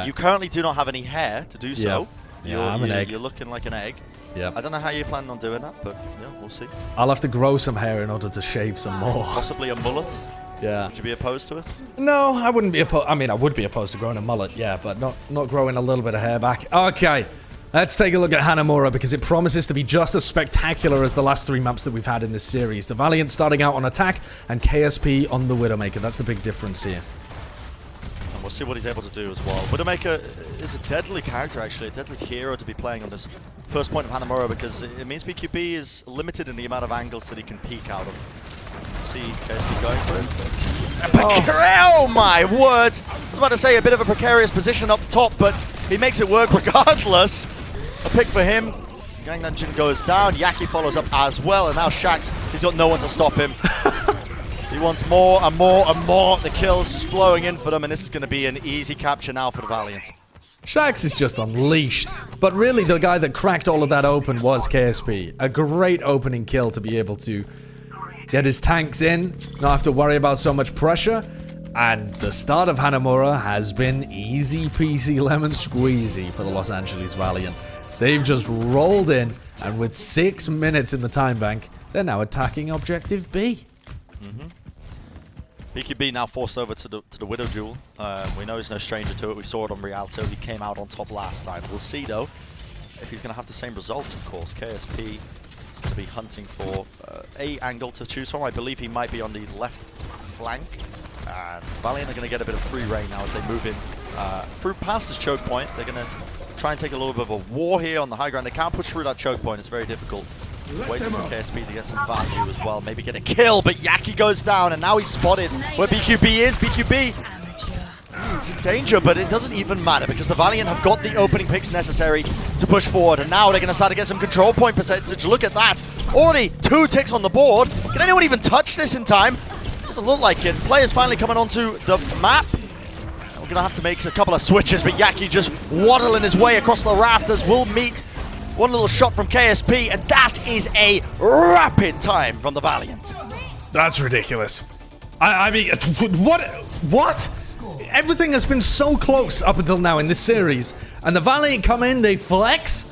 You currently do not have any hair to do so.
Yeah, I'm an egg.
You're looking like an egg.
Yeah.
I don't know how you're planning on doing that, but yeah, we'll see.
I'll have to grow some hair in order to shave some more.
Possibly a mullet.
Yeah.
Would you be opposed to it?
No, I wouldn't be opposed. I mean, I would be opposed to growing a mullet, yeah, but not growing a little bit of hair back. Okay. Let's take a look at Hanamura, because it promises to be just as spectacular as the last 3 maps that we've had in this series. The Valiant starting out on attack, and KSP on the Widowmaker. That's the big difference here.
And we'll see what he's able to do as well. Widowmaker is a deadly character, actually, a deadly hero to be playing on this first point of Hanamura, because it means BQB is limited in the amount of angles that he can peek out of. Let's see KSP going for it. Oh my word! I was about to say a bit of a precarious position up top, but he makes it work regardless. A pick for him. Gangnam Jin goes down. Yaki follows up as well. And now Shax, he's got no one to stop him. He wants more and more and more. The kills just flowing in for them. And this is going to be an easy capture now for the Valiant.
Shax is just unleashed. But really, the guy that cracked all of that open was KSP. A great opening kill to be able to get his tanks in. Not have to worry about so much pressure. And the start of Hanamura has been easy peasy lemon squeezy for the Los Angeles Valiant. They've just rolled in, and with 6 minutes in the time bank, they're now attacking Objective B.
BQB now forced over to the Widow Jewel. We know he's no stranger to it. We saw it on Rialto. He came out on top last time. We'll see, though, if he's going to have the same results, of course. KSP is going to be hunting for a angle to choose from. I believe he might be on the left flank. And Valiant are going to get a bit of free reign now as they move in through past this choke point. They're going to try and take a little bit of a war here on the high ground. They can't push through that choke point. It's very difficult. Waiting for KSP to get some value as well. Maybe get a kill, but Yaki goes down, and now he's spotted where BQB is. BQB is in danger, but it doesn't even matter because the Valiant have got the opening picks necessary to push forward, and now they're going to start to get some control point percentage. Look at that. Already 2 ticks on the board. Can anyone even touch this in time? Doesn't look like it. Players finally coming onto the map. We're going to have to make a couple of switches, but Yaki just waddling his way across the rafters. Will meet one little shot from KSP, and that is a rapid time from the Valiant.
That's ridiculous. I mean, what? Everything has been so close up until now in this series, and the Valiant come in, they flex,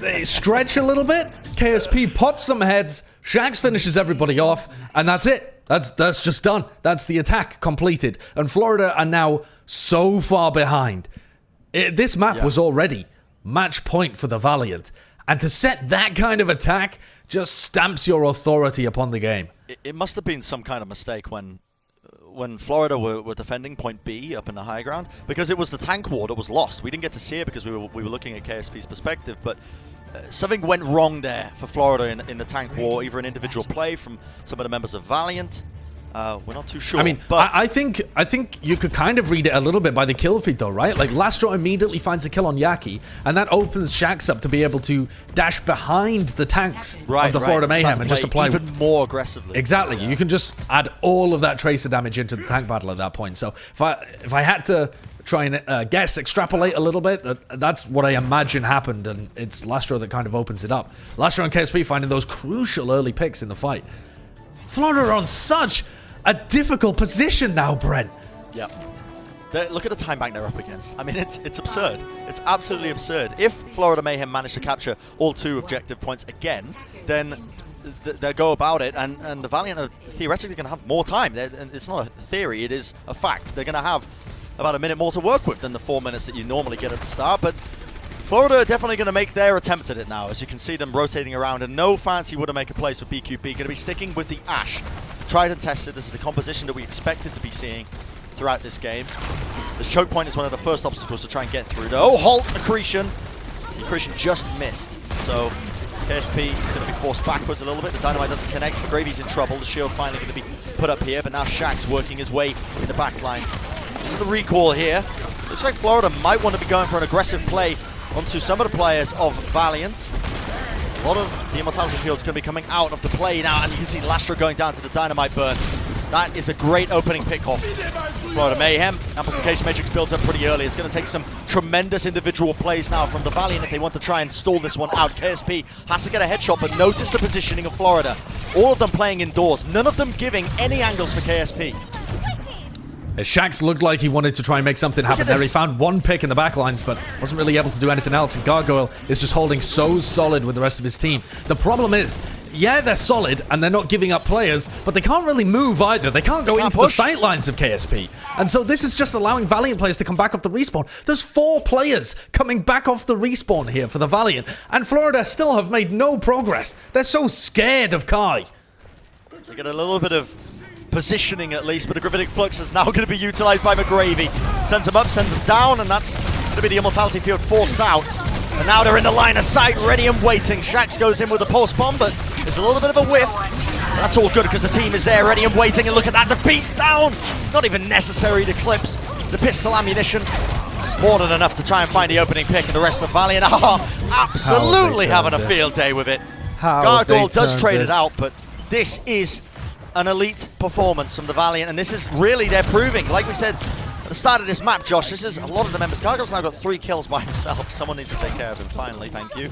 they stretch a little bit, KSP pops some heads, Shax finishes everybody off, and that's it. That's just done. That's the attack completed, and Florida are now so far behind. This map was already match point for the Valiant, and to set that kind of attack just stamps your authority upon the game.
It must have been some kind of mistake when Florida were defending point B up in the high ground, because it was the tank war that was lost. We didn't get to see it because we were looking at KSP's perspective, but something went wrong there for Florida in the tank war, either an individual play from some of the members of Valiant. We're not too sure.
I mean,
but
I think you could kind of read it a little bit by the kill feed, though, right? Like, Lastro immediately finds a kill on Yaki, and that opens Shax up to be able to dash behind the tanks of the Florida Mayhem and just apply
even more aggressively.
Exactly. Yeah. You can just add all of that tracer damage into the tank battle at that point. So if I had to try and guess, extrapolate a little bit, that's what I imagine happened, and it's Lastro that kind of opens it up. Lastro and KSP finding those crucial early picks in the fight. Florida are on such a difficult position now, Brent.
Yeah. Look at the time bank they're up against. I mean, it's absurd. It's absolutely absurd. If Florida Mayhem manage to capture all 2 objective points again, then they'll go about it, and the Valiant are theoretically going to have more time. And it's not a theory, it is a fact. They're going to have about a minute more to work with than the 4 minutes that you normally get at the start, but Florida are definitely going to make their attempt at it now, as you can see them rotating around, and no fancy Widowmaker plays for BQB. Going to be sticking with the Ashe. Tried and tested. This is the composition that we expected to be seeing throughout this game. This choke point is one of the first obstacles to try and get through. Oh, halt! Accretion. The Accretion just missed. So KSP is going to be forced backwards a little bit. The Dynamite doesn't connect. McGravy's in trouble. The shield finally going to be put up here, but now Shax working his way in the back line. This is the recall here. Looks like Florida might want to be going for an aggressive play onto some of the players of Valiant. A lot of the Immortality Field's going to be coming out of the play now, and you can see Lastro going down to the Dynamite burn. That is a great opening pick-off. Florida Mayhem. Amplification Matrix builds up pretty early. It's going to take some tremendous individual plays now from the Valiant if they want to try and stall this one out. KSP has to get a headshot, but notice the positioning of Florida. All of them playing indoors. None of them giving any angles for KSP.
Shax looked like he wanted to try and make something happen there. He found one pick in the backlines, but wasn't really able to do anything else. And Gargoyle is just holding so solid with the rest of his team. The problem is, yeah, they're solid and they're not giving up players, but they can't really move either. They can't go into the sight lines of KSP. And so this is just allowing Valiant players to come back off the respawn. There's 4 players coming back off the respawn here for the Valiant, and Florida still have made no progress. They're so scared of Kai.
They get a little bit of positioning at least, but the Gravitic Flux is now going to be utilized by McGravy. Sends him up, sends him down, and that's going to be the Immortality Field forced out. And now they're in the line of sight, ready and waiting. Shax goes in with a pulse bomb, but there's a little bit of a whiff. But that's all good because the team is there, ready and waiting, and look at that, the beat down! Not even necessary to clips the pistol ammunition. More than enough to try and find the opening pick, and the rest of Valiant are absolutely having a field day with it. Gargoyle does trade it out, but this is an elite performance from the Valiant, and this is really their proving. Like we said at the start of this map, Josh, this is a lot of the members. Gargoyle's now got 3 kills by himself. Someone needs to take care of him finally, thank you.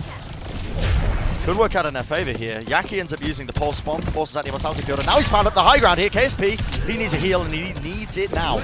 Could work out in their favor here. Yaki ends up using the pulse bomb, forces out the Immortality Field, and now he's found up the high ground here. KSP, he needs a heal, and he needs it now.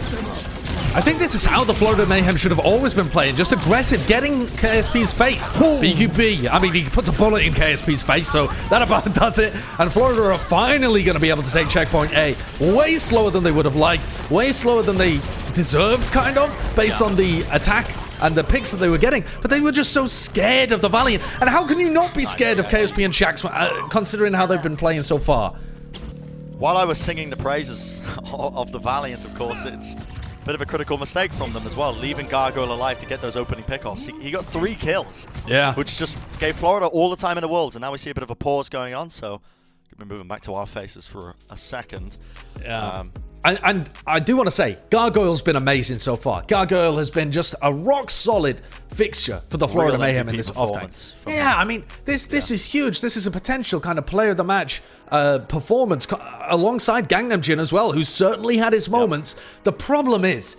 I think this is how the Florida Mayhem should have always been playing. Just aggressive, getting KSP's face. BQB, I mean, he puts a bullet in KSP's face, so that about does it. And Florida are finally going to be able to take checkpoint A. Way slower than they would have liked. Way slower than they deserved, kind of, based on the attack and the picks that they were getting. But they were just so scared of the Valiant. And how can you not be scared of KSP and Shax, considering how they've been playing so far?
While I was singing the praises of the Valiant, of course, it's bit of a critical mistake from them as well, leaving Gargoyle alive to get those opening pickoffs. He got 3 kills, which just gave Florida all the time in the world, and now we see a bit of a pause going on, so we're moving back to our faces for a second.
And I do want to say, Gargoyle's been amazing so far. Gargoyle has been just a rock-solid fixture for the Florida Mayhem in this off-time. Yeah, I mean, this is huge. This is a potential kind of player of the match performance alongside Gangnam Jin as well, who's certainly had his moments. The problem is,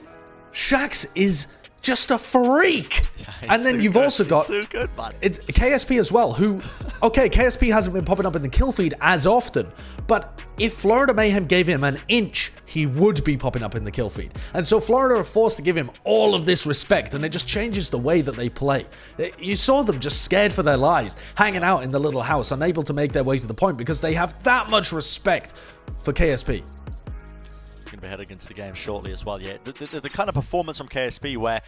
Shax is just a freak. Yeah, and then you've also got it's KSP as well, who, okay, KSP hasn't been popping up in the kill feed as often, but if Florida Mayhem gave him an inch, he would be popping up in the kill feed. And so Florida are forced to give him all of this respect, and it just changes the way that they play. You saw them just scared for their lives, hanging out in the little house, unable to make their way to the point because they have that much respect for KSP.
Going to be heading into the game shortly as well. Yeah, the kind of performance from KSP where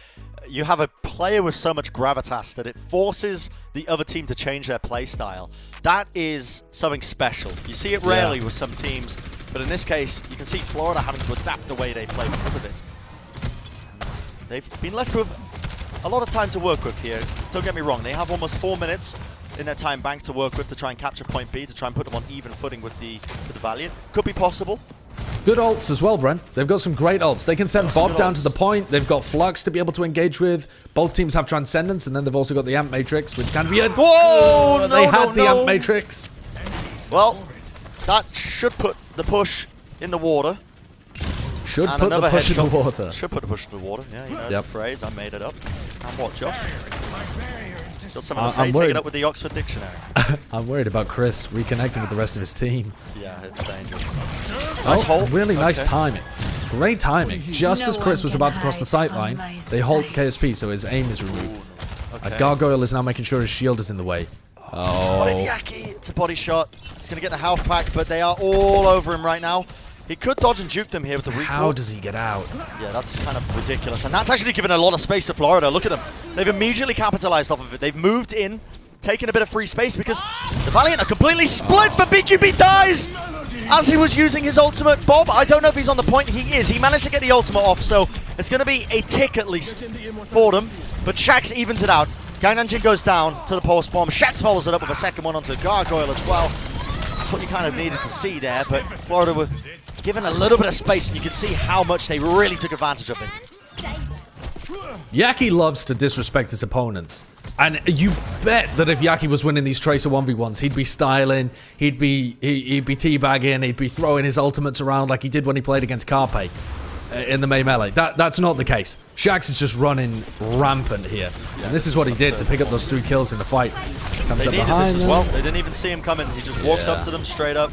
you have a player with so much gravitas that it forces the other team to change their play style. That is something special. You see it rarely with some teams, but in this case, you can see Florida having to adapt the way they play because of it. And they've been left with a lot of time to work with here. Don't get me wrong, they have almost 4 minutes in their time bank to work with to try and capture point B, to try and put them on even footing with the Valiant. Could be possible.
Good ults as well, Bren. They've got some great ults. They can send Bob down to the point. They've got Flux to be able to engage with. Both teams have Transcendence, and then they've also got the Amp Matrix, which can be a...
Whoa!
They had the Amp Matrix.
Well, that should put the push in the water.
Should put the push in the water.
Should put the push in the water. Yeah, you know, it's a phrase. I made it up. And what, Josh? Got someone to say, take it up with the Oxford Dictionary.
I'm worried about Chris reconnecting with the rest of his team.
Yeah, it's dangerous. Nice hold.
Really nice timing. Great timing. Just as Chris was about to cross the sight line, they halt KSP, so his aim is removed. Gargoyle is now making sure his shield is in the way.
Oh. Spotted Yaki. It's a body shot. He's going to get the health pack, but they are all over him right now. He could dodge and juke them here with the recall.
How does he get out?
Yeah, that's kind of ridiculous. And that's actually given a lot of space to Florida. Look at them. They've immediately capitalized off of it. They've moved in, taken a bit of free space because the Valiant are completely split, but BQB dies as he was using his ultimate. Bob, I don't know if he's on the point. He is. He managed to get the ultimate off, so it's going to be a tick at least for them. But Shax evens it out. Gangnam Jin goes down to the pulse bomb. Shax follows it up with a second one onto Gargoyle as well. That's what you kind of needed to see there, but Florida were given a little bit of space, and you can see how much they really took advantage of it.
Yaki loves to disrespect his opponents. And you bet that if Yaki was winning these Tracer 1v1s, he'd be styling, he'd be teabagging, he'd be throwing his ultimates around like he did when he played against Carpe in the May Melee. That's not the case. Shax is just running rampant here. And this is what he did to pick up those 3 kills in the fight. Comes
they needed this as well. They didn't even see him coming. He just walks up to them straight up.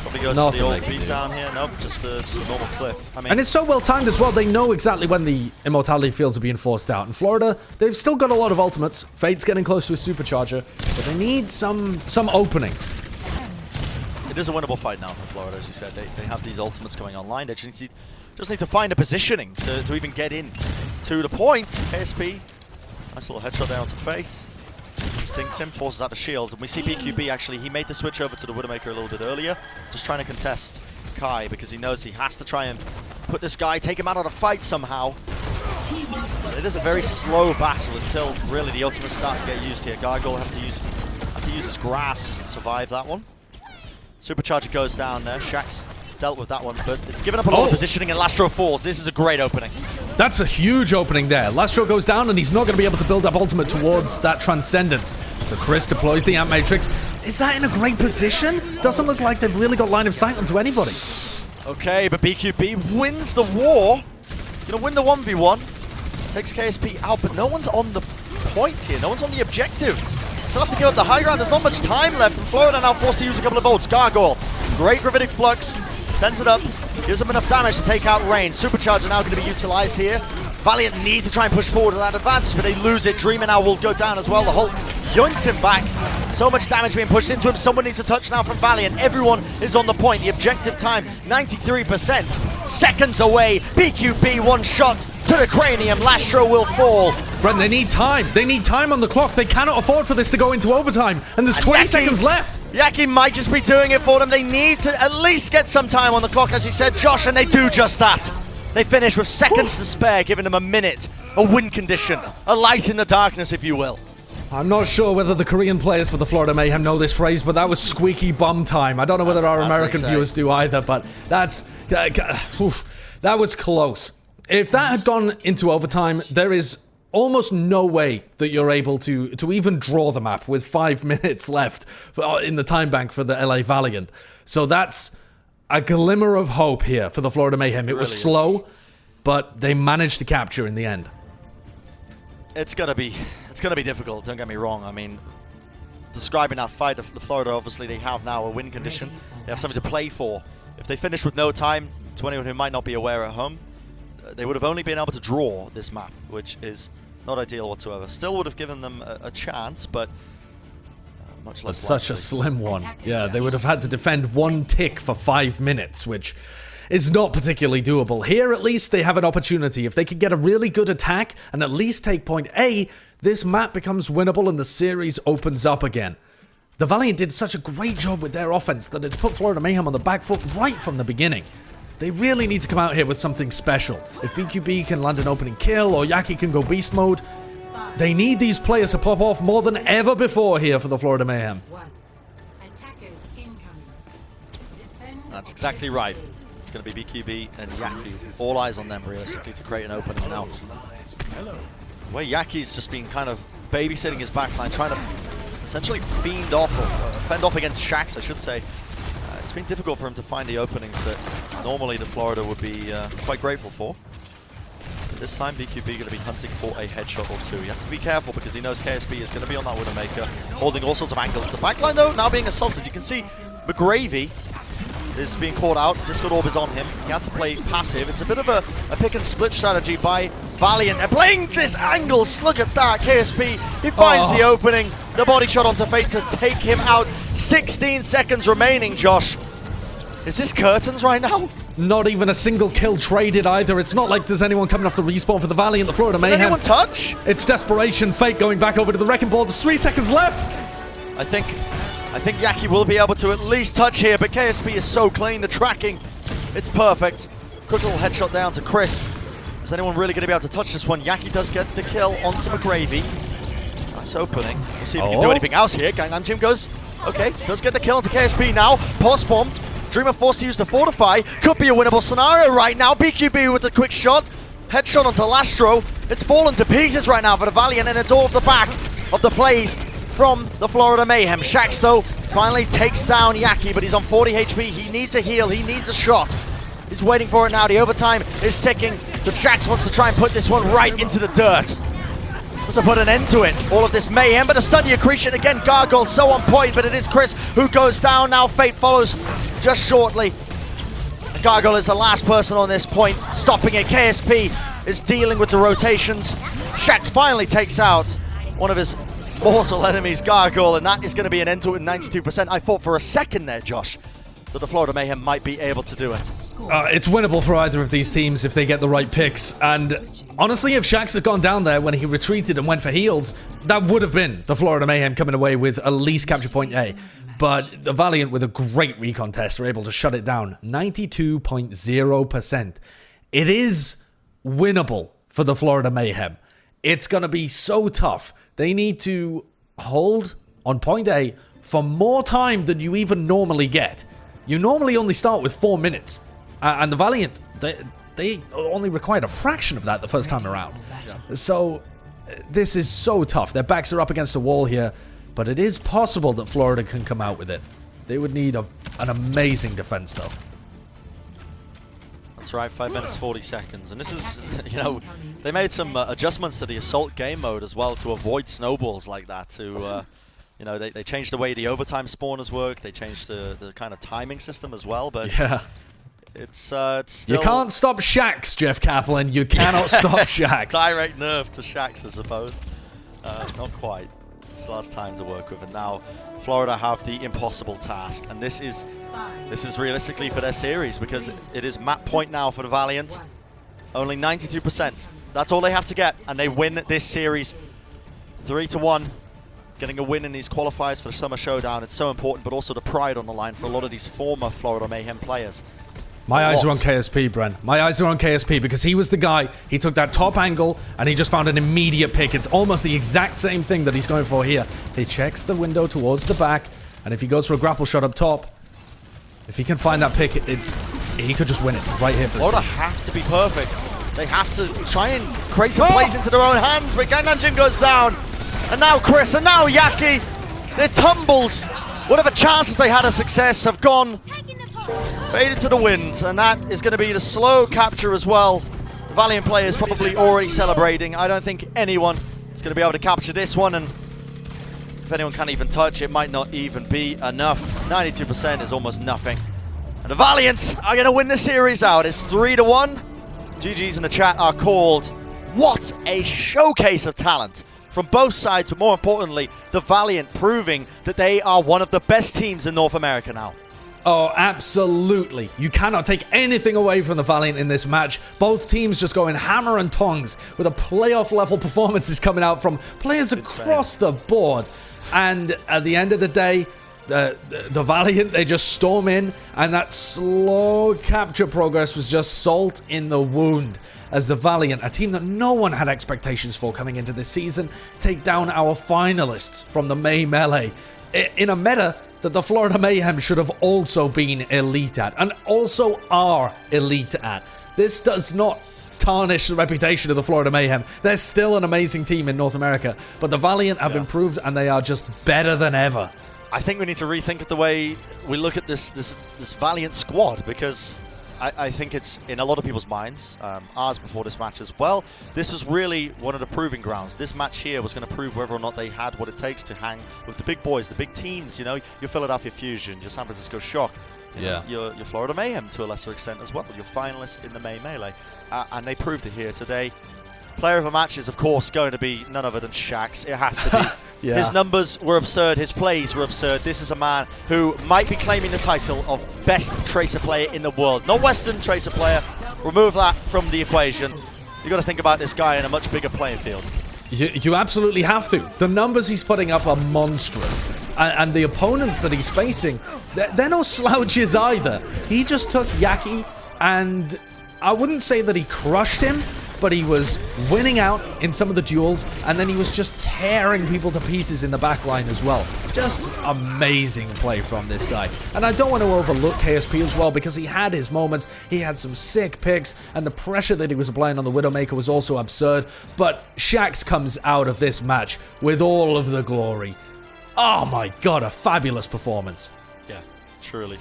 Probably goes to the old beat down here. Nope, just a normal cliff. I mean,
and it's so well timed as well. They know exactly when the immortality fields are being forced out. In Florida, they've still got a lot of ultimates. Fate's getting close to a supercharger, but they need some opening.
It is a winnable fight now for Florida, as you said. They have these ultimates going online. They just need to find a positioning to even get in to the point. KSP, nice little headshot there onto Fate. Stinks him, forces out the shield, and we see BQB actually, he made the switch over to the Widowmaker a little bit earlier, just trying to contest Kai because he knows he has to try and put this guy, take him out of the fight somehow. But it is a very slow battle until really the ultimates start to get used here. Gargoyle have to use his grass just to survive that one. Supercharger goes down there, Shax dealt with that one, but it's given up a lot of positioning and Lastro falls. This is a great opening.
That's a huge opening there. Lastro goes down and he's not going to be able to build up ultimate towards that Transcendence. So Chris deploys the Amp Matrix. Is that in a great position? Doesn't look like they've really got line of sight onto anybody.
Okay, but BQB wins the war. He's going to win the 1v1. Takes KSP out, but no one's on the point here. No one's on the objective. Still have to give up the high ground. There's not much time left, and Florida now forced to use a couple of ults. Gargoyle, great Gravitic Flux. Sends it up, gives them enough damage to take out range. Supercharger now going to be utilized here. Valiant need to try and push forward with that advantage, but they lose it. Dreamer now will go down as well. The Hulk yoinks him back. So much damage being pushed into him. Someone needs a touchdown from Valiant. Everyone is on the point. The objective time, 93%. Seconds away. BQB one shot to the cranium. Lastro will fall.
Brent, they need time. They need time on the clock. They cannot afford for this to go into overtime. And there's 20 seconds left.
Yaki might just be doing it for them. They need to at least get some time on the clock, as you said, Josh, and they do just that. They finish with seconds to spare, giving them a minute, a win condition, a light in the darkness, if you will.
I'm not sure whether the Korean players for the Florida Mayhem know this phrase, but that was squeaky bum time. I don't know whether our American viewers do either, but that was close. If that had gone into overtime, there is almost no way that you're able to even draw the map with 5 minutes left in the time bank for the LA Valiant. So that's a glimmer of hope here for the Florida Mayhem. It was slow, but they managed to capture in the end.
It's gonna be difficult, don't get me wrong. I mean, describing that fight of the Florida, obviously they have now a win condition. They have something to play for. If they finish with no time, to anyone who might not be aware at home, they would have only been able to draw this map, which is not ideal whatsoever. Still would have given them a chance, but much less
such a slim one. Yeah, they would have had to defend one tick for 5 minutes, which is not particularly doable. Here, at least, they have an opportunity. If they could get a really good attack and at least take point A, this map becomes winnable and the series opens up again. The Valiant did such a great job with their offense that it's put Florida Mayhem on the back foot right from the beginning. They really need to come out here with something special. If BQB can land an opening kill or Yaki can go beast mode, they need these players to pop off more than ever before here for the Florida Mayhem.
That's exactly right. It's going to be BQB and Yaki. All eyes on them, realistically, to create an opening now. The way Yaki's just been kind of babysitting his backline, trying to essentially fend off against Shax, I should say. It's been difficult for him to find the openings that normally the Florida would be quite grateful for. But this time, BQB going to be hunting for a headshot or two. He has to be careful because he knows KSP is going to be on that Widowmaker, holding all sorts of angles. The backline, though, now being assaulted. You can see McGravy is being caught out. Discord Orb is on him. He had to play passive. It's a bit of a pick and split strategy by Valiant. They're playing this angle. Look at that. KSP, he finds the opening. The body shot onto Fate to take him out. 16 seconds remaining, Josh. Is this curtains right now?
Not even a single kill traded either. It's not like there's anyone coming off the respawn for the Valiant, the Florida Mayhem.
Did anyone touch?
It's desperation. Fate going back over to the wrecking ball. There's 3 seconds left.
I think Yaki will be able to at least touch here, but KSP is so clean. The tracking, it's perfect. Quick little headshot down to Chris. Is anyone really going to be able to touch this one? Yaki does get the kill onto McGravy. Nice opening. We'll see if he can do anything else here. Gangnam Jim goes, okay, does get the kill onto KSP now. Post bomb. Dreamer forced to use the Fortify. Could be a winnable scenario right now. BQB with the quick shot. Headshot onto Lastro. It's fallen to pieces right now for the Valiant, and it's all off the back of the plays from the Florida Mayhem. Shax, though, finally takes down Yaki, but he's on 40 HP. He needs a heal. He needs a shot. He's waiting for it now. The overtime is ticking. The Shax wants to try and put this one right into the dirt. Wants to put an end to it. All of this mayhem, but a stun accretion again. Gargoyle so on point, but it is Chris who goes down. Now Fate follows just shortly. Gargoyle is the last person on this point, stopping it. KSP is dealing with the rotations. Shax finally takes out one of his mortal enemies, Gargoyle, and that is going to be an end to it in 92%. I thought for a second there, Josh, that the Florida Mayhem might be able to do it.
It's winnable for either of these teams if they get the right picks. And honestly, if Shax had gone down there when he retreated and went for heals, that would have been the Florida Mayhem coming away with at least capture point A. But the Valiant, with a great recon test, are able to shut it down. 92.0%. It is winnable for the Florida Mayhem. It's going to be so tough. They need to hold on point A for more time than you even normally get. You normally only start with 4 minutes. And the Valiant, they only required a fraction of that the first time around. So this is so tough. Their backs are up against the wall here. But it is possible that Florida can come out with it. They would need an amazing defense, though.
That's right, 5 minutes, 40 seconds. And this is, you know, they made some adjustments to the Assault game mode as well to avoid snowballs like that. To, you know, they changed the way the overtime spawners work. They changed the kind of timing system as well. But
yeah,
it's still...
You can't stop Shax, Jeff Kaplan. You cannot stop Shax.
Direct nerve to Shax, I suppose. Not quite. Still has time to work with, and now Florida have the impossible task, and this is realistically for their series, because it is map point now for the Valiant. Only 92%. That's all they have to get, and they win this series 3-1. Getting a win in these qualifiers for the Summer Showdown, it's so important, but also the pride on the line for a lot of these former Florida Mayhem players.
My eyes are on KSP, Bren. My eyes are on KSP because he was the guy. He took that top angle and he just found an immediate pick. It's almost the exact same thing that he's going for here. He checks the window towards the back, and if he goes for a grapple shot up top, if he can find that pick, he could just win it right here for this
Florida
team.
have to be perfect. They have to try and create some plays into their own hands, but Gangnam goes down. And now Chris, and now Yaki. Their tumbles, whatever chances they had of success, have gone. Faded to the wind, and that is going to be the slow capture as well. The Valiant players probably already celebrating. I don't think anyone is going to be able to capture this one, and if anyone can't even touch, it might not even be enough. 92% is almost nothing. And the Valiant are going to win the series out. It's 3-1. GGs in the chat are called. What a showcase of talent from both sides, but more importantly, the Valiant proving that they are one of the best teams in North America now.
Oh, absolutely. You cannot take anything away from the Valiant in this match. Both teams just going hammer and tongs with a playoff level performances coming out from players across the board. And at the end of the day, the Valiant, they just storm in, and that slow capture progress was just salt in the wound as the Valiant, a team that no one had expectations for coming into this season, take down our finalists from the May Melee in a meta that the Florida Mayhem should have also been elite at, and also are elite at. This does not tarnish the reputation of the Florida Mayhem. They're still an amazing team in North America, but the Valiant have improved, and they are just better than ever.
I think we need to rethink of the way we look at this Valiant squad, because I think it's in a lot of people's minds, ours before this match as well. This was really one of the proving grounds. This match here was going to prove whether or not they had what it takes to hang with the big boys, the big teams. You know, your Philadelphia Fusion, your San Francisco Shock, your Florida Mayhem to a lesser extent as well. Your finalists in the May Melee, and they proved it here today. Player of the match is, of course, going to be none other than Shax. It has to be. His numbers were absurd. His plays were absurd. This is a man who might be claiming the title of best Tracer player in the world. Not Western Tracer player. Remove that from the equation. You've got to think about this guy in a much bigger playing field.
You absolutely have to. The numbers he's putting up are monstrous. And the opponents that he's facing, they're no slouches either. He just took Yaki, and I wouldn't say that he crushed him, but he was winning out in some of the duels, and then he was just tearing people to pieces in the backline as well. Just amazing play from this guy. And I don't want to overlook KSP as well, because he had his moments. He had some sick picks, and the pressure that he was applying on the Widowmaker was also absurd. But Shax comes out of this match with all of the glory. Oh my god, a fabulous performance.
Yeah, truly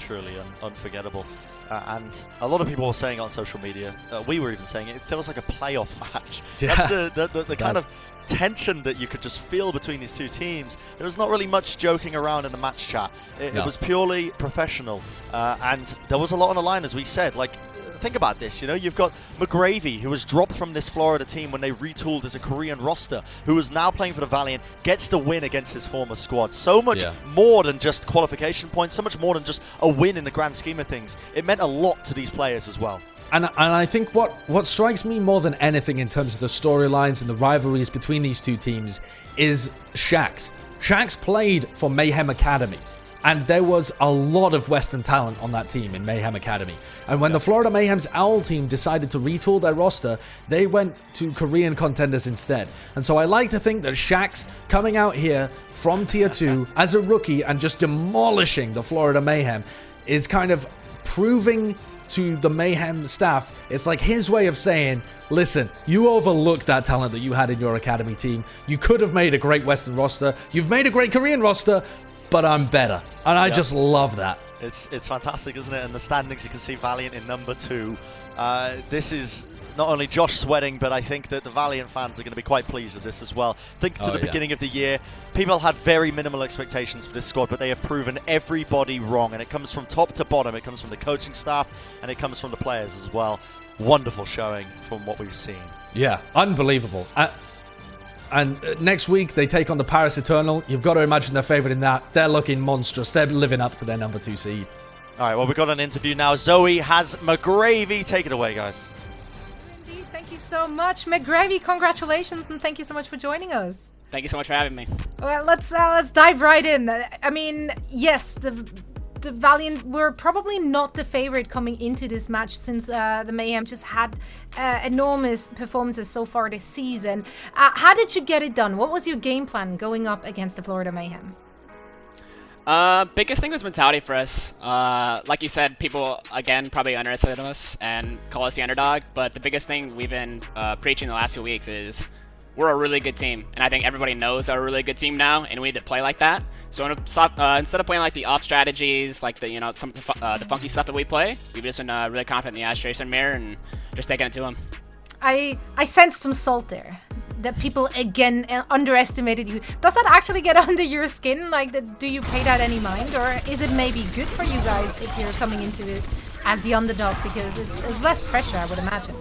unforgettable. And a lot of people were saying on social media, we were even saying it feels like a playoff match.
Yeah.
That's the kind of tension that you could just feel between these two teams. There was not really much joking around in the match chat. It was purely professional, and there was a lot on the line, as we said. Like, think about this, you know, you've got McGravy, who was dropped from this Florida team when they retooled as a Korean roster, who is now playing for the Valiant, gets the win against his former squad. So much more than just qualification points, so much more than just a win in the grand scheme of things. It meant a lot to these players as well.
And I think what strikes me more than anything in terms of the storylines and the rivalries between these two teams is Shax. Shax played for Mayhem Academy, and there was a lot of Western talent on that team in Mayhem Academy. And when the Florida Mayhem's Owl team decided to retool their roster, they went to Korean contenders instead. And so I like to think that Shax coming out here from Tier 2 as a rookie and just demolishing the Florida Mayhem is kind of proving to the Mayhem staff, it's like his way of saying, listen, you overlooked that talent that you had in your academy team. You could have made a great Western roster. You've made a great Korean roster, but I'm better. And I just love that.
It's fantastic, isn't it? And the standings, you can see Valiant in number 2. This is not only Josh sweating, but I think that the Valiant fans are going to be quite pleased with this as well. Think to the beginning of the year, people had very minimal expectations for this squad, but they have proven everybody wrong. And it comes from top to bottom. It comes from the coaching staff, and it comes from the players as well. Wonderful showing from what we've seen.
Yeah, unbelievable. And next week, they take on the Paris Eternal. You've got to imagine they're favored in that. They're looking monstrous. They're living up to their number 2 seed.
All right, well, we've got an interview now. Zoe has McGravy. Take it away, guys.
Thank you so much, McGravy. Congratulations, and thank you so much for joining us.
Thank you so much for having me.
Well, let's dive right in. I mean, yes, the the Valiant were probably not the favorite coming into this match, since the Mayhem just had enormous performances so far this season. How did you get it done? What was your game plan going up against the Florida Mayhem?
Biggest thing was mentality for us. Like you said, people, again, probably underestimate us and call us the underdog, but the biggest thing we've been preaching the last 2 weeks is we're a really good team, and I think everybody knows they're a really good team now, and we need to play like that. So instead of playing like the off strategies, like the some of the funky stuff that we play, we've just been really confident in the Ash Tracer mirror and just taking it to them.
I sensed some salt there. That people again underestimated you. Does that actually get under your skin? Like, do you pay that any mind, or is it maybe good for you guys if you're coming into it as the underdog, because it's less pressure, I would imagine.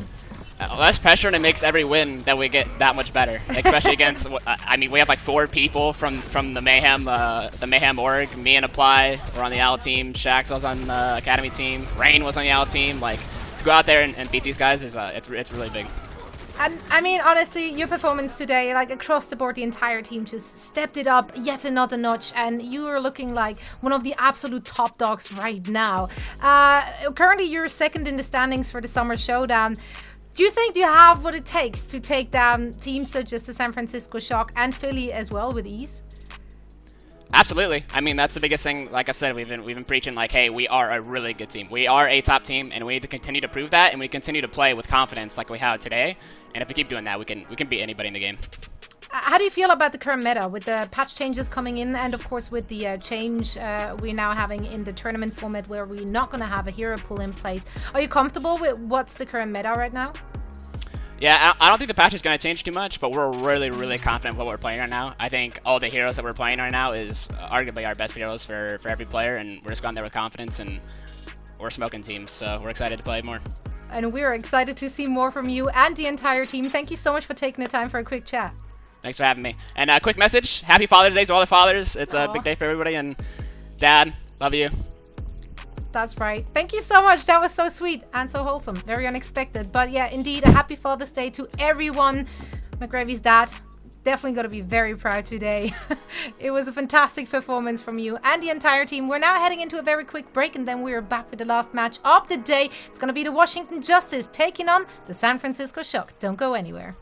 Less pressure, and it makes every win that we get that much better. Especially against, I mean, we have like 4 people from the Mayhem org. Me and Apply were on the Owl team. Shax was on the Academy team. Rain was on the Owl team. Like, to go out there and beat these guys is it's really big.
And I mean, honestly, your performance today, like across the board, the entire team just stepped it up yet another notch, and you are looking like one of the absolute top dogs right now. Currently, you're second in the standings for the Summer Showdown. Do you think you have what it takes to take down teams such as the San Francisco Shock and Philly as well with ease?
Absolutely. I mean, that's the biggest thing. Like I've said, we've been preaching like, hey, we are a really good team. We are a top team, and we need to continue to prove that, and we continue to play with confidence like we have today. And if we keep doing that, we can beat anybody in the game.
How do you feel about the current meta with the patch changes coming in, and of course with the change we're now having in the tournament format where we're not going to have a hero pool in place? Are you comfortable with what's the current meta right now?
Yeah, I don't think the patch is going to change too much, but we're really confident with what we're playing right now. I think all the heroes that we're playing right now is arguably our best heroes for every player, and we're just going there with confidence, and we're smoking teams, so we're excited to play more.
And we're excited to see more from you and the entire team. Thank you so much for taking the time for a quick chat.
Thanks for having me. And a quick message, happy Father's Day to all the fathers. It's a big day for everybody, and Dad, love you.
That's right. Thank you so much. That was so sweet and so wholesome. Very unexpected. But yeah, indeed, a happy Father's Day to everyone. McGravy's dad, definitely going to be very proud today. It was a fantastic performance from you and the entire team. We're now heading into a very quick break, and then we're back with the last match of the day. It's going to be the Washington Justice taking on the San Francisco Shock. Don't go anywhere.